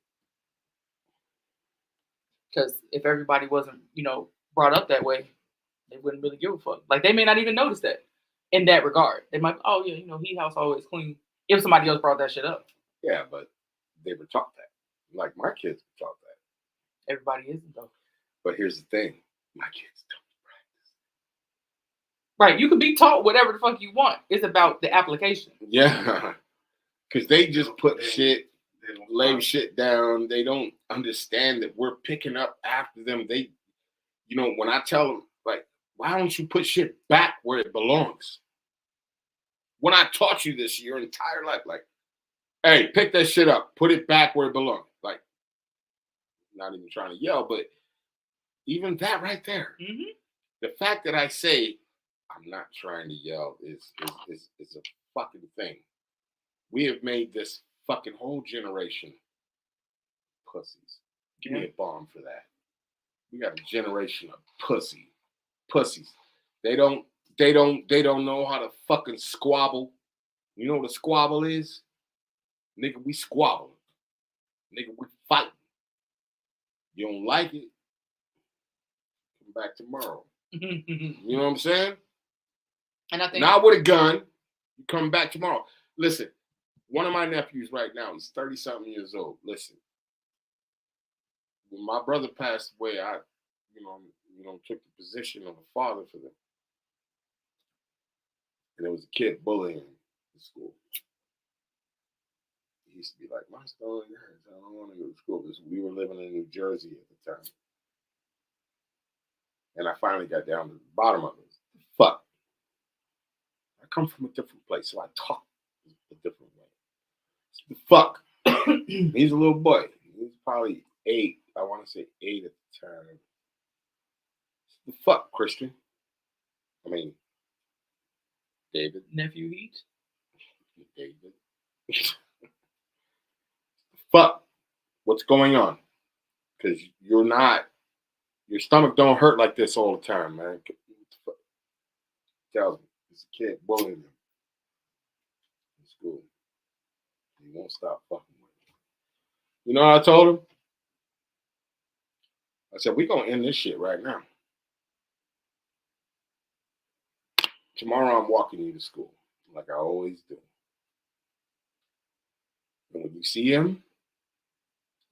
Because if everybody wasn't, brought up that way, they wouldn't really give a fuck. Like, they may not even notice that in that regard. They might, oh, yeah, he house always clean. If somebody else brought that shit up. Yeah, but they were taught that. Like, my kids were taught that. Everybody isn't, though. But here's the thing. My kids don't practice. Right. You can be taught whatever the fuck you want. It's about the application. Yeah. Because they just put shit, lay shit down. They don't understand that we're picking up after them. They, when I tell them, like, why don't you put shit back where it belongs? When I taught you this your entire life, like, hey, pick that shit up, put it back where it belongs. Like, not even trying to yell, but even that right there, mm-hmm. The fact that I say I'm not trying to yell is a fucking thing. We have made this fucking whole generation pussies. Give me a bomb for that. We got a generation of pussies. They don't know how to fucking squabble. You know what a squabble is? Nigga, we squabble. Nigga, we fight. You don't like it, come back tomorrow. And You know what I'm saying? I think Not with a gun. You come back tomorrow. Listen, one of my nephews right now, he's 30-something years old. Listen, when my brother passed away, I, took the position of a father for them. And there was a kid bullying him in school. He used to be like, my stomach hurts. I don't want to go to school. Because we were living in New Jersey at the time. And I finally got down to the bottom of it. Fuck. I come from a different place, so I talk a different way. Fuck. He's a little boy. He's probably 8. I want to say 8 at the time. The fuck, Christian. I mean, David. nephew Heat. David. Fuck. What's going on? Because your stomach don't hurt like this all the time, man. Tells me. It's a kid bullying him in school. He won't stop fucking with him. You know what I told him? I said, we're going to end this shit right now. Tomorrow I'm walking you to school, like I always do. And when you see him,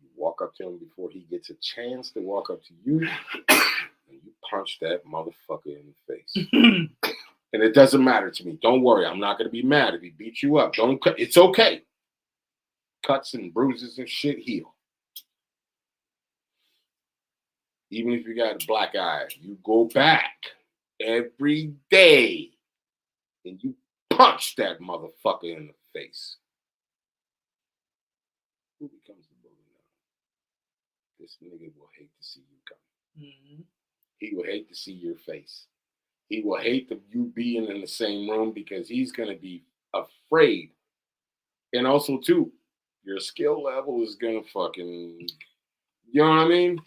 you walk up to him before he gets a chance to walk up to you, and you punch that motherfucker in the face. And it doesn't matter to me. Don't worry, I'm not going to be mad if he beats you up. It's okay. Cuts and bruises and shit heal. Even if you got a black eye, you go back every day and you punch that motherfucker in the face. Who becomes the bully now? This nigga will hate to see you come. Mm-hmm. He will hate to see your face. He will hate you being in the same room because he's going to be afraid. And also, too, your skill level is going to fucking, you know what I mean?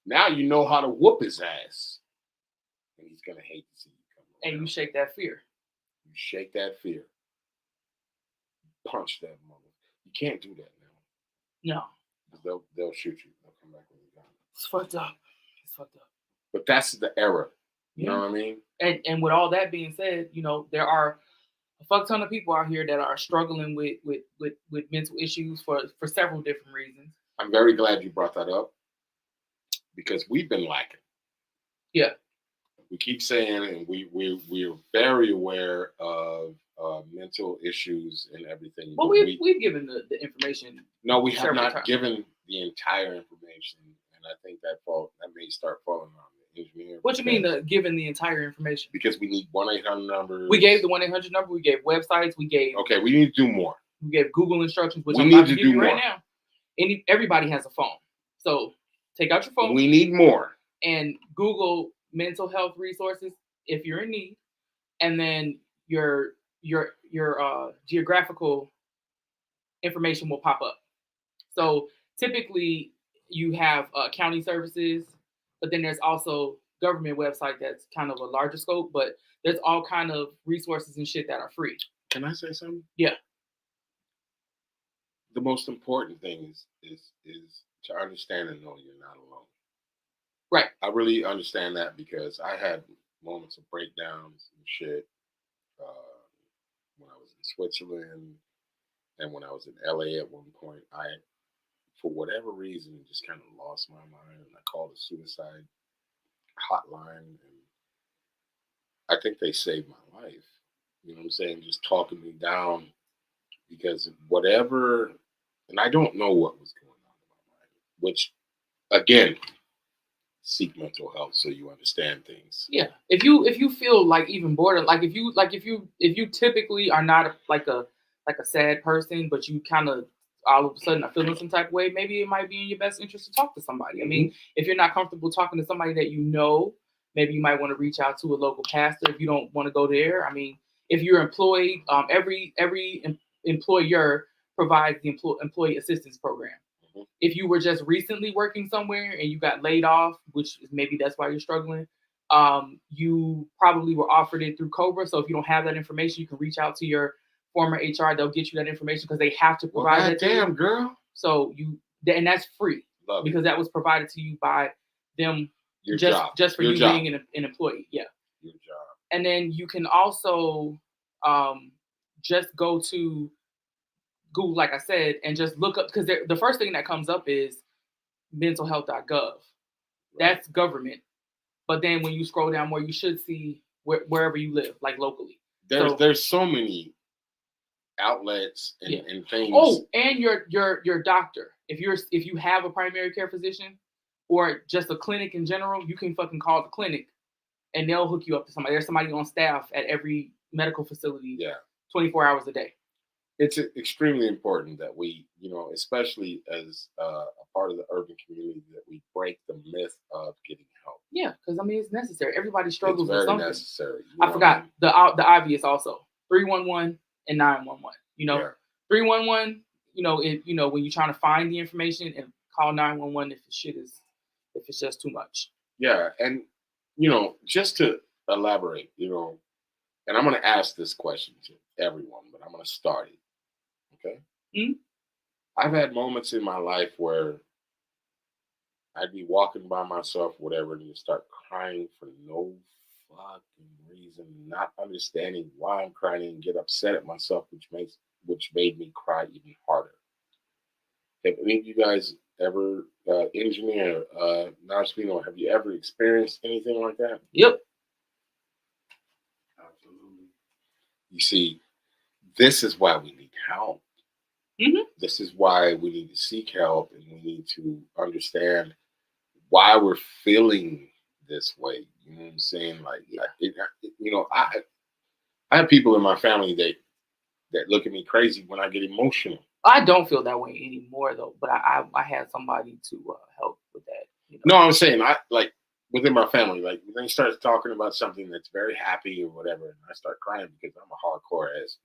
Now you know how to whoop his ass. And he's going to hate to see you come around. And you shake that fear. You shake that fear. Punch that mother. You can't do that now. No. Because they'll shoot you. They'll come back with a gun. It's fucked up. It's fucked up. But that's the era. You know what I mean? And with all that being said, there are a fuck ton of people out here that are struggling with mental issues for several different reasons. I'm very glad you brought that up because we've been lacking. Yeah. We keep saying, and we're very aware of mental issues and everything. Well, we've given the information. No, we have not times. given the entire information, and I think that may start falling on the engineer. What you mean, given the entire information? Because we need 1-800 numbers. We gave the 1-800 number. We gave websites. We gave. Okay, we need to do more. We gave Google instructions, which We I'm need about to to do give you right more. now. Everybody has a phone, so take out your phone. We need more. And Google mental health resources if you're in need, and then your geographical information will pop up. So typically you have county services, but then there's also government website that's kind of a larger scope, but there's all kind of resources and shit that are free. Can I say something? Yeah. The most important thing is to understand and know you're not alone. Right. I really understand that because I had moments of breakdowns and shit when I was in Switzerland and when I was in LA at one point. I, for whatever reason, just kind of lost my mind and I called a suicide hotline and I think they saved my life. You know what I'm saying? Just talking me down because whatever, and I don't know what was going on in my mind, which again, seek mental health so you understand things. Yeah. If you feel like even bored, like if you typically are not like a sad person, but you kind of all of a sudden are feeling some type of way, maybe it might be in your best interest to talk to somebody. I mean, if you're not comfortable talking to somebody that you know, maybe you might want to reach out to a local pastor if you don't want to go there. I mean, if you're employed, every employer provides the employee assistance program. If you were just recently working somewhere and you got laid off, which is maybe that's why you're struggling, you probably were offered it through COBRA. So if you don't have that information, you can reach out to your former HR. They'll get you that information because they have to provide that. Damn, girl. So and that's free. Love because that was provided to you by them Your just job. just for Your you job. being an employee. Yeah. Your job. And then you can also just go to Google, like I said, and just look up, because the first thing that comes up is mentalhealth.gov. Right. That's government. But then when you scroll down more, you should see wherever you live, like locally. There's so many outlets and things. Oh, and your doctor. If you have a primary care physician or just a clinic in general, you can fucking call the clinic and they'll hook you up to somebody. There's somebody on staff at every medical facility 24 hours a day. It's extremely important that we, especially as a part of the urban community, that we break the myth of getting help. Yeah, because it's necessary. Everybody struggles with It's very something. necessary. I forgot the obvious also. 311 and 911. 311. When you're trying to find the information, and call 911 if it's just too much. Yeah, and just to elaborate, and I'm going to ask this question to everyone, but I'm going to start it. Okay. Mm-hmm. I've had moments in my life where I'd be walking by myself, whatever, and you start crying for no fucking reason, not understanding why I'm crying, and get upset at myself, which made me cry even harder. Have any of you guys ever, engineer, Narspino, have you ever experienced anything like that? Yep. Absolutely. You see, this is why we need help. Mm-hmm. This is why we need to seek help, and we need to understand why we're feeling this way. You know what I'm saying? I have people in my family that look at me crazy when I get emotional. I don't feel that way anymore though, but I had somebody to help with that. No, I'm saying within my family, like when they start talking about something that's very happy or whatever, and I start crying because I'm a hardcore ass.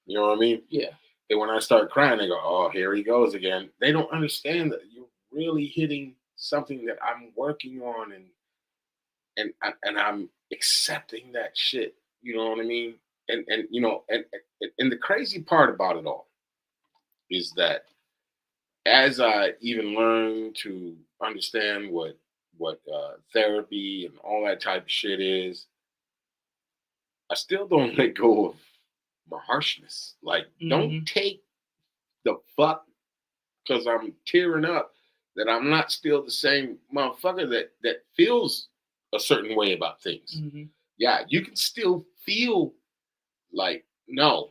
You know what I mean? Yeah. And when I start crying, they go, "Oh, here he goes again." They don't understand that you're really hitting something that I'm working on, and I'm accepting that shit. You know what I mean? And the crazy part about it all is that as I even learn to understand what therapy and all that type of shit is, I still don't let go of my harshness. Like, don't take the fuck because I'm tearing up that I'm not still the same motherfucker that feels a certain way about things. Mm-hmm. Yeah, you can still feel like, no,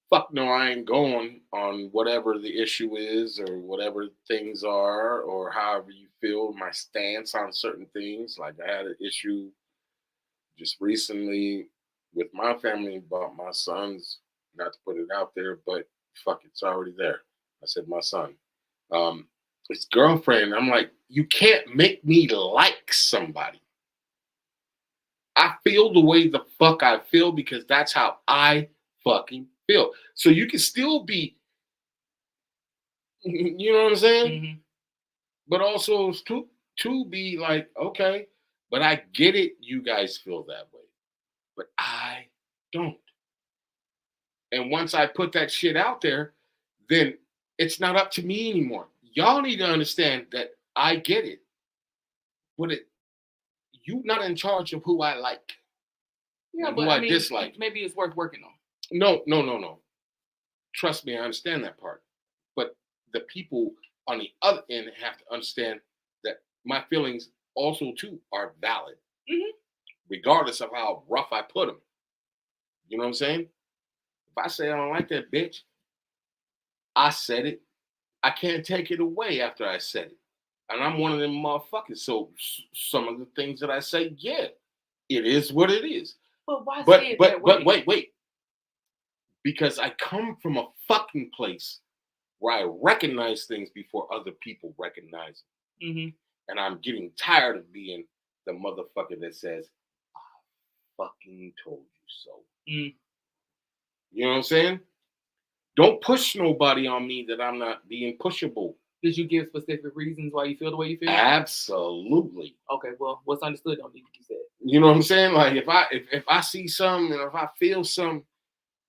fuck no, I ain't going on whatever the issue is or whatever things are or however you feel my stance on certain things. Like I had an issue just recently with my family about my son's, not to put it out there, but fuck, it's already there. I said my son. His girlfriend, I'm like, you can't make me like somebody. I feel the way the fuck I feel because that's how I fucking feel. So you can still be, you know what I'm saying? Mm-hmm. But also to be like, okay, but I get it. You guys feel that way, but I don't. And once I put that shit out there, then it's not up to me anymore. Y'all need to understand that I get it, but you not in charge of who I like. Yeah, and but who I dislike. Maybe it's worth working on. No. Trust me, I understand that part. But the people on the other end have to understand that my feelings also too are valid, regardless of how rough I put them. You know what I'm saying? If I say I don't like that bitch, I said it. I can't take it away after I said it. And I'm one of them motherfuckers. So some of the things that I say, yeah, it is what it is. But why say it that way? But wait. Because I come from a fucking place where I recognize things before other people recognize them. Mm-hmm. And I'm getting tired of being the motherfucker that says, I fucking told you so. Mm. You know what I'm saying? Don't push nobody on me that I'm not being pushable. Did you give specific reasons why you feel the way you feel? Absolutely. Okay, well, what's understood don't need to be said. You know what I'm saying? Like if I see something and if I feel something,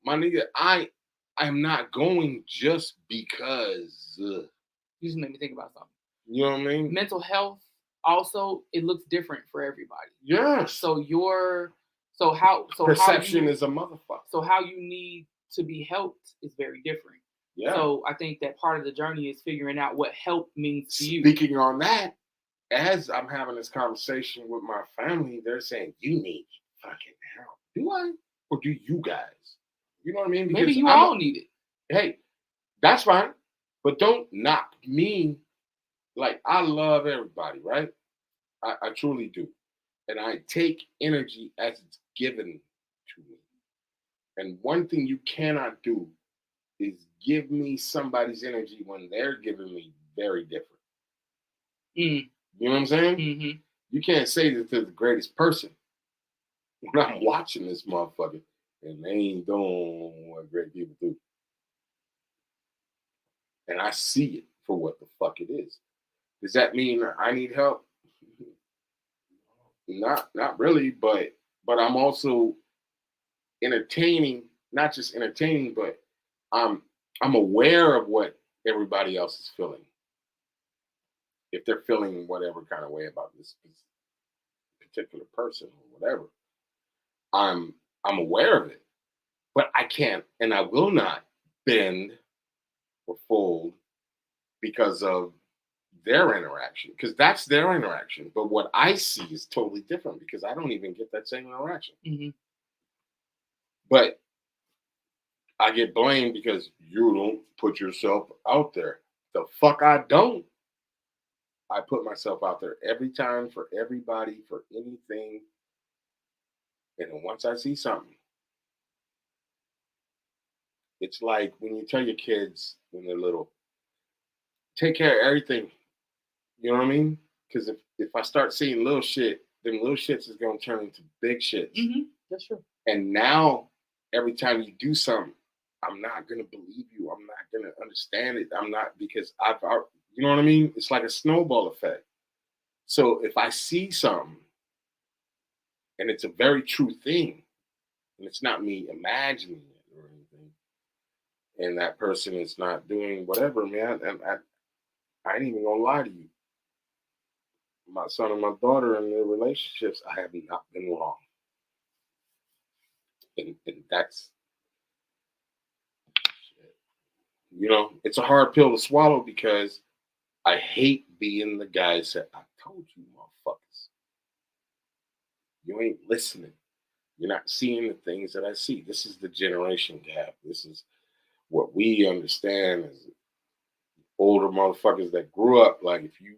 my nigga, I am not going just because You just made me think about something. You know what I mean? Mental health also, it looks different for everybody. Yes. So how Perception you, is a motherfucker. so how you need to be helped is very different. Yeah. So I think that part of the journey is figuring out what help means to you. Speaking on that, as I'm having this conversation with my family, they're saying, you need fucking help. Do I? Or do you guys? You know what I mean? Maybe you all need it. Hey, that's fine. But don't knock me. Like, I love everybody, right? I truly do. And I take energy as it's given to me. And one thing you cannot do is give me somebody's energy when they're giving me very different. Mm. You know what I'm saying? Mm-hmm. You can't say that they're the greatest person when I'm watching this motherfucker and they ain't doing what great people do. And I see it for what the fuck it is. Does that mean I need help? Not really, but I'm also entertaining, not just entertaining, but I'm aware of what everybody else is feeling. If they're feeling whatever kind of way about this particular person or whatever, I'm aware of it. But I can't and I will not bend or fold because of their interaction, because that's their interaction. But what I see is totally different because I don't even get that same interaction. Mm-hmm. But I get blamed because you don't put yourself out there. The fuck I don't. I put myself out there every time for everybody, for anything. And then once I see something, it's like when you tell your kids when they're little, take care of everything. You know what I mean? Because if I start seeing little shit, then little shits is going to turn into big shits. Mm-hmm. That's true. And now, every time you do something, I'm not going to believe you. I'm not going to understand it. I'm not, because you know what I mean? It's like a snowball effect. So if I see something and it's a very true thing, and it's not me imagining it or anything, and that person is not doing whatever, man, and I ain't even gonna lie to you. My son and my daughter in their relationships, I have not been wrong. And that's, you know, it's a hard pill to swallow because I hate being the guy that said, I told you, motherfuckers. You ain't listening. You're not seeing the things that I see. This is the generation gap. This is what we understand as older motherfuckers that grew up. Like, if you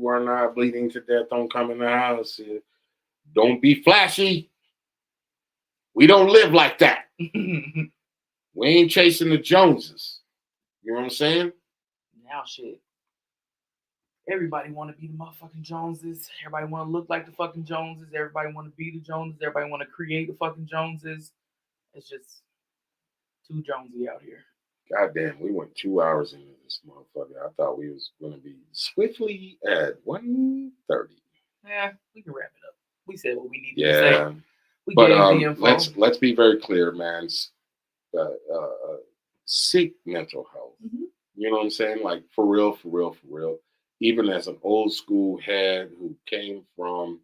are not bleeding to death, don't come in the house. Don't be flashy. We don't live like that. We ain't chasing the Joneses. You know what I'm saying? Now shit. Everybody want to be the motherfucking Joneses. Everybody want to look like the fucking Joneses. Everybody want to be the Joneses. Everybody want to create the fucking Joneses. It's just too Jonesy out here. Goddamn, we went 2 hours into this motherfucker. I thought we was going to be swiftly at 1:30. Yeah, we can wrap it up. We said what we needed to say. We but gave the info. let's be very clear, man. Seek mental health. Mm-hmm. You know what I'm saying? Like, for real, for real, for real. Even as an old school head who came from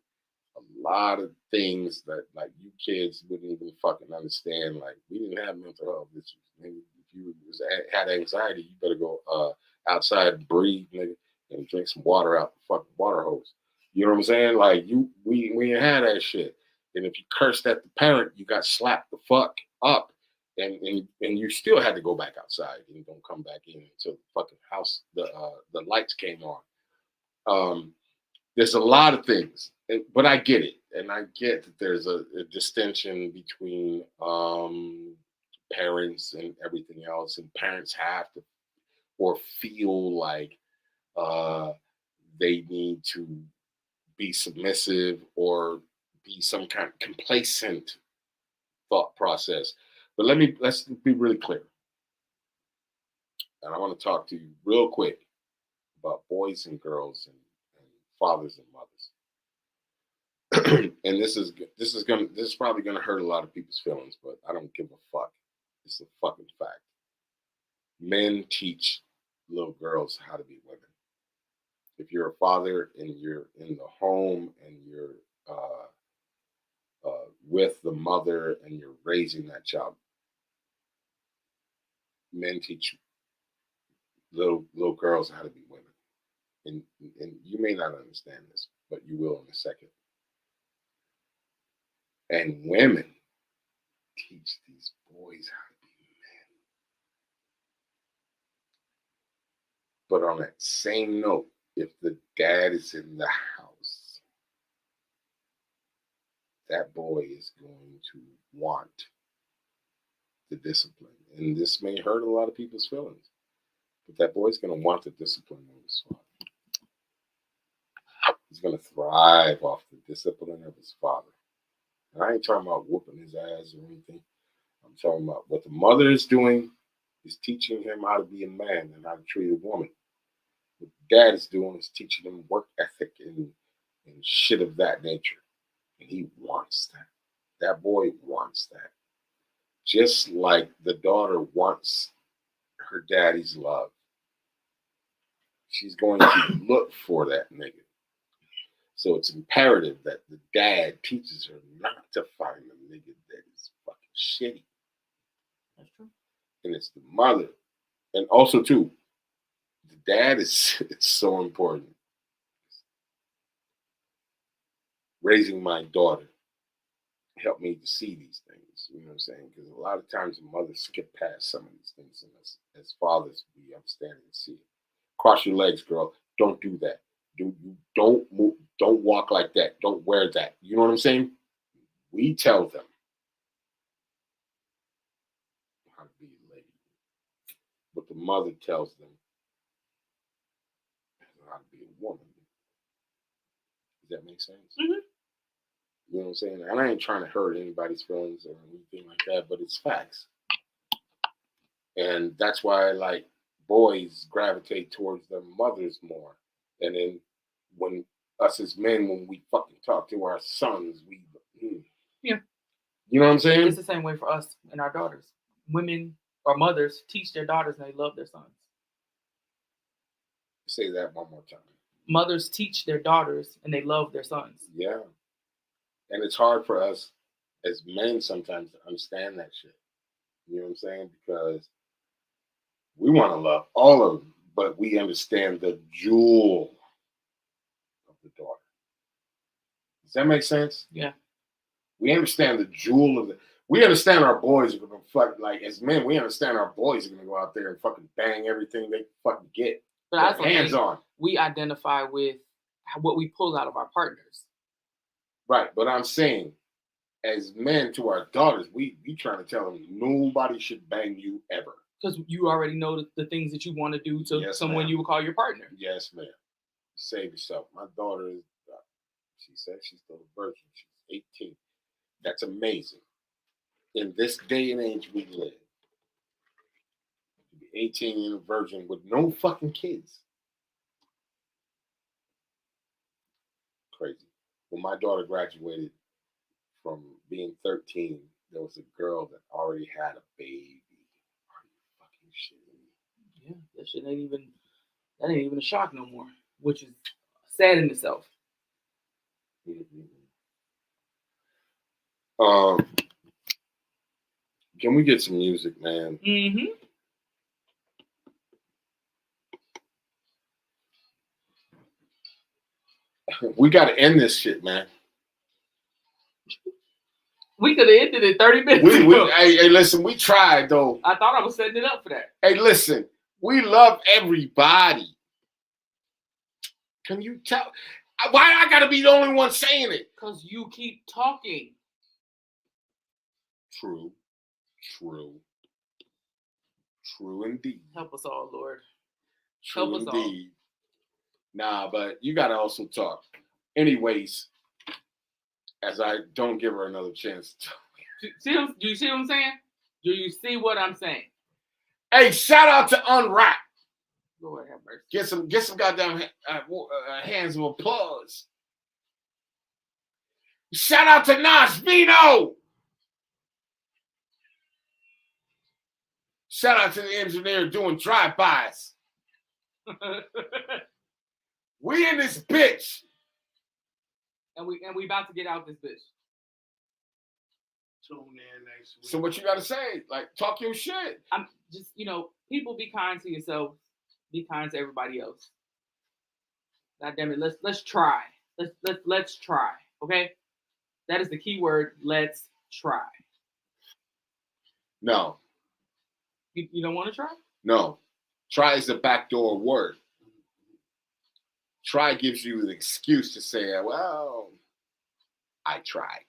a lot of things that, like, you kids wouldn't even fucking understand. Like, we didn't have mental health issues. Maybe if you had anxiety, you better go outside and breathe, nigga, and drink some water out the fucking water hose. You know what I'm saying? Like, we ain't had that shit. And if you cursed at the parent, you got slapped the fuck up. And you still had to go back outside and don't come back in until the fucking house, the lights came on. There's a lot of things, but I get it. And I get that there's a distinction between parents and everything else. And parents have to or feel like they need to be submissive or be some kind of complacent thought process. But let's be really clear. And I want to talk to you real quick about boys and girls and fathers and mothers. And this is probably gonna hurt a lot of people's feelings, but I don't give a fuck. It's a fucking fact. Men teach little girls how to be women. If you're a father and you're in the home and you're with the mother and you're raising that child, men teach little girls how to be women. And you may not understand this, but you will in a second. And women teach these boys how to be men. But on that same note, if the dad is in the house, that boy is going to want the discipline. And this may hurt a lot of people's feelings, but that boy's going to want the discipline of his father. He's going to thrive off the discipline of his father. And I ain't talking about whooping his ass or anything. I'm talking about what the mother is doing is teaching him how to be a man and how to treat a woman. What dad is doing is teaching him work ethic and shit of that nature. And he wants that. That boy wants that. Just like the daughter wants her daddy's love. She's going to look for that nigga. So it's imperative that the dad teaches her not to find a nigga that is fucking shitty. That's true. And it's the mother. And also, too, the dad is it's so important. Raising my daughter helped me to see these things. You know what I'm saying? Because a lot of times the mothers skip past some of these things. And as fathers, we understand and see it. Cross your legs, girl. Don't do that. Don't move. Don't walk like that. Don't wear that. You know what I'm saying? We tell them how to be a lady. But the mother tells them how to be a woman. Does that make sense? Mm-hmm. You know what I'm saying? And I ain't trying to hurt anybody's feelings or anything like that, but it's facts. And that's why, like, boys gravitate towards their mothers more. And then when us as men, when we fucking talk to our sons, Yeah. You know what I'm saying? It's the same way for us and our daughters. Women or mothers teach their daughters and they love their sons. Say that one more time. Mothers teach their daughters and they love their sons. Yeah. And it's hard for us as men sometimes to understand that shit. You know what I'm saying? Because we want to love all of them, but we understand the jewel of the daughter. Does that make sense? Yeah. We understand the jewel of we understand our boys are going to fuck, like, as men, we understand our boys are going to go out there and fucking bang everything they fucking get. But I also hands think on. we identify with what we pull out of our partners. Right, but I'm saying, as men to our daughters, we trying to tell them nobody should bang you ever. Because you already know the things that you want to do to someone ma'am. you would call your partner. Yes, ma'am. Save yourself. My daughter is, she said she's still a virgin. She's 18. That's amazing. In this day and age we live, to be 18 and a virgin with no fucking kids. Crazy. When my daughter graduated from being 13, there was a girl that already had a baby. Are you fucking shitting me? Yeah, that ain't even a shock no more, which is sad in itself. Mm-hmm. Can we get some music, man? Mm-hmm. We got to end this shit, man. We could have ended it 30 minutes ago. Hey, listen, we tried, though. I thought I was setting it up for that. Hey, listen, we love everybody. Can you tell? Why I got to be the only one saying it? Because you keep talking. True indeed. Help us all, Lord. True Help us all. indeed. Nah, but you got to also talk. Anyways, as I don't give her another chance to talk. Do you see what I'm saying? Do you see what I'm saying? Hey, shout out to Unwrap. Lord have mercy. Get some goddamn hands of applause. Shout out to Nas Vino. Shout out to the engineer doing drive-bys. We in this bitch. and we about to get out this bitch. Tune in next week. So what you gotta say? Like, talk your shit. I'm just, people, be kind to yourself. Be kind to everybody else. God damn it, let's try. Let's try. Okay, that is the key word. Let's try. No, You don't want to try? no. Try is a backdoor word. Try gives you the excuse to say, well, I tried.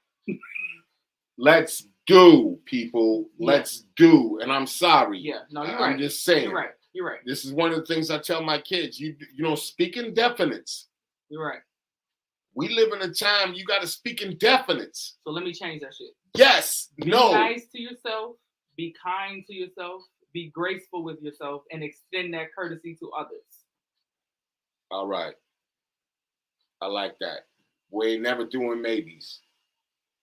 Let's do, people. Let's do. And I'm sorry. Yeah, no, you're I'm right. just saying. You're right. You're right. This is one of the things I tell my kids. You speak in definites. You're right. We live in a time you got to speak in definites. So let me change that shit. Yes. Be No. nice to yourself. Be kind to yourself. Be graceful with yourself, and extend that courtesy to others. All right. I like that. We ain't never doing maybes.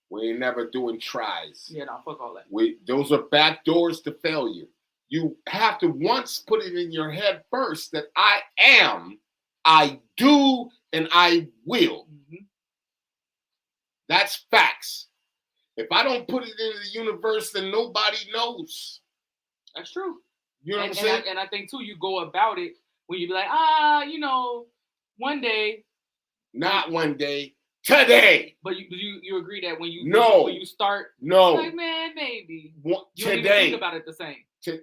We ain't never doing tries. Yeah, no, fuck all that. Those are back doors to failure. You have to once put it in your head first that I am, I do, and I will. Mm-hmm. That's facts. If I don't put it into the universe, then nobody knows. That's true. You know what I'm saying? And I think too, you go about it when you be like, one day. Not one day, today. But you agree that when you start, like, man, maybe you don't even think about it the same.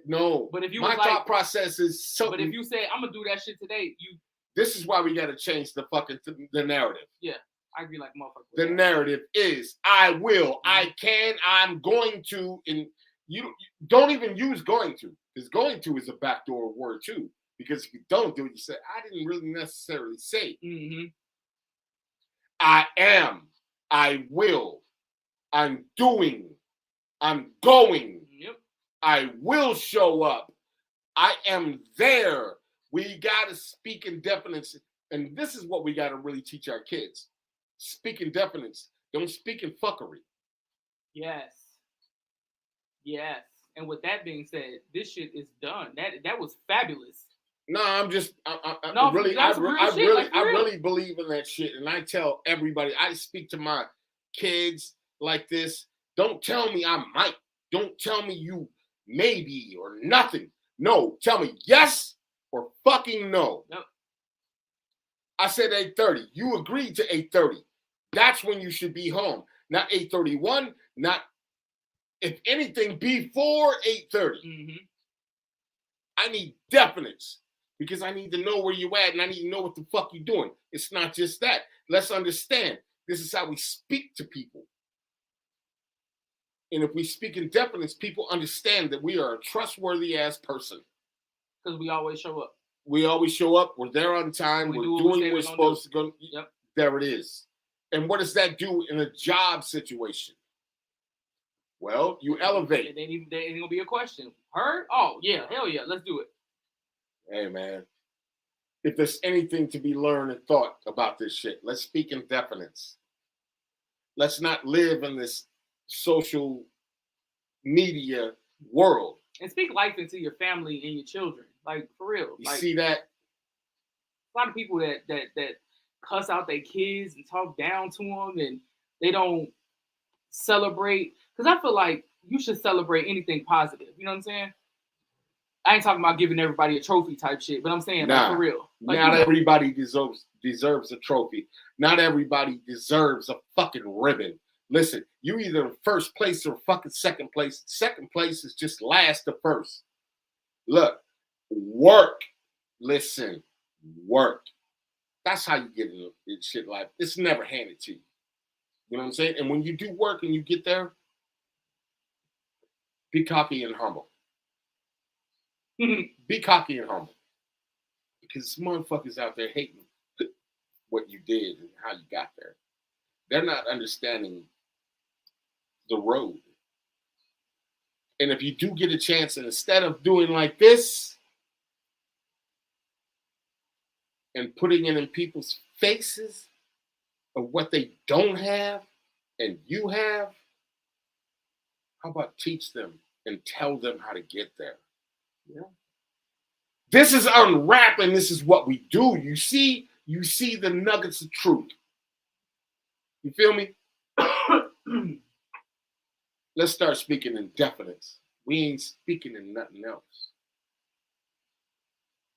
No. But if you my thought process is so. But if you say I'm gonna do that shit today, This is why we gotta change the fucking the narrative. Yeah, I agree, like motherfucker. The narrative is I will, I can, I'm going to, and you don't even use going to, because going to is a backdoor word too. Because if you don't do it, you say I didn't really necessarily say. Mm-hmm. I am, I will, I'm doing, I'm going, yep. I will show up, I am there. We got to speak in definites. And this is what we got to really teach our kids. Speak in definites. Don't speak in fuckery. Yes. Yes. And with that being said, this shit is done. That was fabulous. No, I'm just, No, I really real. believe in that shit. And I tell everybody, I speak to my kids like this. Don't tell me I might. Don't tell me you maybe or nothing. No, tell me yes or fucking no. Yep. I said 8:30. You agreed to 8:30. That's when you should be home. Not 8:31, not, if anything, before 8:30. Mm-hmm. I need definites. Because I need to know where you at and I need to know what the fuck you're doing. It's not just that. Let's understand. This is how we speak to people. And if we speak in definites, people understand that we are a trustworthy ass person. Because we always show up. We always show up. We're there on time. We're doing what we're supposed to go. Yep. There it is. And what does that do in a job situation? Well, you elevate. It ain't gonna be a question. Heard? Oh yeah, hell yeah, let's do it. Hey man, if there's anything to be learned and thought about this shit, let's speak in definites. Let's not live in this social media world. And speak life into your family and your children. Like, for real. You see that? A lot of people that cuss out their kids and talk down to them and they don't celebrate. Because I feel like you should celebrate anything positive. You know what I'm saying? I ain't talking about giving everybody a trophy type shit, but I'm saying, like, for real. Like, not everybody deserves a trophy. Not everybody deserves a fucking ribbon. Listen, you either in first place or fucking second place. Second place is just last to first. Look, work. Listen, work. That's how you get in shit life. It's never handed to you. You know what I'm saying? And when you do work and you get there, be cocky and humble. Be cocky and humble. Because motherfuckers out there hating what you did and how you got there. They're not understanding the road. And if you do get a chance, and instead of doing like this and putting it in people's faces of what they don't have and you have, how about teach them and tell them how to get there? Yeah. This is unwrapping. This is what we do. You see the nuggets of truth. You feel me? Let's start speaking in definites. We ain't speaking in nothing else.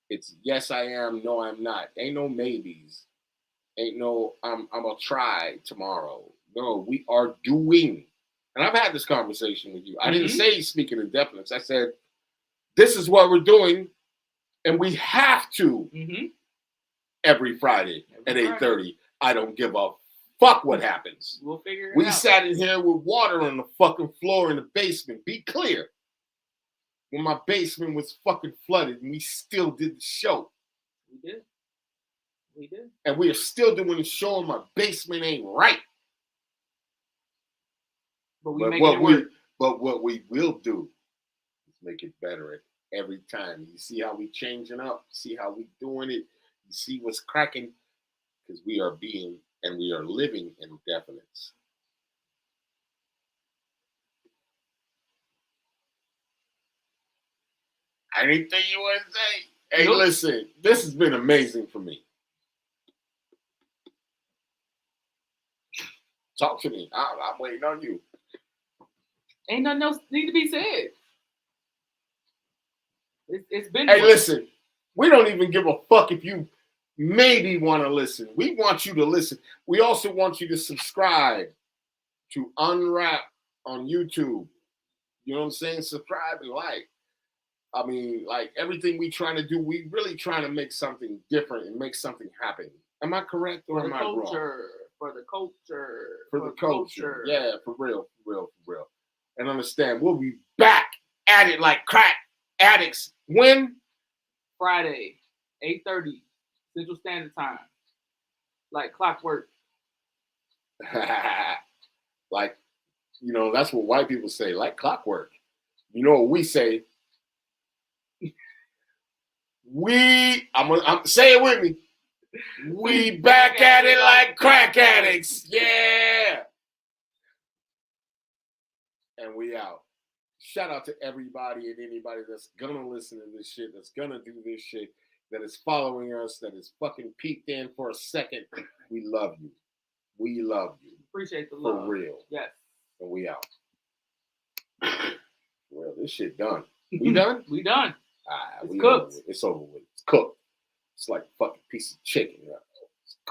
It's yes, I am. No, I'm not. Ain't no maybes. Ain't no I'm gonna try tomorrow. No, we are doing. And I've had this conversation with you. I didn't say speaking in definites. I said this is what we're doing, and we have to every Friday at 8:30. I don't give a fuck what happens. We'll figure it out. We sat in here with water on the fucking floor in the basement. Be clear. When my basement was fucking flooded and we still did the show. We did. We did. And we are still doing the show and my basement ain't right. But what we will do is make it better at every time. You see how we changing up? See how we doing it? You see what's cracking? Because we are being and we are living in definites. Anything you want to say? Hey, nope. Listen, this has been amazing for me. Talk to me. I'm waiting on you. Ain't nothing else need to be said. It's been. Hey, listen, we don't even give a fuck if you maybe want to listen. We want you to listen. We also want you to subscribe to Unwrap on YouTube. You know what I'm saying? Subscribe and like. I mean, like everything we trying to do, we really trying to make something different and make something happen. Am I correct or am I wrong? For the culture. For the culture. Yeah, for real. And understand, we'll be back at it like crack addicts. When? Friday, 8:30 Central Standard Time. Like clockwork. Like, you know, that's what white people say, like clockwork. You know what we say? I'm say it with me. We back at it like crack addicts. Yeah. And we out. Shout out to everybody and anybody that's gonna listen to this shit, that's gonna do this shit, that is following us, that is fucking peeked in for a second. We love you. We love you. Appreciate the love. For real. Yes. And we out. Well, this shit done. We done? We done. It's cooked. It's over with. It's cooked. It's like a fucking piece of chicken.